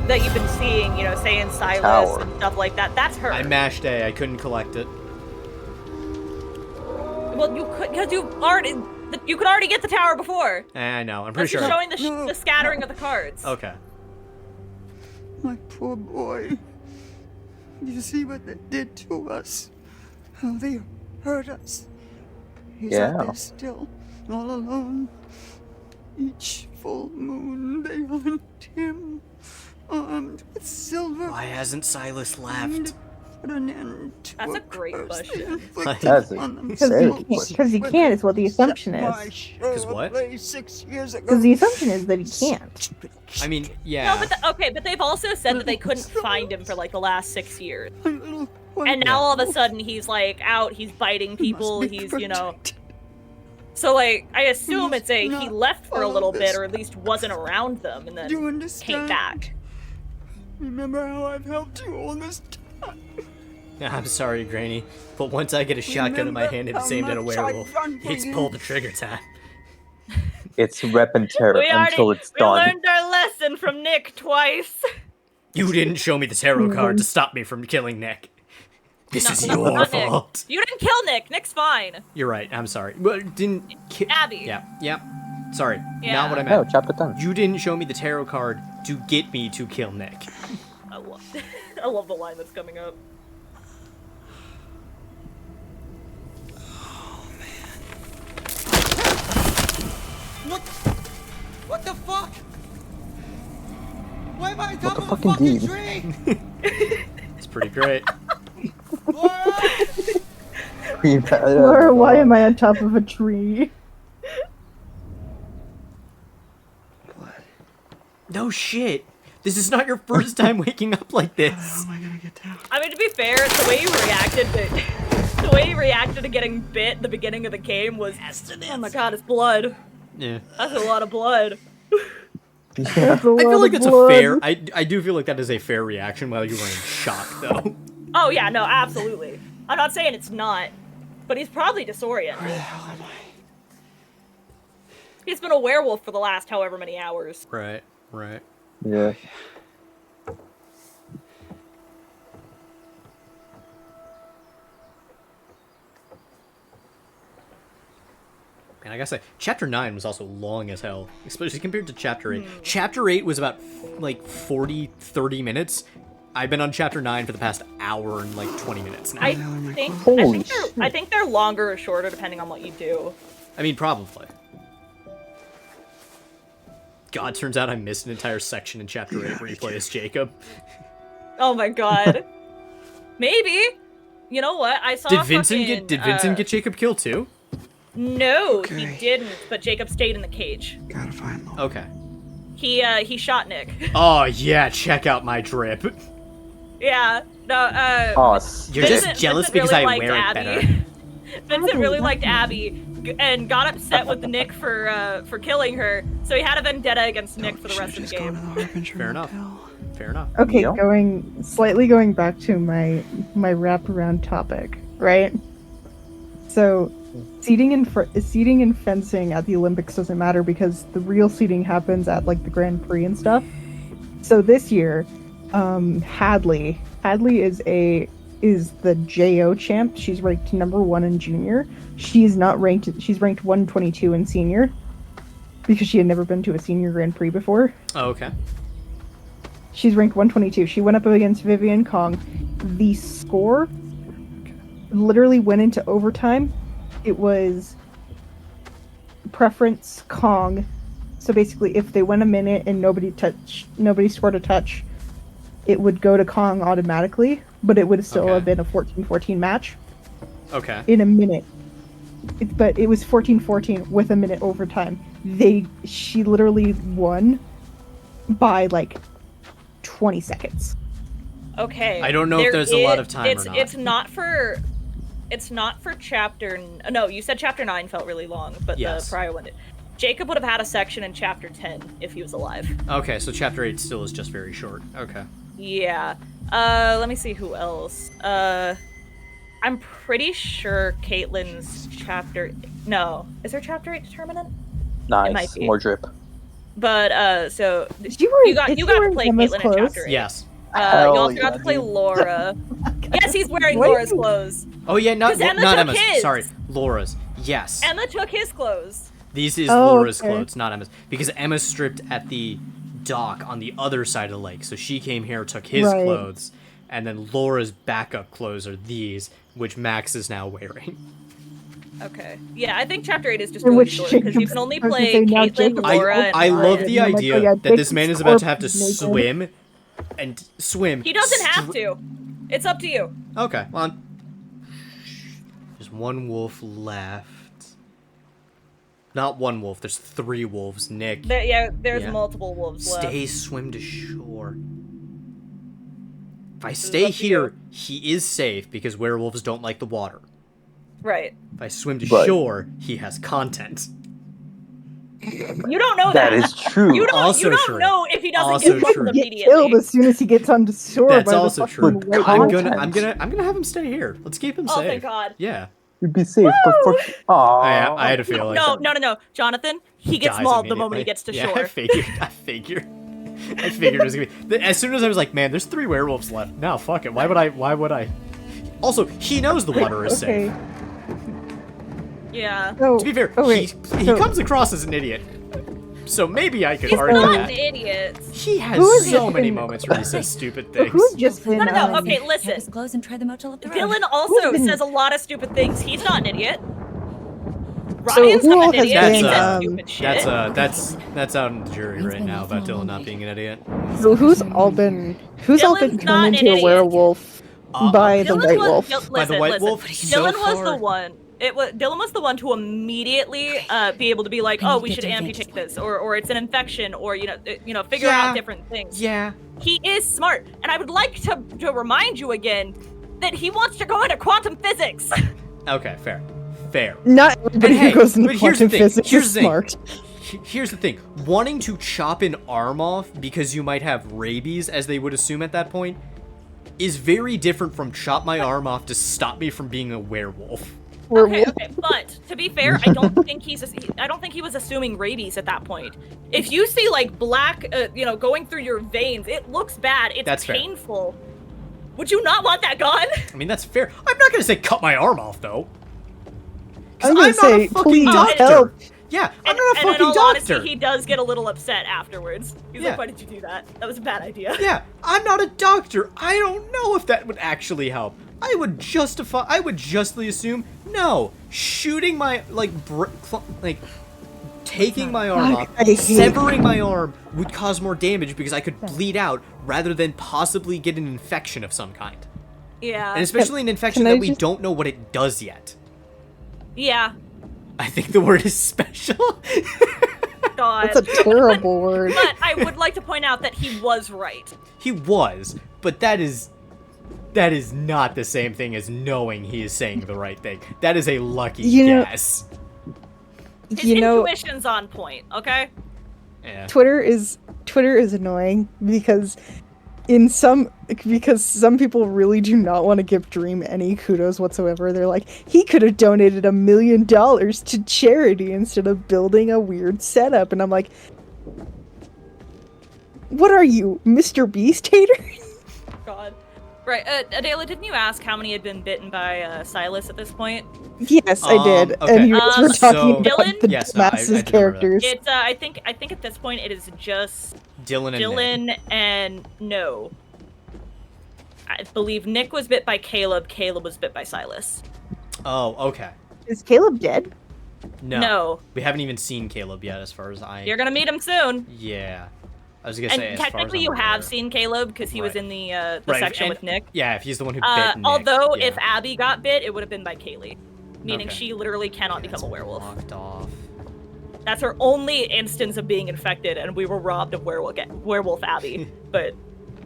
that you've been seeing, you know, saying Silas Tower. and stuff like that, that's her. I mashed A. I couldn't collect it. Well, you could, because you could already get the tower before. I know. I'm pretty That's sure. just showing the scattering of the cards. Okay. My poor boy. You see what they did to us? How they hurt us. He's out Yeah. there still, all alone. Each full moon they hunt him, armed with silver. Why hasn't Silas left? Put an end to That's a great question. That's Because he can't is what the assumption is. Because what? 6 years ago. Because the assumption is that he can't. I mean, yeah. No, but but they've also said that they couldn't find him for like the last 6 years. And now all of a sudden he's like out, he's biting people, he's, you know. So like, I assume it's he left for a little bit, or at least wasn't around them, and then came back. Remember how I've helped you all this time? I'm sorry, Granny, but once I get a shotgun in my hand and it's aimed at a werewolf, it's pull the trigger time. It's rep and tear until it's we done. learned our lesson from Nick twice. You didn't show me the tarot card to stop me from killing Nick. This is your not fault. Nick. You didn't kill Nick. Nick's fine. You're right. I'm sorry. But didn't Abby. Yeah. Sorry. Yeah. Not what I meant. No, chapter 10. You didn't show me the tarot card to get me to kill Nick. I love the line that's coming up. What the fuck? Why am I on top the of a fuck fucking indeed? tree? It's pretty great. Laura, why am I on top of a tree? No shit. This is not your first time waking up like this. How am I gonna get down? I mean, to be fair, the way you reacted to getting bit at the beginning of the game was, oh my god, it's blood. Yeah. That's a lot of blood. That's I feel like that's a fair. I do feel like that is a fair reaction while you were in shock, though. Oh yeah, no, absolutely. I'm not saying it's not, but he's probably disoriented. Where the hell am I? He's been a werewolf for the last however many hours. Right. Yeah. And I gotta say, Chapter 9 was also long as hell, especially compared to Chapter 8. Chapter 8 was about, like, 30 minutes. I've been on Chapter 9 for the past hour and, like, 20 minutes now. I think they're longer or shorter depending on what you do. I mean, probably. God, turns out I missed an entire section in Chapter 8 where you play as Jacob. Oh my god. Maybe. You know what? I saw Did Vincent get Jacob killed too? No, he didn't, but Jacob stayed in the cage. Gotta find Laura. Okay. He shot Nick. Oh yeah, check out my drip. Yeah. No, You're just jealous because I wear it better. Vincent really liked Abby and got upset with Nick for killing her, so he had a vendetta against Nick for the rest of the game. Fair enough. Fair enough. Okay, going back to my wraparound topic, right? So, seating and fencing at the Olympics doesn't matter because the real seating happens at like the Grand Prix and stuff. So this year, Hadley is the JO champ. She's ranked #1 in junior. She's ranked 122 in senior because she had never been to a senior Grand Prix before. Oh, okay. She's ranked 122. She went up against Vivian Kong. The score literally went into overtime. It was preference Kong. So basically, if they went a minute and nobody scored a touch, it would go to Kong automatically, but it would still have been a 14-14 match. Okay. In a minute. But it was 14-14 with a minute overtime. She literally won by like 20 seconds. Okay. I don't know if there's a lot of time or not. It's not for chapter. No, you said chapter 9 felt really long, but Yes. the prior one did. Jacob would have had a section in chapter 10 if he was alive. Okay, so Chapter 8 still is just very short. Okay. Yeah. Let me see who else. I'm pretty sure Caitlin's chapter No. Is there chapter 8 determinant? Nice. It might be. More drip. But so you got to play Emma's Caitlyn in clothes? chapter 8. Yes. You also got to play Laura. Yes, he's wearing What? Laura's clothes. Oh yeah, not 'Cause Emma not took Emma's. his. Sorry, Laura's. Yes. Emma took his clothes. These is Oh, Laura's okay. clothes, not Emma's, because Emma stripped at the dock on the other side of the lake. So she came here, took his Right. clothes, and then Laura's backup clothes are these, which Max is now wearing. Okay. Yeah, I think chapter 8 is just In really which short because you Jacob's- can only I was gonna play say now Caitlyn, Jacob's Laura, and I love Ryan. the I'm like, idea oh yeah, that this Jacob's man is about to have to corpse is naked. swim and swim. He doesn't have to. It's up to you. Okay, well, there's one wolf left. Not one wolf. There's 3 wolves. Nick. There's Yeah. multiple wolves left. Stay, swim to shore. If I stay here, he is safe because werewolves don't like the water. Right. If I swim to Right. shore, he has content. You don't know That that. is true. You don't, Also you don't true. know if he doesn't Also get killed true. Get immediately. killed as soon as he gets on the shore. That's by also the true. fucking white I'm wolf. gonna have him stay here. Let's keep him Oh, safe. thank God. Yeah. You'd be safe, but for I had a feeling. No. Jonathan, he gets Dies mauled the moment he immediately. gets to Yeah, shore. I figured it was gonna be. As soon as I was like, man, there's 3 werewolves left. No, fuck it. Why would I? Also, he knows the water is Okay. safe. Yeah. Oh, To be fair, oh, wait. he So- comes across as an idiot. So maybe I could He's argue not that. an idiot. He has Who is so this many in- moments where he says stupid things. Who's just been? No. Okay, listen. Get his clothes and try them out till the road. Dylan also been- says a lot of stupid things. He's not an idiot. Ryan's who not all an has idiot. been, He says um, stupid shit. That's out in the jury right now about Dylan not being an idiot. So who's all been Dylan's not turned an into a idiot. werewolf by the Dylan white was- wolf? Listen, By the white listen. wolf? So Dylan was far- the one. Dylan was the one to immediately be able to be like, oh, we should amputate this, or it's an infection, or figure out different things. Yeah. He is smart, and I would like to remind you again that he wants to go into quantum physics. Okay, fair. Not everybody hey, who goes into but here's quantum the thing, physics here's is the thing. smart. Here's the thing. Wanting to chop an arm off because you might have rabies, as they would assume at that point, is very different from chop my arm off to stop me from being a werewolf. Okay, but to be fair, I don't think he was assuming rabies at that point. If you see like black, going through your veins, it looks bad. It's That's fair. painful. Would you not want that gone? I mean, that's fair. I'm not gonna say cut my arm off, though. 'Cause I'm gonna not say, a fucking please doctor. help. Yeah, I'm And not a in fucking all doctor. honesty, he does get a little upset afterwards. He's Yeah. like, "Why did you do that? That was a bad idea." Yeah, I'm not a doctor. I don't know if that would actually help. I would justly assume, no, shooting my, taking my arm off, I hate severing my arm would cause more damage because I could bleed out rather than possibly get an infection of some kind. Yeah. And especially an infection can I that we just- don't know what it does yet. Yeah. I think the word is special. God. That's a terrible word. But I would like to point out that he was right. He was, but that is not the same thing as knowing he is saying the right thing. That is a lucky guess. His You know, intuition's on point. Okay. Yeah. Twitter is annoying because some people really do not want to give Dream any kudos whatsoever. They're like, he could have donated $1 million to charity instead of building a weird setup, and I'm like, what are you, Mr. Beast hater? God. Right. Adela, didn't you ask how many had been bitten by Silas at this point? Yes, I did. Okay. And you guys were talking about Dylan? the Yes, no, I dumbasses do remember that. characters. It's I think at this point it is just Dylan and Dylan and no. I believe Nick was bit by Caleb. Caleb was bit by Silas. Oh, okay. Is Caleb dead? No. We haven't even seen Caleb yet, as far as I. You're gonna meet him soon. Yeah. I was gonna say. And as far as technically, I'm you have aware. seen Caleb because he was in the Right, section and- with Nick. Yeah, if he's the one who bit Nick. Although, yeah. if Abby got bit, it would have been by Kaylee, meaning Okay. she literally cannot become a werewolf. Locked off. That's her only instance of being infected, and we were robbed of werewolf Abby. But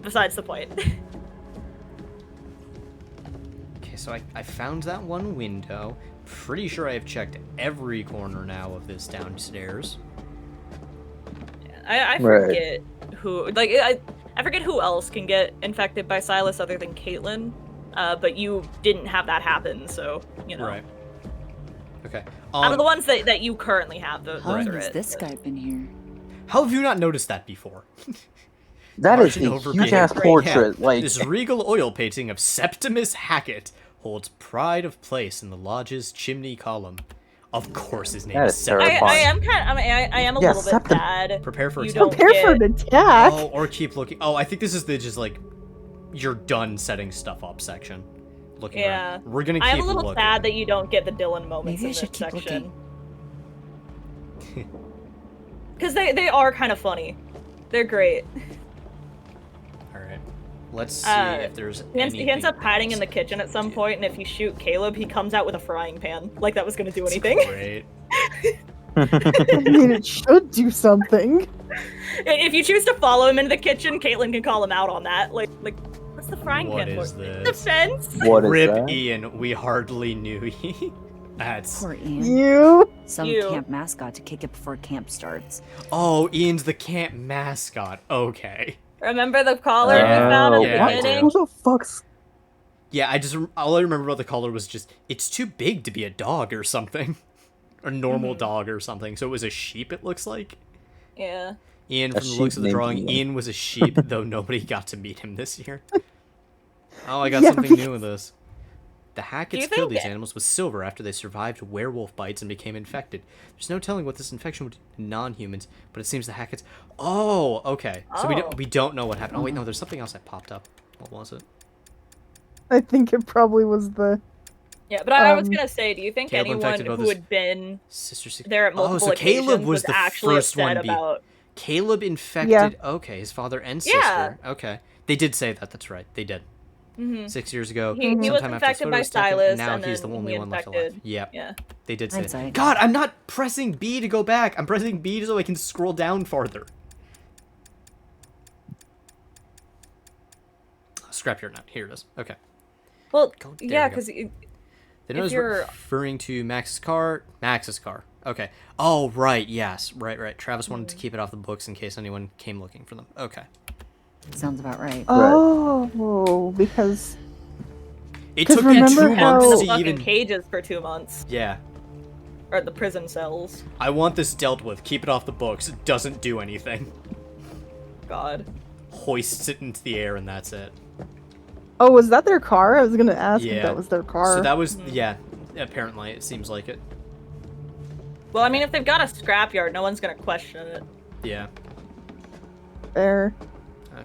besides the point. Okay, so I found that one window. Pretty sure I have checked every corner now of this downstairs. I forget who, I forget who else can get infected by Silas other than Caitlyn, but you didn't have that happen, so, you know. Right. Okay. Out of the ones that you currently have, those How are long has it. this guy been here? How have you not noticed that before? That is Marching a over huge being- ass portrait. Yeah, Like this regal oil painting of Septimus Hackett holds pride of place in the lodge's chimney column. Of course, his name That is is Septimus. terrifying. I am a Yeah, little bit Septim- sad. Prepare for you attack. don't Prepare for an get... attack. Oh, or keep looking. Oh, I think this is the just like you're done setting stuff up section. Looking Yeah. around. We're gonna keep I'm a little looking. sad that you don't get the Dylan moments Maybe I in should this keep section. Because they are kind of funny. They're great. All right. Let's see if there's He anything. ends up hiding in the kitchen at some point, and if you shoot Caleb, he comes out with a frying pan. Like that was gonna do anything. Great. I mean, it should do something. If you choose to follow him into the kitchen, Caitlin can call him out on that. Like what's the frying What pan is for? this? Defense? What is Rip that? Ian, we hardly knew ye. That's. Poor Ian. You. Some You. camp mascot to kick it before camp starts. Oh, Ian's the camp mascot. Okay. Remember the collar we found at the Yeah, I do. beginning? Who the fuck's? Yeah, all I remember about the collar was just it's too big to be a dog or something, a normal dog or something. So it was a sheep. It looks like. Yeah. Ian, A from the looks sheep of the named drawing, Ian. Ian was a sheep, though nobody got to meet him this year. Oh, I got Yeah, something new with this. The Hacketts you killed think- these animals with silver after they survived werewolf bites and became infected. There's no telling what this infection would do to non-humans, but it seems the Hacketts... Oh, okay. So we don't know what happened. Oh, wait, no, there's something else that popped up. What was it? I think it probably was the. Yeah, but I was gonna say, do you think Caleb anyone infected who both his had been Sister... there at multiple so occasions Caleb was the actually first upset one about... Caleb infected... Yeah. Okay, his father and Yeah. sister. Okay. They did say that, that's right. They did. 6 years ago, He was sometime after his infected photo by was taken, Silas, and now and he's the then only he one left infected- alive. Yep. Yeah. They did say that. Hindsight. God, I'm not pressing B to go back. I'm pressing B so I can scroll down farther. Scrapyard note. Here it is. Okay. Well, There yeah, we go. because The If note is you're- referring to Max's car. Max's car. Okay. Oh, right. Yes. Right. Travis wanted to keep it off the books in case anyone came looking for them. Okay. Sounds about right. Oh, because. It 'Cause took me remember 2 how- months the to fucking even... cages for 2 months. Yeah. Or the prison cells. I want this dealt with. Keep it off the books. It doesn't do anything. God. Hoists it into the air and that's it. Oh, was that their car? I was gonna ask Yeah. if that was their car. So that was... Yeah. Apparently, it seems like it. Well, I mean, if they've got a scrapyard, no one's gonna question it. Yeah. There.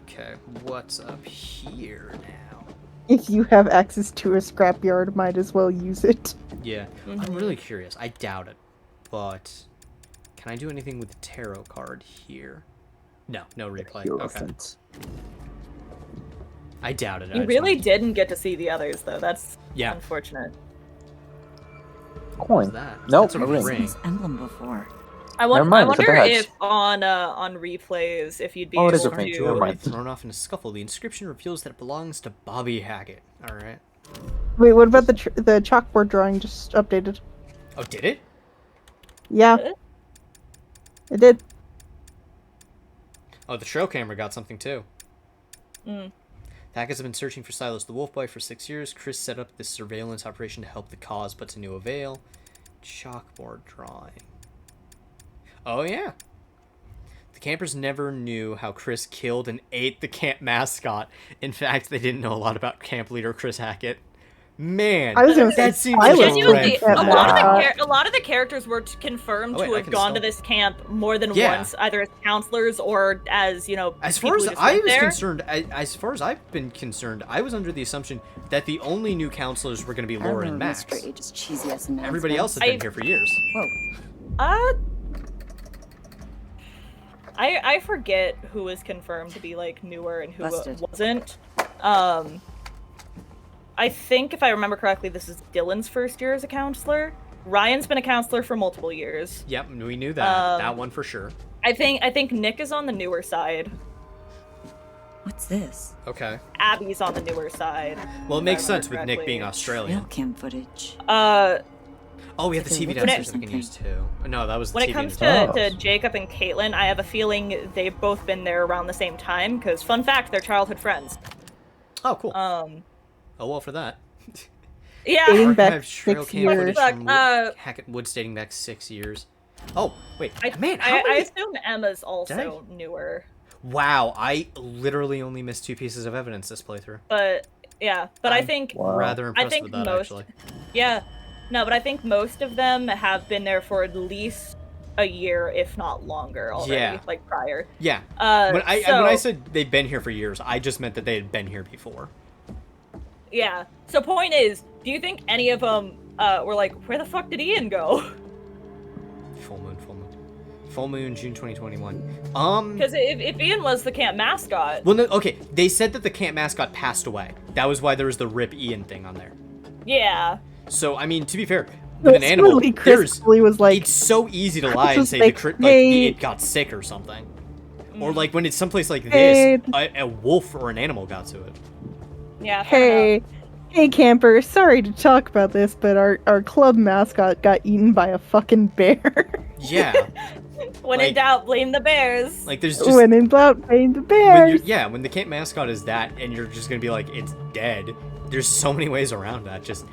Okay, what's up here now? If you have access to a scrapyard, might as well use it. Yeah, I'm really curious. I doubt it, but can I do anything with the tarot card here? No replay. Okay. Hierophant. I doubt it. You really didn't get to see the others, though. That's Yeah. unfortunate. Coin. that? Nope, That's a a ring. ring. This emblem before. I Never I mind, it's a wonder badge. if on replays, if you'd be Oh, it able is a to... ring, never mind. Thrown off in a scuffle, the inscription reveals that it belongs to Bobby Hackett. All right. Wait, what about the chalkboard drawing just updated? Oh, did it? Yeah. Did it? It did. Oh, the trail camera got something too. Mm. The Hacketts have been searching for Silas the Wolf Boy for 6 years. Chris set up this surveillance operation to help the cause, but to no avail. Chalkboard drawing. Oh, yeah. The campers never knew how Chris killed and ate the camp mascot. In fact, they didn't know a lot about camp leader Chris Hackett. Man, I was gonna say that seems Silas like Genuinely, red a flag. lot of the characters were confirmed Oh, wait, to I have can gone to still- this camp more than Yeah. once, either as counselors or as, you know, As people far who as just I went was there. concerned, as far as I've been concerned, I was under the assumption that the only new counselors were going to be I Laura and remember Max. Mr. H's cheesy ass announcement. Everybody else has been here for years. Whoa. I forget who was confirmed to be like newer and who Busted. wasn't. I think if I remember correctly, this is Dylan's first year as a counselor. Ryan's been a counselor for multiple years. Yep, we knew that. That one for sure. I think Nick is on the newer side. What's this? Okay. Abby's on the newer side. Well, it if makes I remember sense with Nick correctly. being Australian. Trail cam footage. Oh, we have the It's like TV they're looking downstairs for that we can use too. No, that was the When TV it comes in the to Jacob and Caitlin, I have a feeling they've both been there around the same time, because, fun fact, they're childhood friends. Oh, cool. Um, Oh, well, for that. Yeah. Dating back Archived trail 6 cam years. footage Fuck, from Hackett Woods dating back 6 years. Oh, wait. Man, how I many... assume Emma's also newer. Wow, I literally only missed 2 pieces of evidence this playthrough. But yeah, but I think rather impressed with that, actually. Yeah, no, but I think most of them have been there for at least a year, if not longer already. Yeah. Like prior. Yeah. When I said they've been here for years, I just meant that they had been here before. Yeah. So point is, do you think any of them were like, where the fuck did Ian go? Full moon, June 2021. Because if Ian was the camp mascot. Well, no, okay. They said that the camp mascot passed away. That was why there was the Rip Ian thing on there. Yeah. So, I mean, to be fair, with an animal, was like, it's so easy to lie and say like, it got sick or something. Or like when it's someplace like this, a wolf or an animal got to it. Yeah. Hey camper, sorry to talk about this, but our club mascot got eaten by a fucking bear. Yeah. When in doubt, blame the bears. Like there's just when in doubt, blame the bears. When the camp mascot is that, and you're just gonna be like, it's dead. There's so many ways around that. Just,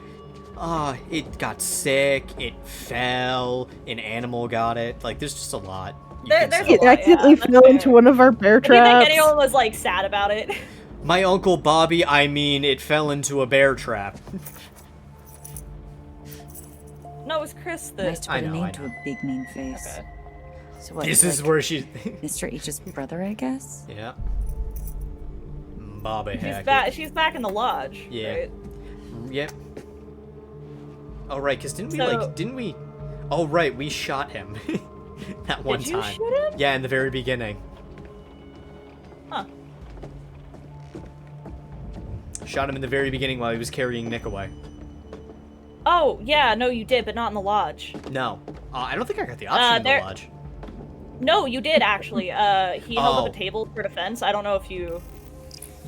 it got sick, it fell, an animal got it. Like there's just a lot. It accidentally fell into one of our bear Do you traps. think anyone was like sad about it? My Uncle Bobby, I mean, it fell into a bear trap. No, it was Chris that... Nice to put a name to a big mean face. Okay. So what, This he's is like where she... Mr. H's brother, I guess? Yeah. Bobby Hackett. She's back in the lodge, Yeah. right? Yep. Oh, right, because didn't we... Oh, right, we shot him. That one Did you time. shoot him? Yeah, in the very beginning. Huh. Shot him in the very beginning while he was carrying Nick away. Oh, yeah, no, you did, but not in the lodge. No. I don't think I got the option in the lodge. No, you did, actually. He held up a table for defense. I don't know if you...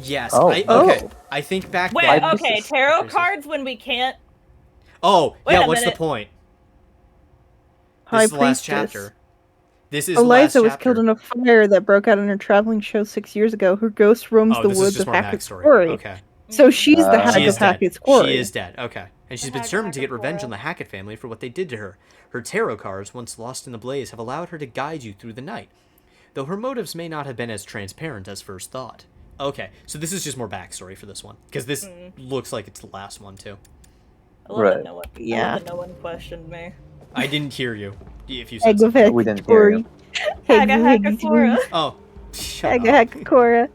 Yes. Okay. I think back Wait, then... okay, tarot cards when we can't... Oh, Wait yeah, a what's the minute. point? High This is the last Priestess. chapter. This is the Eliza last was chapter. killed in a fire that broke out on her traveling show 6 years ago. Her ghost roams Oh, the this is woods just of more Hackett's backstory. Quarry. Okay. So she's the Hack She of is dead. Hackett's Quarry. She is dead. Okay. And she's been determined to get revenge on the Hackett family for what they did to her. Her tarot cards, once lost in the blaze, have allowed her to guide you through the night, though her motives may not have been as transparent as first thought. Okay, so this is just more backstory for this one, because this looks like it's the last one, too. I love that no one, I love that no one questioned me. I didn't hear you, if you said Hag of something. Hackett's Quarry. Hagakora. Oh, Hag of Hackett's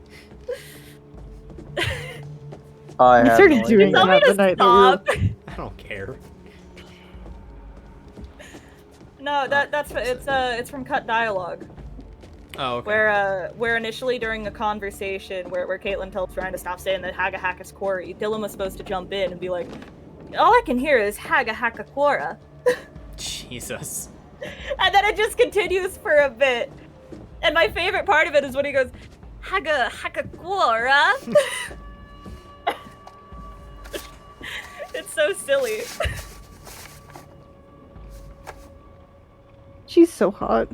I We have started no doing idea. that the night that I don't care. No, it's from cut dialogue. Oh, okay. Where initially during a conversation where Caitlin tells Ryan to stop saying that Haga Hackett's Quarry, Dylan was supposed to jump in and be like, all I can hear is Haga Hackakora. Jesus. And then it just continues for a bit. And my favorite part of it is when he goes, Haga Hackakora. It's so silly. She's so hot.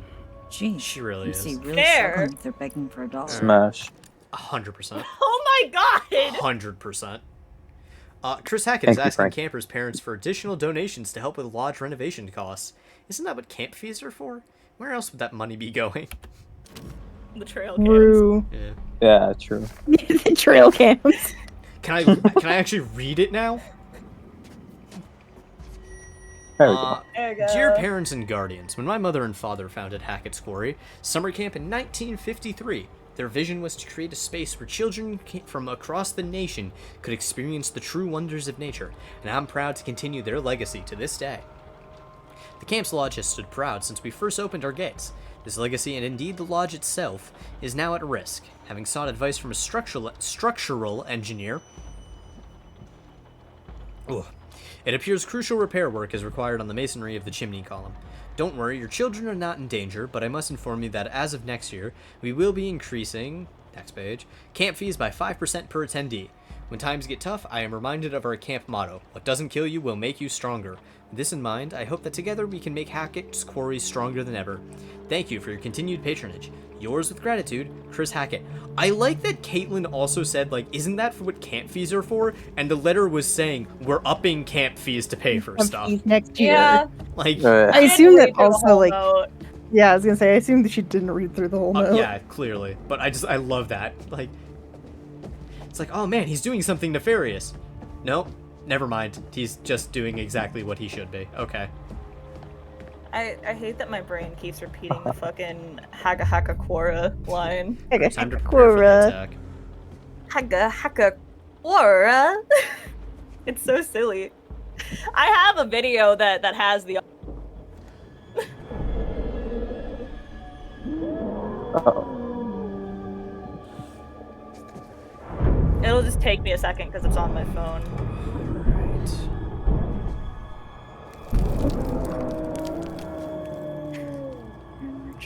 Jeez. She really is. See, really Fair. struggling if they're begging for a dollar. Smash. 100%. Oh my god! 100%. Chris Hackett is Thank you, asking Frank. campers' parents for additional donations to help with lodge renovation costs. Isn't that what camp fees are for? Where else would that money be going? The trail cams. True. Yeah. Yeah, true. The trail cams. Can I actually read it now? There we go. There you go. Dear parents and guardians, when my mother and father founded Hackett's Quarry summer camp in 1953, their vision was to create a space where children from across the nation could experience the true wonders of nature, and I'm proud to continue their legacy to this day. The camp's lodge has stood proud since we first opened our gates. This legacy, and indeed the lodge itself, is now at risk. Having sought advice from a structural engineer, it appears crucial repair work is required on the masonry of the chimney column. Don't worry, your children are not in danger, but I must inform you that as of next year, we will be increasing, next page, camp fees by 5% per attendee. When times get tough, I am reminded of our camp motto, what doesn't kill you will make you stronger. With this in mind, I hope that together we can make Hackett's Quarry stronger than ever. Thank you for your continued patronage. Yours with gratitude, Chris Hackett. I like that Caitlin also said, like, isn't that for what camp fees are for? And the letter was saying, we're upping camp fees to pay for stuff. Next year. Yeah. Like, I assume that also, like, note. yeah, I was gonna say, I assume that she didn't read through the whole note. yeah, clearly. But I love that. Like, it's like, oh man, he's doing something nefarious. No, never mind. He's just doing exactly what he should be. Okay. I hate that my brain keeps repeating the fucking Haga Haka Quora line. Time to prepare for the attack. Haga Haka Quora. It's so silly. I have a video that has the. It'll just take me a second because it's on my phone.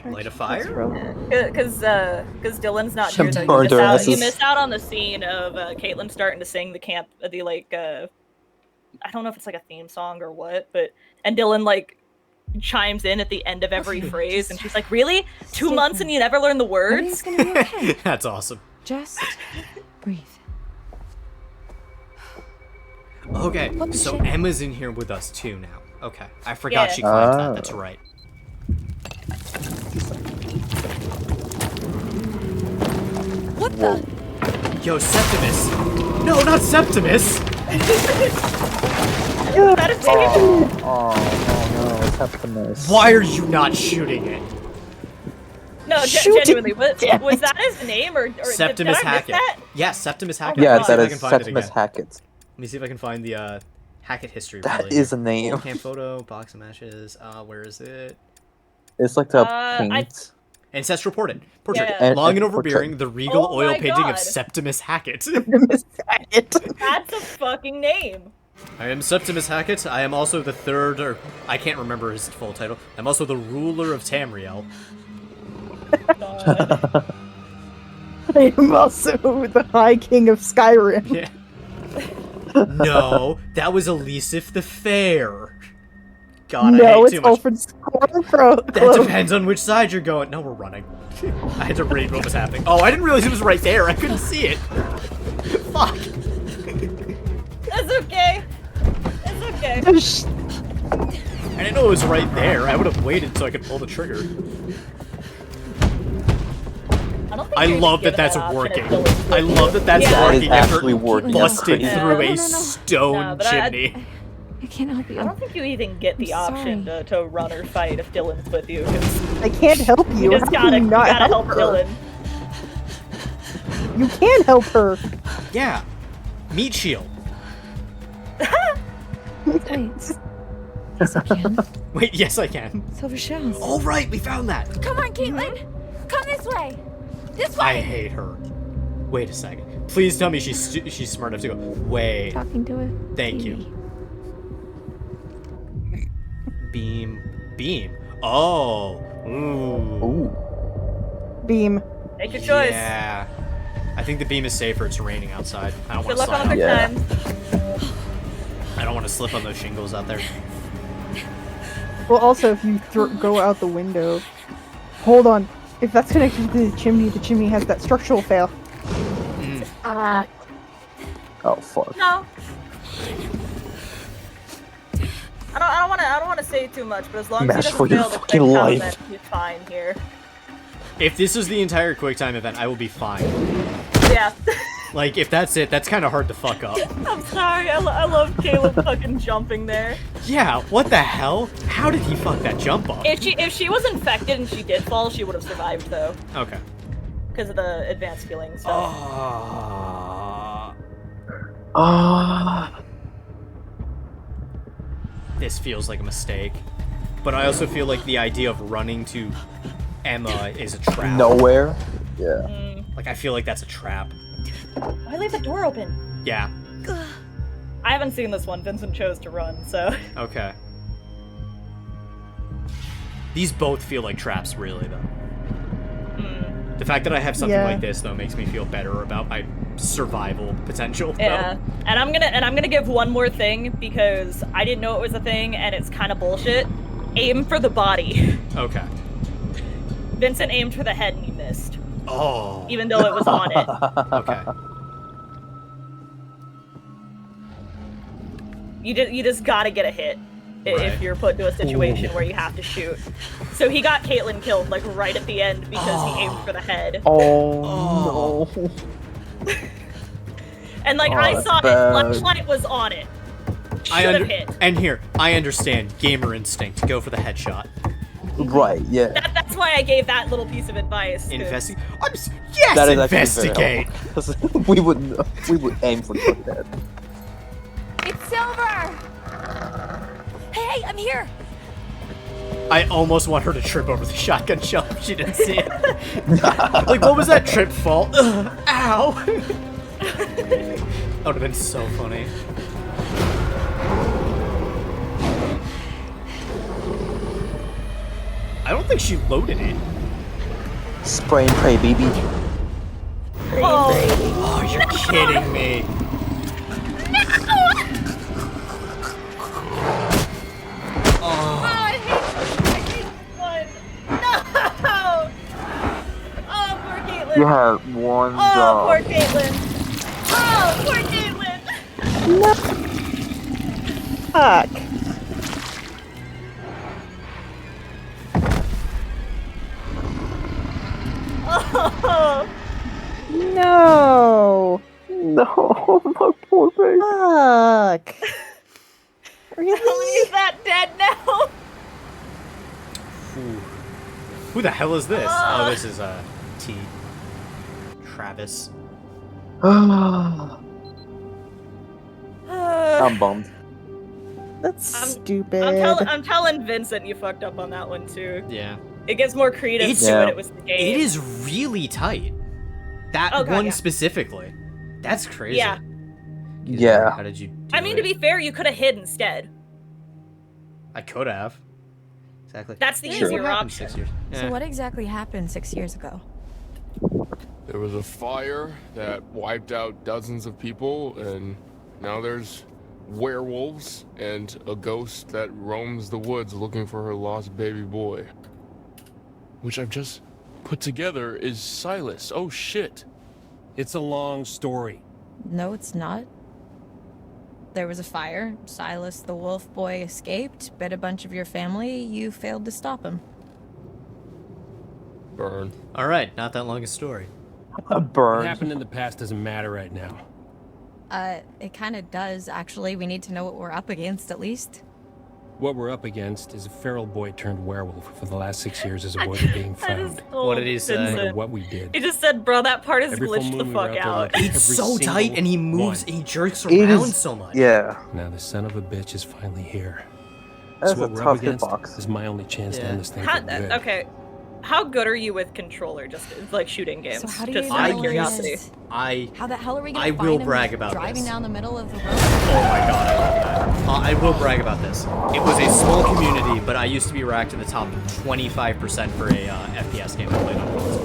Light a fire? Because Dylan's not here, Jump though. into our asses. You missed out on the scene of Caitlin starting to sing the camp, I don't know if it's like a theme song or what, and Dylan like chimes in at the end of every phrase, and she's like, "Really? 2 months and you never learn the words?" Everything's gonna be okay. That's awesome. Just breathe. Okay, What the so shit? Emma's in here with us too now. Okay, I forgot Yeah. she climbed that. That's right. What the? Yo, Septimus! No, not Septimus! That is taken. No, Septimus. Why are you not shooting it? No, Shoot it, genuinely, damn was that his name or Septimus did I miss Hackett. that? Yeah, Septimus Hackett. Yeah, Let me see that if I is can find it Septimus again. Hackett. Let me see if I can find the Hackett history. That really. is a name. Old camp photo, box of matches. Where is it? It's like the I- paint. Ancestral portrait. Portrait. Yeah. Long and And portrait. overbearing, the regal Oh oil my painting God. of Septimus Hackett. That's a fucking name. I am Septimus Hackett. I am also the third, or I can't remember his full title. I'm also the ruler of Tamriel. I am also the High King of Skyrim. Yeah. No, that was Elisif the Fair. God, I No, hate it's too much. Alfred Scorpio. That depends on which side you're going. No, we're running. I had to read what was happening. Oh, I didn't realize it was right there. I couldn't see it. Fuck. That's okay. It's okay. I didn't know it was right there. I would have waited so I could pull the trigger. I don't think I you're love that given that's option working. if Dylan's I love that that's Yeah. That is working after actually working. busting That's through crazy. a No, stone but chimney. I can't help you. I don't think you even get the I'm option sorry. to run or fight if Dylan's with you. 'Cause I can't help you. you just How gotta, can you you not gotta help her? Dylan. You can help her. Yeah. Meat shield. Wait. Yes, I can. Wait, yes I can. Silver shells. All right, we found that. Come on, Caitlin. Come this way. This I way. hate her. Wait a second. Please tell me she's smart enough to go. Wait. Talking to it. Thank you. Beam. Oh. Ooh. Beam. Make your choice. Yeah. I think the beam is safer. It's raining outside. I don't Good want to luck on slide the on. quick times. I don't want to slip on those shingles out there. Well, also, if you go out the window... Hold on. If that's connected to the chimney has that structural fail. Oh fuck. No. I don't want to say too much, but as long as Mash he for doesn't your fail the fucking quick time life. event, he's fine here. If this is the entire QuickTime event, I will be fine. Yeah. Like, if that's it, that's kind of hard to fuck up. I'm sorry. I love Caleb fucking jumping there. Yeah, what the hell? How did he fuck that jump up? If she was infected and she did fall, she would have survived though, Okay. because of the advanced healing stuff. This feels like a mistake. But I also feel like the idea of running to Emma is a trap. Nowhere. Yeah. Like, I feel like that's a trap. Why leave the door open? Yeah. I haven't seen this one. Vincent chose to run, so. Okay. These both feel like traps, really, though. The fact that I have something like this though makes me feel better about my survival potential. Yeah, though. and I'm gonna give one more thing because I didn't know it was a thing, and it's kind of bullshit. Aim for the body. Okay. Vincent aimed for the head and he missed. Oh. Even though it was on it. Okay. You just gotta get a hit if you're put into a situation where you have to shoot. So he got Caitlyn killed like right at the end because he aimed for the head. Oh, no. And like I saw it, flashlight was on it. Should have hit. And here, I understand gamer instinct. Go for the headshot. Right, yeah. That's why I gave that little piece of advice. Investigate. Yes, that is investigate. we would aim for the head. It's Silver! Hey, I'm here! I almost want her to trip over the shotgun shell if she didn't see it. Like, what was that trip fall? Ow! That would have been so funny. I don't think she loaded it. Spray and pray, baby. Oh, you're kidding me. You have one job. Oh, poor Caitlyn. Oh, poor Caitlyn. No. Fuck. Oh. No. No, my poor baby. Fuck. Really? Is that dead now? Ooh. Who the hell is this? Oh, this is T. Travis. I'm bummed. That's stupid. I'm telling Vincent you fucked up on that one too. Yeah. It gives more credence to it. It was the game. It is really tight. That one specifically. That's crazy. Yeah. Yeah. How did you I mean, to be fair, you could have hid instead. I could have. Exactly. That's the easier option. 6 years. So what exactly happened 6 years ago? There was a fire that wiped out dozens of people, and now there's werewolves and a ghost that roams the woods looking for her lost baby boy. Which I've just put together is Silas. Oh shit. It's a long story. No, it's not. There was a fire. Silas the wolf boy escaped, bit a bunch of your family. You failed to stop him. Burn. Alright, not that long a story. Burn. What happened in the past doesn't matter right now. It kind of does, actually. We need to know what we're up against, at least. What we're up against is a feral boy turned werewolf for the last 6 years as avoided being found. What did he say? No matter what we did. He just said, bro, that part is Every full glitched the moon we were fuck out there out. It's so tight and he moves, he jerks It around is- so much. Yeah. Now the son of a bitch is finally here. That's so what a we're tough up against hitbox. is my only chance to end this thing How, for good. okay, how good are you with controller? Just like shooting games. So how do just you out know of curiosity. this? How the hell are we gonna I find will him brag about driving this. down the middle of the road? Oh my god, I love that. I will brag about this. It was a small community, but I used to be racked in the top 25% for a FPS game I played on console.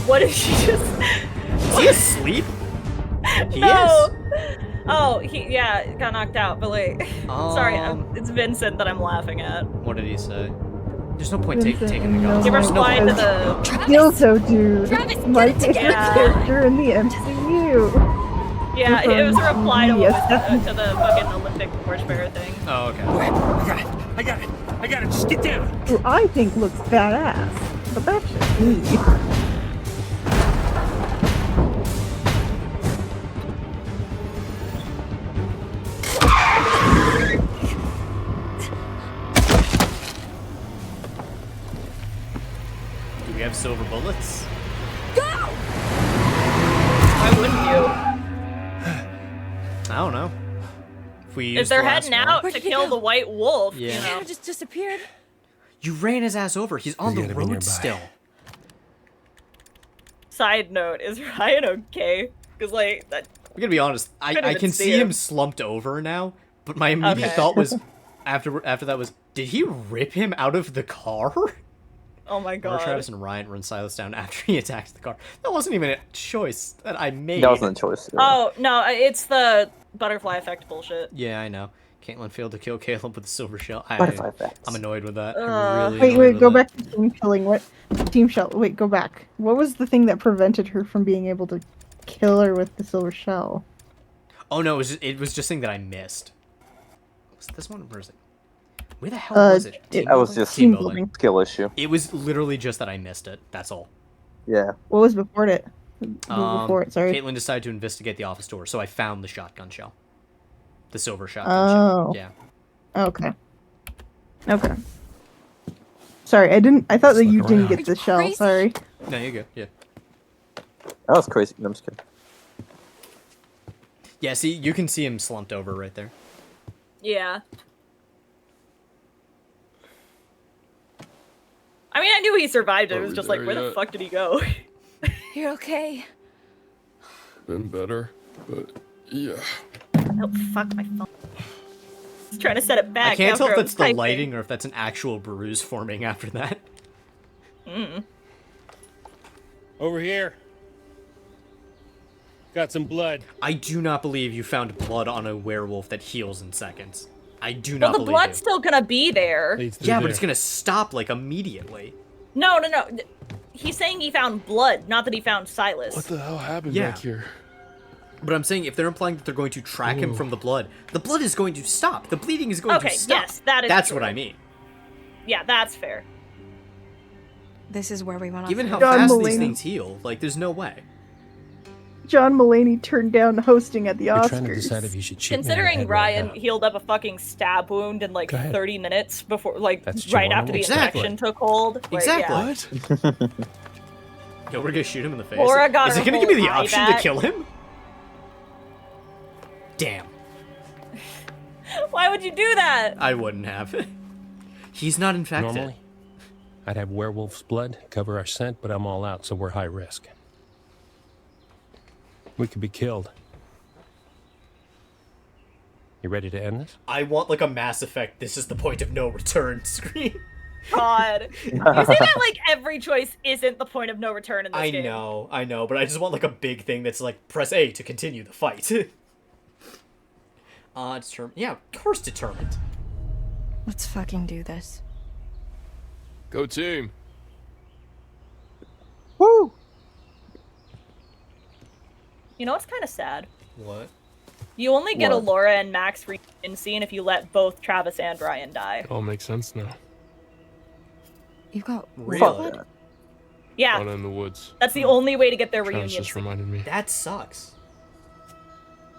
What is she just? Is he asleep? He No. is. Oh, yeah, got knocked out. But like, sorry, it's Vincent that I'm laughing at. What did he say? There's no point Vincent taking the and guns. He no replied to one the. Dildo dude. Travis, My get it favorite together. character in the MCU. Yeah, it was a reply to, Yes, to the fucking Olympic torchbearer thing. Oh, okay. I got it, just get down. Who I think looks badass, but that's just me. Do we have silver bullets? Why wouldn't you? I don't know. If we If use they're the last heading one. out to kill the white wolf, Yeah. you know. It just disappeared. You ran his ass over. He's on He's the gotta be road nearby. still. Side note, is Ryan okay? Because like that. I'm gonna be honest. Couldn't I even can see see him him. slumped over now, but my immediate Okay. thought was, after that was, did he rip him out of the car? Oh my Laura, god. Travis, and Ryan run Silas down after he attacks the car. That wasn't even a choice that I made. That wasn't a choice. Yeah. Oh, no, it's the butterfly effect bullshit. Yeah, I know. Caitlin failed to kill Caleb with a silver shell. Butterfly effects. I'm annoyed with that. I'm really Wait, annoyed with go that. back to team killing. What? Team shell. Wait, go back. What was the thing that prevented her from being able to kill her with the silver shell? Oh no, it was just something that I missed. Was it this one or is it? Where the hell was it? That was just team building. skill issue. It was literally just that I missed it. That's all. Yeah. What was before it? Before it, sorry. Caitlin decided to investigate the office door, so I found the shotgun shell. The silver shotgun shell. Yeah. Okay. Okay. Sorry, I thought that you didn't get the shell. Sorry. No, you're good. Yeah. That was crazy. No, I'm just kidding. Yeah, see, you can see him slumped over right there. Yeah. I mean, I knew he survived it. It was just like, where the fuck did he go? You're okay. Been better, but yeah. Oh, fuck my phone. He's trying to set it back. I can't tell if after I that's was the typing. lighting or if that's an actual bruise forming after that. Over here. Got some blood. I do not believe you found blood on a werewolf that heals in seconds. I do Well, not the believe blood's you. still gonna be there. Yeah, but it's gonna stop like immediately. No. He's saying he found blood, not that he found Silas. What the hell happened Yeah. back here? But I'm saying if they're implying that they're going to track him from the blood is going to stop. The bleeding is going to stop. Yes, that is That's true. what I mean. Yeah, that's fair. This is where we went off. Given how John fast Mulaney. these things heal, like there's no way. John Mulaney turned down hosting at the You're Oscars. trying to decide if you should shoot me in the Considering head right Ryan now. healed up a fucking stab wound in like Go ahead. 30 minutes before, like, That's what you right wanna after the know. infection took hold. Like, Exactly. yeah. Yo, we're gonna shoot him in the face. Laura got Is her it gonna whole give me the eye option back. to kill him? Damn. Why would you do that? I wouldn't have. He's not infected. Normally, I'd have werewolf's blood cover our scent, but I'm all out, so we're high risk. We could be killed. You ready to end this? I want like a Mass Effect, this is the point of no return screen. God. You say that like every choice isn't the point of no return in this game. I know, but I just want like a big thing that's like, press A to continue the fight. Determined. Yeah, of course determined. Let's fucking do this. Go team. Woo! You know what's kind of sad? What? You only get a What? Laura and Max reunion scene if you let both Travis and Ryan die. All makes sense now. You got Really? Yeah, Out in the woods. that's the only way to get their Travis reunion just scene. reminded me. That sucks.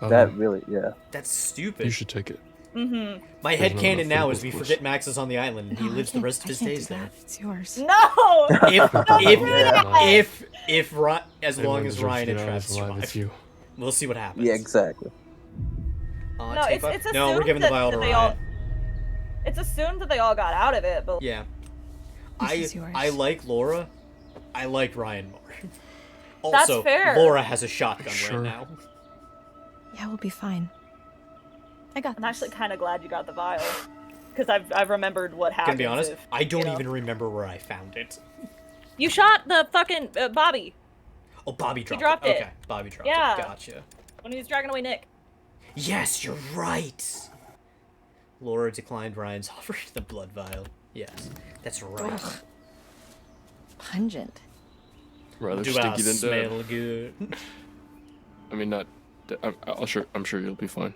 That really, yeah. That's stupid. You should take it. Mm-hmm. My There's not headcanon enough now for is we both of us. forget Max is on the island and he lives the rest of his days there. It's yours. No! If as Hey, long man, as deserves Ryan to and get out Travis alive, survive. it's you. We'll see what happens. Yeah, exactly. No, it's assumed No, we're giving the that, vial to that they all. Ryan. It's assumed that they all got out of it, but Yeah. is yours. I like Laura. I like Ryan more. That's Also, fair. Laura has a shotgun Sure. right now. Yeah, we'll be fine. I got I'm actually kind of glad you got the vial because I've remembered what happened. Gonna be honest, I don't even remember where I found it. You shot the fucking Bobby Oh, Bobby dropped, dropped it. Okay, Bobby dropped Yeah. it. Gotcha. when he was dragging away Nick. Yes, you're right. Laura declined Ryan's offer the blood vial. Yes, that's right. Ugh. Pungent. Rather Do I stinky than dead. smell good? I mean, not. I'm sure you'll be fine.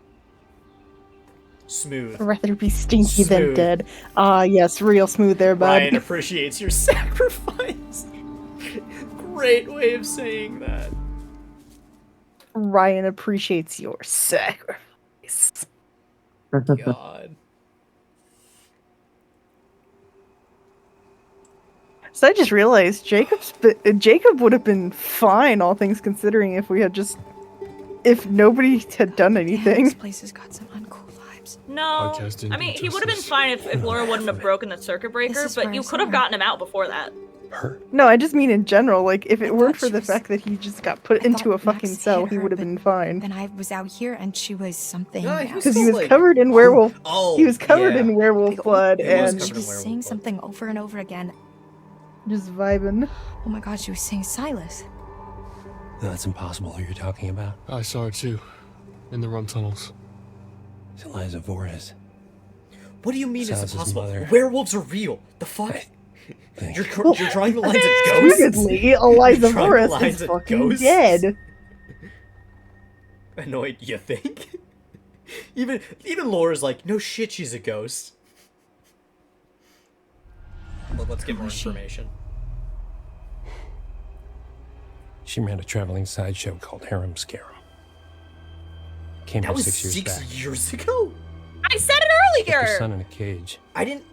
Smooth. Rather be stinky than Smooth. dead. Ah, yes, real smooth there, bud. Ryan appreciates your sacrifice. Great way of saying that. Ryan appreciates your sacrifice. God. So I just realized Jacob would have been fine, all things considering, if nobody had done anything. This place has got some uncool vibes. No, Podcast didn't I mean do he would have been justice. fine if Laura wouldn't have broken the circuit breaker, is but where you I could have saw her. gotten him out before that. Her? No, I just mean in general. Like, if it weren't for she the was- fact that he just got put into a thought fucking Max cell, hit he her, would have but been fine. Then I was out here and she was something. No, he else. was Because he still was like- covered in werewolf. Oh, He was covered yeah. in werewolf blood, He was and covered She in was werewolf saying blood. something over and over again. Just vibing. Oh my god, she was saying Silas. No, that's impossible. Who you're talking about? I saw her too, in the rum tunnels. It's Eliza Vorez. What do you mean it's Silas's impossible? mother. Werewolves are real. The fuck? You're drawing the lines at ghosts? Stupidly, Eliza You're drawing the Morris lines is at fucking ghosts? dead. Annoyed, you think? Even Laura's like, no shit, she's a ghost. Well, let's get more information. She ran a traveling sideshow called Harem Scarum. Came That here was 6 years back. 6 years ago? I said it Kept her earlier! son in a cage. I didn't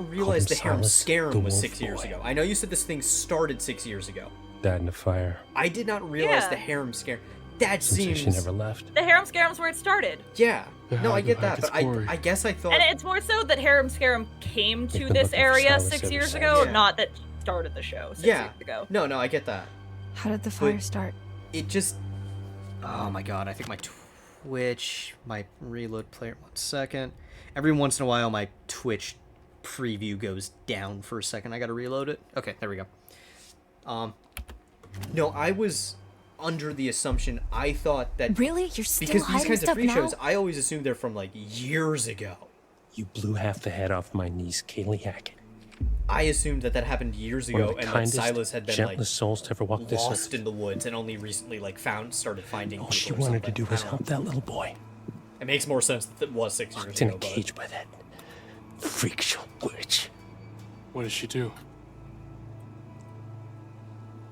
realize the Harem Silas, Scarum the was wolf 6 years boy. ago. I know you said this thing started 6 years ago. Died in a fire. I did not realize Yeah. the Harem Scarum. That Seems like seems... she never left. The Harem Scarum's where it started. Yeah. Yeah, No, I get that, Hackett's but Quarry. I guess I thought... And it's more so that Harem Scarum came to They've been this looking for area Silas 6 ever years since. ago, Yeah. not that started the show 6 Yeah. years ago. No, I get that. How did the fire But- start? It just... Oh my god, I think my Twitch, my reload player... 1 second. Every once in a while, my Twitch preview goes down for a second. I gotta reload it. Okay, there we go. No, I was under the assumption, I thought that... Really? You're still because these hiding kinds of stuff free now? shows, I always assumed they're from, like, years ago. You blew half the head off my niece, Kaylee Hackett. I assumed that happened years One ago, of the and that kindest, Silas had been, like, gentlest souls to ever walk this lost earth. in the woods, and only recently, like, started finding All people she or wanted to something. do was I don't help know. that little boy. It makes more sense that it was 6 years Locked in ago, a but... cage by that freak show witch. What did she do?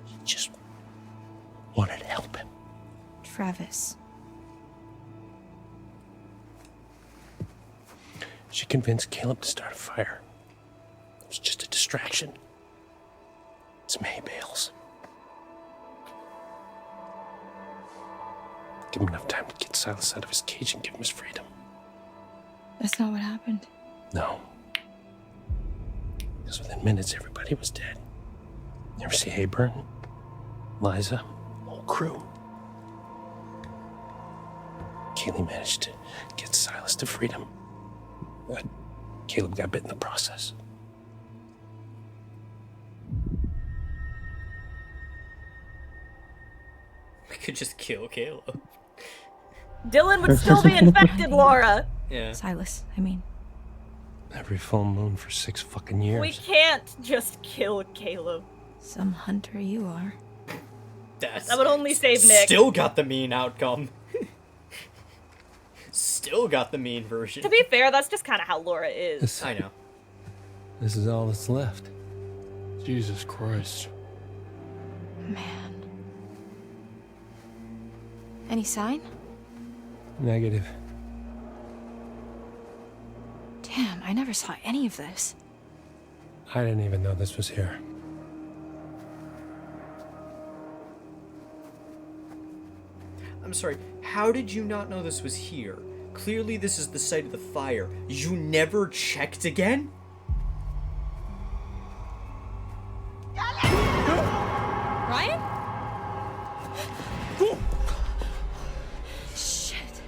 She just wanted to help him. Travis. She convinced Caleb to start a fire. It was just a distraction. Some hay bales. Give him enough time to get Silas out of his cage and give him his freedom. That's not what happened. No. Because within minutes, everybody was dead. You ever see Hayburn? Liza? Whole crew. Kaylee managed to get Silas to freedom. But Caleb got bit in the process. We could just kill Caleb. Dylan would still be infected, Laura! Yeah. Silas, I mean. Every full moon for 6 fucking years. We can't just kill Caleb. Some hunter you are. That would only save Nick. Still got the mean outcome. Still got the mean version. To be fair, that's just kind of how Laura is. I know. This is all that's left. Jesus Christ. Man. Any sign? Negative. Damn, I never saw any of this. I didn't even know this was here. I'm sorry, how did you not know this was here? Clearly this is the site of the fire. You never checked again? Ryan?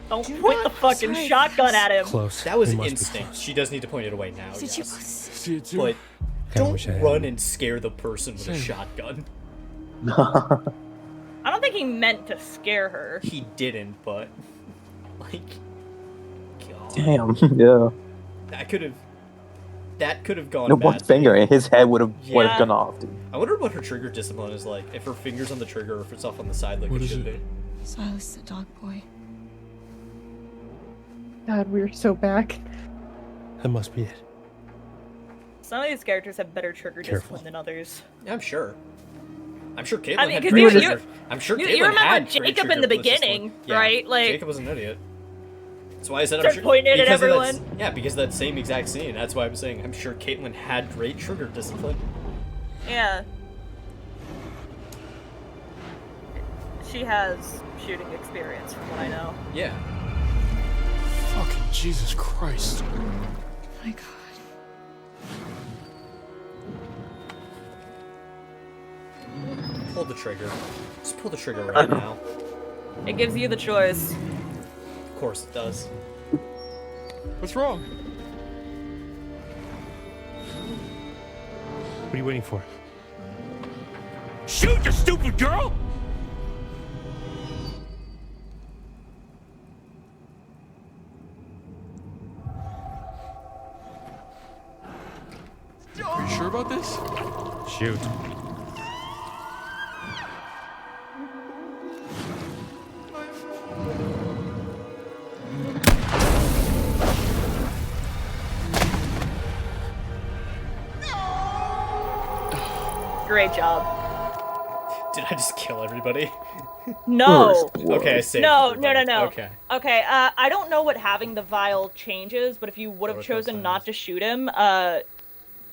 Don't point the fucking shotgun at him. Close. That was We must be instinct. close. She does need to point it away now, Did yes. you See it too? But Kinda wish I don't had run one. and scare the person with a shotgun. I don't think he meant to scare her. He didn't, but... Like... God. Damn, yeah. That could have gone No, bad. one finger and his head would have Yeah. gone off, dude. I wonder what her trigger discipline is like. If her finger's on the trigger or if it's off on the side like What it is should it? be. Silas the dog boy. God, we're so back. That must be it. Some of these characters have better trigger Careful. discipline than others. Yeah, I'm sure. I'm sure Caitlyn I mean, had 'cause great you- trigger. I'm sure you Caitlyn remember had great Jacob trigger, in the but it's just beginning, like, yeah, right? Like- Jacob was an idiot. That's why I said I'm Start sure. pointing it at because of that- everyone. yeah, because of that same exact scene. That's why I'm saying I'm sure Caitlyn had great trigger discipline. Yeah. She has shooting experience from what I know. Yeah. Fucking Jesus Christ. Oh my god. Pull the trigger. Just pull the trigger right now. It gives you the choice. Of course it does. What's wrong? What are you waiting for? Shoot, you stupid girl! Are you sure about this? Shoot. Great job. Did I just kill everybody? No. Okay, I saved No, everybody. no. Okay. Okay, I don't know what having the vial changes, but if you would have chosen not to shoot him,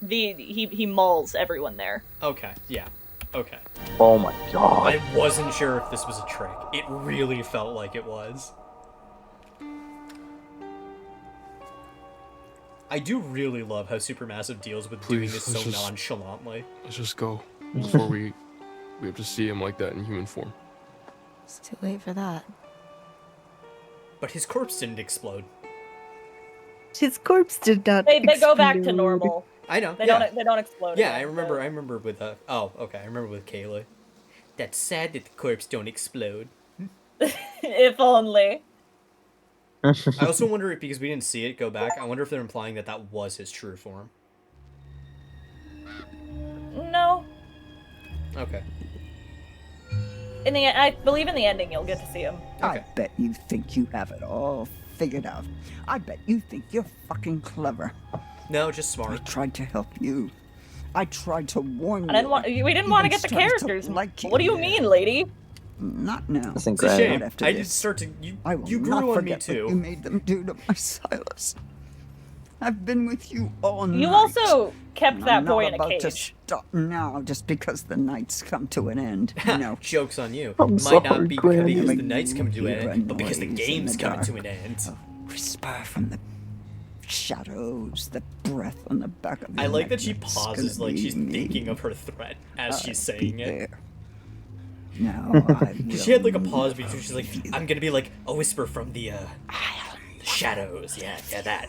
he mauls everyone there. Okay, yeah. Okay. Oh my god. I wasn't sure if this was a trick. It really felt like it was. I do really love how Supermassive deals with doing this so nonchalantly. Let's just go before we have to see him like that in human form. It's too late for that. But his corpse didn't explode. His corpse did not. They go back to normal. I know. They don't explode. Yeah, again, I remember with oh, okay, I remember with Kayla. That's sad that the corpse don't explode. If only. I also wonder if, because we didn't see it go back, I wonder if they're implying that that was his true form. No. Okay. I believe in the ending you'll get to see him. I bet you think you have it all figured out. I bet you think you're fucking clever. No, just smart. I tried to help you. I tried to warn you. We didn't want to get the characters. What do you mean, lady? Not now. It's a shame. I did start to. You grew on me too. What you made them do to my Silas. I've been with you all night. You also kept that boy in a I'm not about to cage. stop now just because the night's come to an end. No. Joke's on you. I'm Might sorry, not be Granny. because the night's coming to an end, but because the Noise in game's the coming to dark. an end. Whisper from the shadows, the breath on the back of your I like that neck she that's pauses gonna like be she's me. thinking of her threat as she's saying it. Now I Because she had like a pause between she's like, I'm gonna be like a whisper from the shadows. Yeah, that.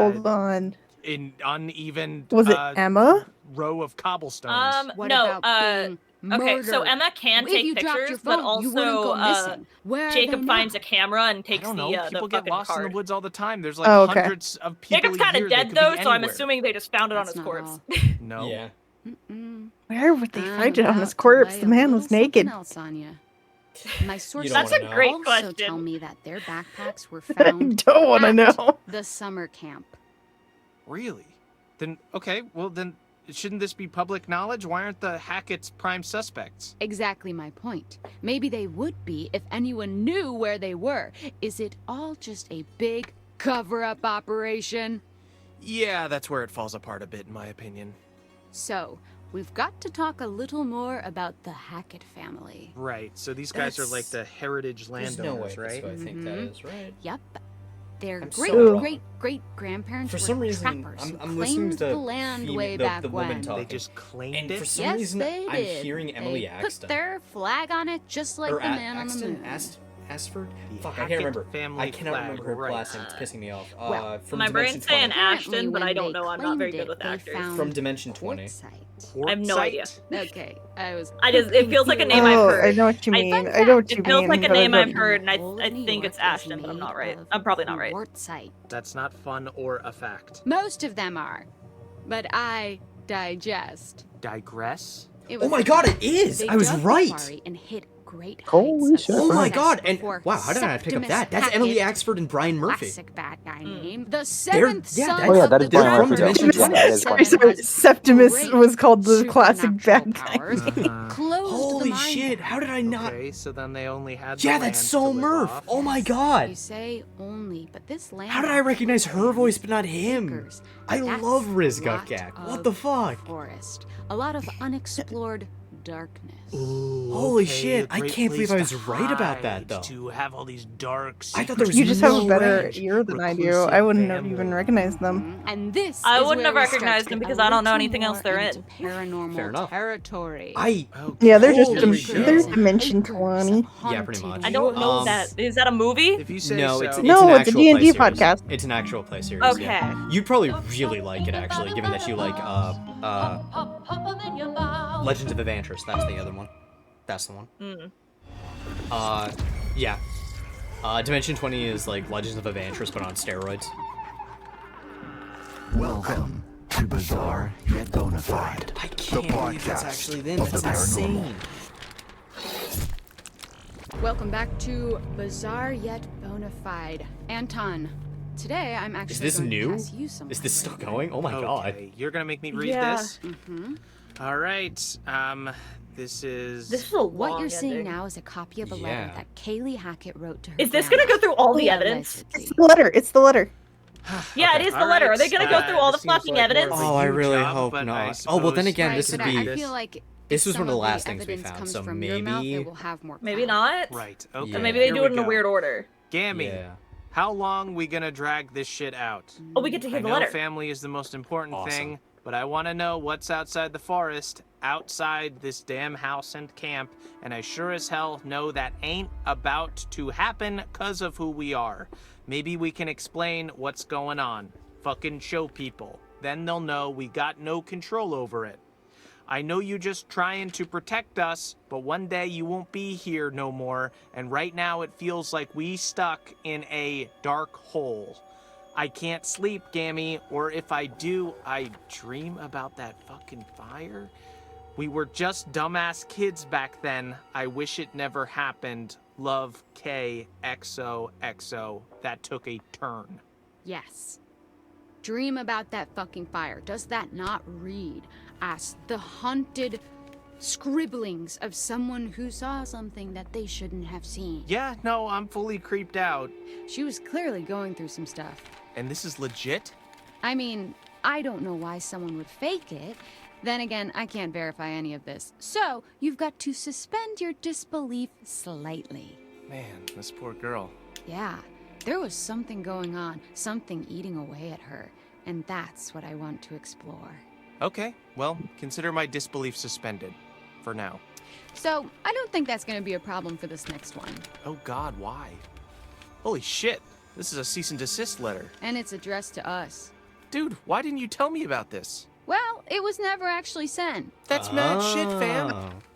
Hold on. in uneven Was it Emma? row of cobblestones. What no, about being Okay, so Murdered. Emma can If take you dropped your pictures, but phone, you wouldn't also go missing. Where are Jacob they finds now? a camera and I takes don't know. the People get fucking lost in card. the woods all the time. There's like Oh, okay. hundreds of people Jacob's a kind year. of They dead could though, be so I'm anywhere. assuming they just found it on That's his not corpse. No. Yeah. Where would they find it on his I'm corpse? about The to man lay was a little naked. something else on ya. My sources don't wanna know. Great also question. tell me that their backpacks were I found don't want to at know. the summer camp. Really? Then okay. Well then, shouldn't this be public knowledge? Why aren't the Hackett's prime suspects? Exactly my point. Maybe they would be if anyone knew where they were. Is it all just a big cover-up operation? Yeah, that's where it falls apart a bit, in my opinion. So, we've got to talk a little more about the Hackett family. Right. So these guys are like the heritage There's no way landowners, right? I think that is right. Yep. Their I'm great, so wrong. great, great grandparents For were some reason, trappers I'm who listening claimed to the land way back the woman when. talking. They just claimed And it. for some Yes, reason, they I'm did. hearing Emily They Axton. put their flag on it just like Or the man on the moon. Asford? The Fuck, I Hackett can't remember. family I cannot flag, remember her right. last name. It's pissing me off. Well, From My Dimension brain's saying 20. Ashton, but I don't when know. they I'm not very claimed good with it, they actors. found From Dimension 20. quartzite. I have no idea. Okay, It feels like a name I've heard. I know what you mean. fun I know what fact, you It feels mean. like a but I name don't- I've heard, and All I of New think it's York is Ashton, but I'm not made right. of I'm probably not right. Quartzite. That's not fun or a fact. Most of them are, but I digest. Digress? It Oh was my the god, fact it is! they I was dug the right! quarry and hit great Holy heights of shit, Oh my right. god! And before wow, how did I not pick up that? That's Septimus Emily Hackett, Axford and Brian Murphy. Classic bad guy name. The seventh yeah, son that's- Oh yeah, of that the is Brian They're from Murphy. though. Dimension Yeah, that is Sorry, Brian. sorry. Septimus Great was called the classic supernatural bad guy. powers, closed Holy the mine shit, down. how did I not? Okay, so then they only had Yeah, the that's land so to live Murph! off. Oh my You god! say only, but this land. How did I recognize her voice but not him? Acres. I That's love Riz a lot Gutgak. What of the fuck? Forest. A lot of unexplored darkness. Holy Okay, shit, a I great can't believe place I was to right about that hide, though. To have all these dark I thought there was You just no have a better way. ear than I do. Reclusive I wouldn't have family. even recognized them. And this I is wouldn't have where we start recognized to them get because a I don't know little anything else more they're into in. paranormal Fair enough. territory. Yeah, they're just Holy they're shit. Dimension 20. Yeah, pretty much. I don't know that. Is that a movie? If you say No, so. it's No, an it's a actual D&D play series. podcast. It's an actual play series. Okay. Yeah. You'd probably really like it actually, given that you like Legends of Evantris. That's the other one. That's the one. Yeah. Dimension 20 is like Legends of Evantris, but on steroids. Welcome to Bizarre Yet Bonafide. I can't believe that's actually them. That's insane. Welcome back to Bizarre Yet Bonafide. Anton, today I'm actually Is this going new? to pass you some. Is this still going? Oh my god. Okay, you're gonna make me read Yeah. this? Mm-hmm. All right. This is. This is a long What you're seeing ending. now is a copy of a Yeah. letter that Kaylee Hackett wrote to her. Is this gonna go through all the evidence? It's the letter. It's the letter. Yeah, it is the letter. Are they gonna go through all the this seems fucking like more evidence? of a Oh, I you really job, hope but not. I Oh, well, then suppose- again, Right, this but would be. I feel like This was some one of the last the things we evidence found, comes so from your mouth, maybe- it will have more Maybe power. not. Right. Okay. Yeah. Or maybe they here do we it in a go. weird order. Gammy, Yeah. how long we gonna drag this shit out? Oh, we get to hear I the know letter. family is the most important Awesome. thing, but I want to know what's outside the forest, outside this damn house and camp, and I sure as hell know that ain't about to happen 'cause of who we are. Maybe we can explain what's going on. Fucking show people. Then they'll know we got no control over it. I know you just trying to protect us, but one day you won't be here no more, and right now it feels like we stuck in a dark hole. I can't sleep, Gammy, or if I do, I dream about that fucking fire. We were just dumbass kids back then. I wish it never happened. Love, K, XOXO. That took a turn. Yes. Dream about that fucking fire. Does that not read as the haunted scribblings of someone who saw something that they shouldn't have seen? Yeah, no, I'm fully creeped out. She was clearly going through some stuff. And this is legit? I mean, I don't know why someone would fake it. Then again, I can't verify any of this. So, you've got to suspend your disbelief slightly. Man, this poor girl. Yeah, there was something going on, something eating away at her, and that's what I want to explore. Okay, well, consider my disbelief suspended. For now. So, I don't think that's gonna be a problem for this next one. Oh god, why? Holy shit, this is a cease and desist letter. And it's addressed to us. Dude, why didn't you tell me about this? Well, it was never actually sent. That's mad shit, fam.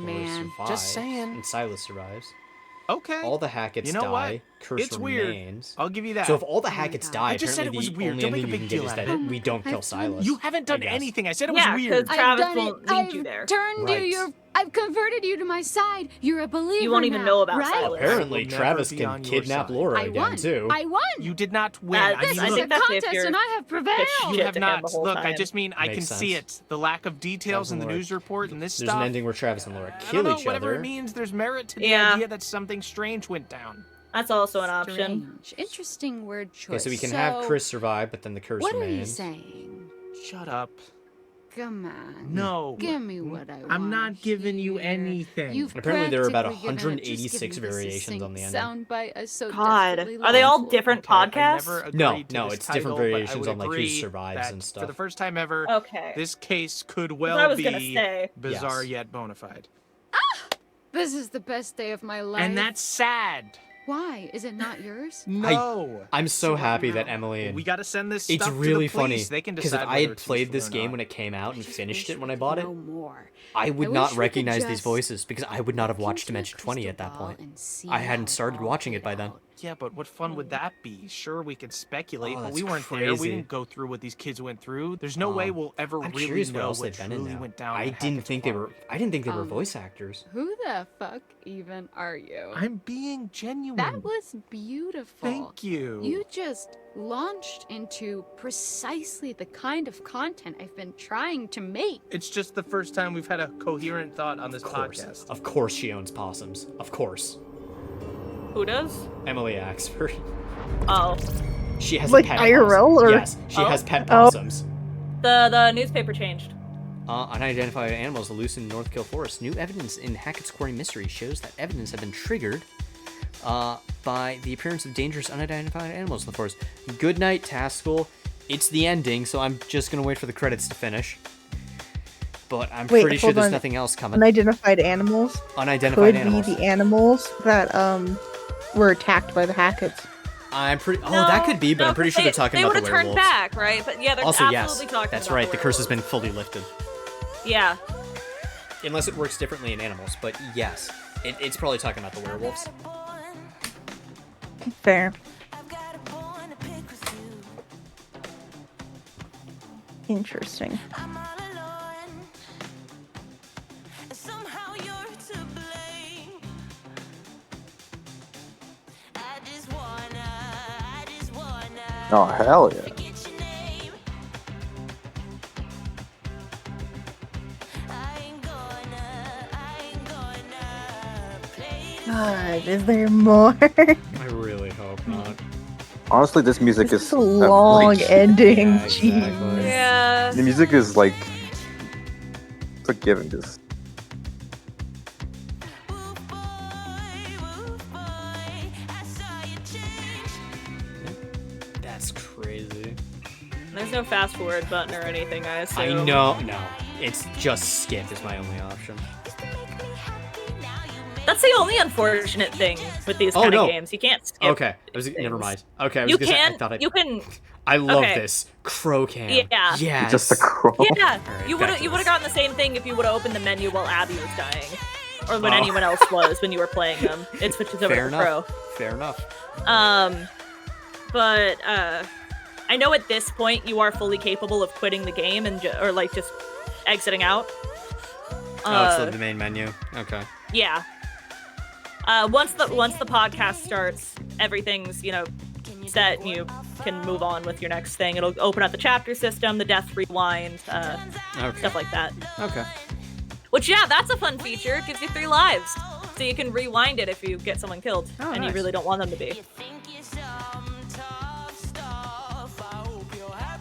on, man. Just saying. And Silas survives. Okay. All the Hacketts You know die. what? Curse It's weird. remains. I'll give you that. So if all the Hacketts die, I just said it apparently was the weird. only Don't make a ending big you can deal get out is of that it. we don't kill Silas. You haven't done I guess. anything. I said it was Yeah, weird. because Travis I've done won't it. lead you I've there. turned Right. you. I've converted you to my side. You're a believer. You won't even now, know about right? Silas. Apparently, I will Travis never be on can your kidnap side. Laura I again, won. too. I won. You did not win. This This I is think a that's if contest, you're and I have prevailed. shit You have to him not. the whole Look, I time. just mean I Makes can see sense. it. The lack of details Travis in the and Laura. news report and this There's stuff. an ending where Travis and Laura I kill don't know, each whatever other. it means, there's merit to the Yeah. idea that something strange went down. That's also an option. Strange. Interesting word choice. Okay, so we can have Chris survive, but then the curse What are you remains. saying? Shut up. Come on. No. Give me what I want. I'm not giving you anything. You've Apparently there are about practically given it. Just 186 give me the variations on the succinct ending. soundbite I so God, desperately are they all love. different I podcasts? never agreed No, to no, this it's title, different but I variations would on like who agree survives that and stuff. For the first time ever, Okay. this case could I well was gonna be say. bizarre Yes. yet bona fide. This is the best day of my life. And that's sad. Why? Is it not yours? No. I'm so happy that Emily. Well, we got to send this It's stuff really to the police. funny They can because if decide I whether had it's played useful this or game not. when it came out and finished it when I we bought could it, know more. I would I not wish we could recognize these just voices because I would not have look watched into the Dimension 20 at that crystal point. ball and see I hadn't how it started all watching it played by then. out. Yeah, but what fun would that be? Sure, we could speculate, Oh, but that's we weren't there. We crazy. didn't go through what these kids went through. There's no way we'll ever I'm really curious what know else what they've been in truly now. went down. I at didn't Hackett's think they were. Quarry. I didn't think they were voice actors. Who the fuck even are you? I'm being genuine. That was beautiful. Thank you. You just launched into precisely the kind of content I've been trying to make. It's just the first time we've had a coherent thought on this podcast. Of course she owns possums. Of course. Who does? Emily Axford. Oh. She has Like a pet IRL possum. or- Yes, she has pet Oh. possums. The newspaper changed. Unidentified animals loose in North Kill Forest. New evidence in Hackett's Quarry mystery shows that evidence had been triggered by the appearance of dangerous unidentified animals in the forest. Good night, Taskell. It's the ending, so I'm just gonna wait for the credits to finish. But I'm Wait, pretty sure hold there's on. nothing else coming. Unidentified animals Unidentified could animals. be the animals that were attacked by the Hacketts. I'm pretty. Oh, that could be, but I'm pretty sure they're talking about the They werewolves. would have turned back, right? But yeah, they're Also, absolutely yes, talking that's about right. the The curse has werewolves. been fully lifted, Yeah. unless it works differently in animals. But yes, it's probably talking about the werewolves. Fair. Interesting. Oh, hell yeah. God, is there more? I really hope not. Honestly, this music This is is a long breach. ending. Yeah, Jeez. exactly. Yeah. The music is like forgiving. Just That's crazy. There's no fast forward button or anything, I assume. I know. No, it's just skip is my only option. That's the only unfortunate thing with these Oh, kind no. of games. You can't skip. Okay, never mind. Okay, I was You gonna say, can. I thought You can. I love okay. this crow cam. Yeah. Yes. just a crow. Yeah. Alright, You back would to have this. gotten the same thing if you would have opened the menu while Abby was dying, or when Oh. anyone else was when you were playing them. It switches over Fair to enough. Pro. Fair enough. But I know at this point you are fully capable of quitting the game and or like just exiting out. Oh, it's the main menu. Okay. Yeah. Once the podcast starts, everything's set. And you can move on with your next thing. It'll open up the chapter system, the death rewind, stuff like that. Okay. Which that's a fun feature. It gives you 3 lives, so you can rewind it if you get someone killed Oh, and nice. you really don't want them to be.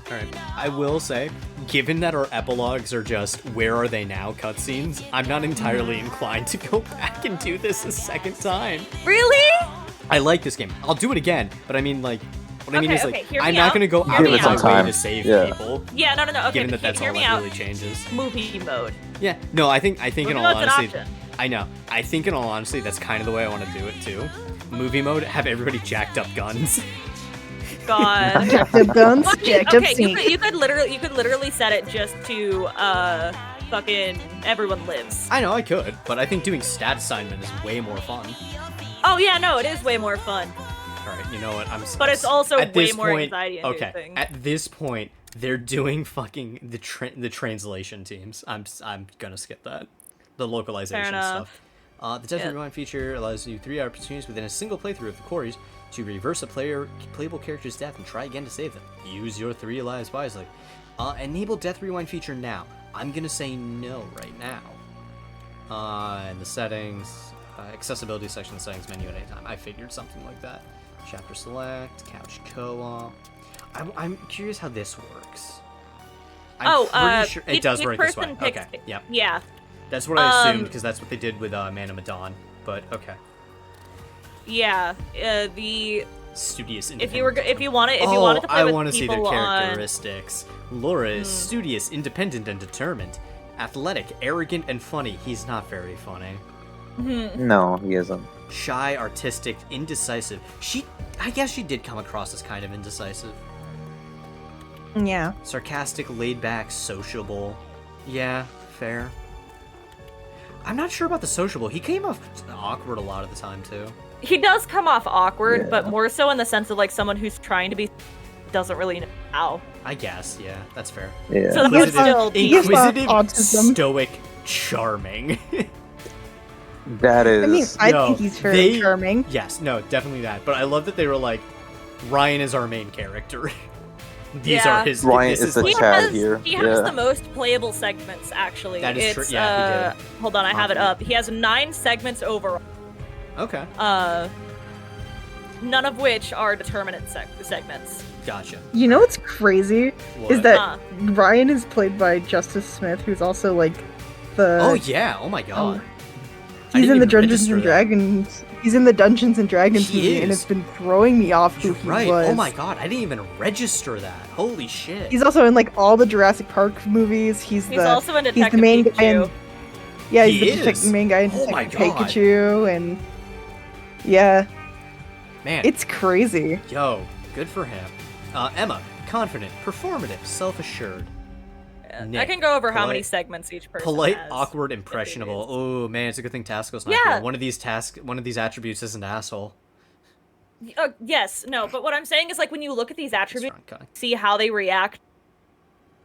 Alright. I will say, given that our epilogues are just where are they now cutscenes, I'm not entirely inclined to go back and do this a second time. Really? I like this game. I'll do it again, but I mean, like, what I mean Okay, is, okay, like, hear I'm me not out. gonna go Hear out me of my out. way Time. to save Yeah. people. Yeah, no. Okay, Given that that's hear all me that out. really changes. Movie mode. Yeah, no, I think in Movie all mode's an honesty, option. I know. I think in all honesty, that's kind of the way I want to do it too. Movie mode, have everybody jacked up guns. God. Jacked up guns, Well, jacked up okay, sneak. you could literally set it just to fucking everyone lives. I know I could, but I think doing stat assignment is way more fun. Oh yeah, no, it is way more fun. All right, you know what? But it's also at way this more point, anxiety-inducing. Okay, at this point, they're doing fucking the translation teams. I'm gonna skip that. The localization Fair enough. stuff. The Death Rewind feature allows you 3 opportunities within a single playthrough of the Quarries to reverse a playable character's death and try again to save them. Use your 3 lives wisely. Enable Death Rewind feature now. I'm gonna say no right now. In the settings, accessibility section, the settings menu at any time. I figured something like that. Chapter select, couch co-op. I'm curious how this works. I'm pretty sure it does work this way. Picks, okay, yep. Yeah. That's what I assumed, because that's what they did with Man of Medan, but okay. Yeah, the studious. If you wanted to play with I want to see their people characteristics. Laura is studious, independent, and determined. Athletic, arrogant, and funny. He's not very funny. No, he isn't. Shy, artistic, indecisive. I guess she did come across as kind of indecisive. Yeah. Sarcastic, laid back, sociable. Yeah, fair. I'm not sure about the sociable. He came off awkward a lot of the time, too. He does come off awkward, but more so in the sense of like someone who's trying to be doesn't really know how. I guess, yeah, that's fair. Yeah. So inquisitive, stoic, charming. That is. I mean, I think he's very charming. Yes, no, definitely that. But I love that they were like, Ryan is our main character. These are his. Ryan is the Chad here. He has the most playable segments, actually. That is true. Yeah, he did. Hold on, I have it up. He has 9 segments overall. Okay. None of which are determinate segments. Gotcha. You know what's crazy What? is that Ryan is played by Justice Smith, who's also like the. Oh yeah! Oh my god. He's in the Dungeons and Dragons. He's in the Dungeons and Dragons He movie, is. and it's been throwing me off who he Right. was. Oh my god! I didn't even register that. Holy shit. He's also in like all the Jurassic Park movies. He's also in he's Detective the main guy Pikachu. in, yeah, He he's is? the main guy in Oh my Detective God. Pikachu, and yeah, Man. it's crazy. Yo, good for him. Emma, confident, performative, self-assured. Nick, I can go over how many polite- segments each person Polite, has. awkward, impressionable. Oh man, it's a good thing Tasco's not Yeah. here. One of these attributes is an asshole. Yes, no, but what I'm saying is like when you look at these attributes, see how they react to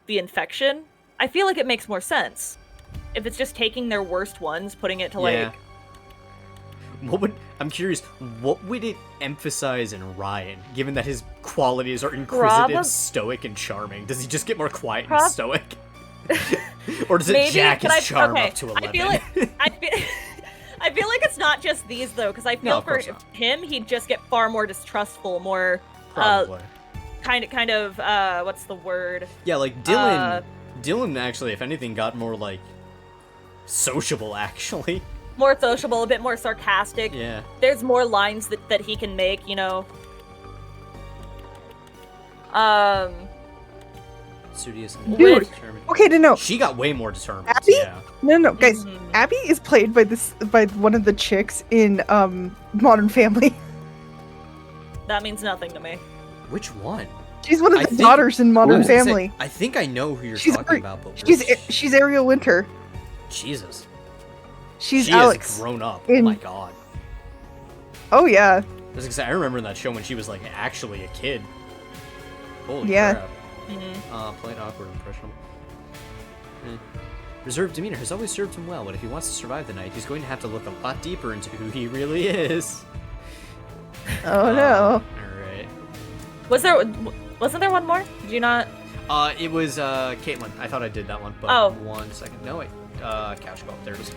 the infection, I feel like it makes more sense. If it's just taking their worst ones, putting it to like I'm curious, what would it emphasize in Ryan, given that his qualities are inquisitive, stoic, and charming? Does he just get more quiet and stoic? Or does it jack his charm up to 11? I feel like it's not just these though, because I feel for him he'd just get far more distrustful, more Probably. kind of what's the word? Yeah, like Dylan. Dylan actually, if anything, got more like sociable. Actually, more sociable, a bit more sarcastic. Yeah. There's more lines that he can make, you know. Studious. Dude, okay, no. She got way more determined. Abby? Yeah. No, guys. Abby is played by one of the chicks in Modern Family. That means nothing to me. Which one? She's one of the daughters in Modern I was gonna say, Family. I think I know who you're She's talking about, but she's Ariel Winter. Jesus. She's she Alex. has grown up. in- Oh my god. Oh yeah. I was gonna say, I remember in that show when she was like actually a kid. Holy Yeah. crap. Polite, awkward, impressionable. Reserved demeanor has always served him well, but if he wants to survive the night, he's going to have to look a lot deeper into who he really is. Oh no. Alright. Wasn't there one more? Did you not? It was Caitlin. I thought I did that one, but Oh. 1 second. No wait. Couch call. There it is.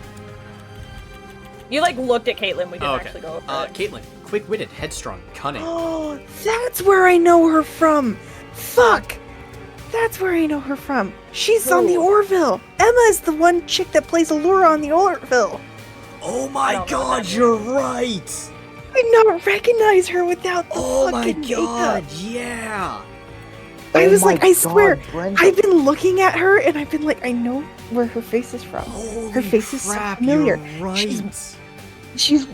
You like looked at Caitlyn. We didn't Oh, okay. actually go over it. Caitlin, quick-witted, headstrong, cunning. Oh, that's where I know her from. Fuck. That's where I know her from. She's on the Orville. Emma is the one chick that plays Allura on the Orville. Oh my god, you're right. I not recognize her without the Oh my fucking god, makeup. yeah. I was like, my I swear, God, Brenda. I've been looking at her and I've been like, I know where her face is from. Her face is so familiar. You're right. She's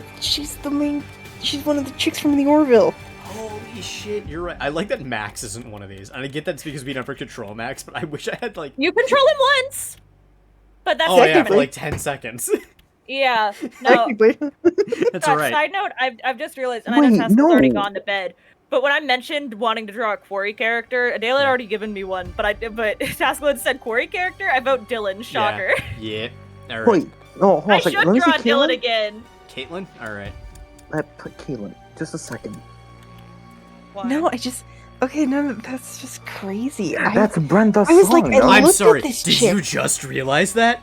the main. She's one of the chicks from the Orville. Holy shit, you're right. I like that Max isn't one of these. And I get that's because we never control Max, but I wish I had like... You control him once, but that's Oh yeah, for like 10 seconds. Yeah. No. That's alright. Side note, I've just realized, and I know Tessa's already gone to bed. But when I mentioned wanting to draw a Quarry character, Adele had already given me one. But Tasco had said Quarry character. I vote Dylan. Shocker. Yeah. Alright. Wait, no, hold on I a second. should Let me draw see Dylan Caitlin. again. Caitlin? Alright. Put Caitlin. Just a second. No, I just. Okay, no, that's just crazy. That's Brenda's I was like, song, I no? I'm looked sorry, at this did chick. you just realize that?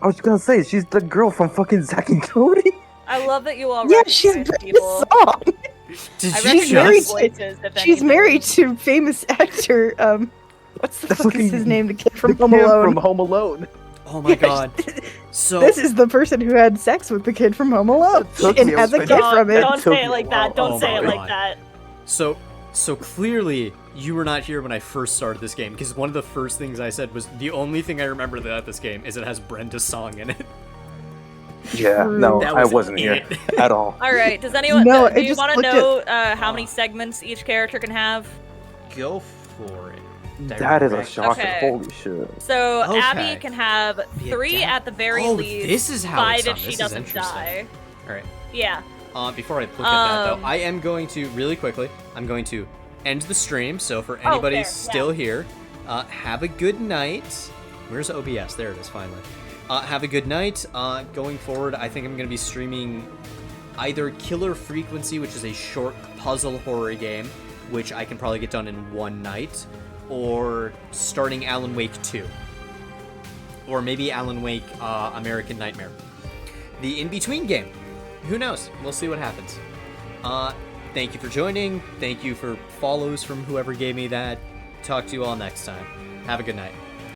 I was gonna say, she's the girl from fucking Zack and Cody. I love that you all Yeah, she's recognize Brenda's people. song. Did I you recognize She's married. voices, if She's anything. married to famous actor What's the fuck is his name? The kid from Home Alone. From Home Alone. Oh my god. So this is the person who had sex with the kid from Home Alone and has a kid from it. Don't say it like that. Don't say it like that. So clearly you were not here when I first started this game, because one of the first things I said was the only thing I remember about this game is it has Brenda's song in it. Yeah, no, I wasn't here at all. All right. Does anyone? No, do you just want to looked know how many segments each character can have? Go for it. That is a shocker. Okay. Holy shit. So Okay. Abby can have 3 at the very least. This is how 5 it's done. if she This is doesn't interesting. die. All right. Yeah. Before I look at that though, I am going to really quickly. I'm going to end the stream. So for anybody fair, still here, have a good night. Where's OBS? There it is. Finally. Have a good night. Going forward, I think I'm going to be streaming either Killer Frequency, which is a short puzzle horror game, which I can probably get done in one night, or starting Alan Wake 2. Or maybe Alan Wake American Nightmare. The in-between game. Who knows? We'll see what happens. Thank you for joining. Thank you for follows from whoever gave me that. Talk to you all next time. Have a good night.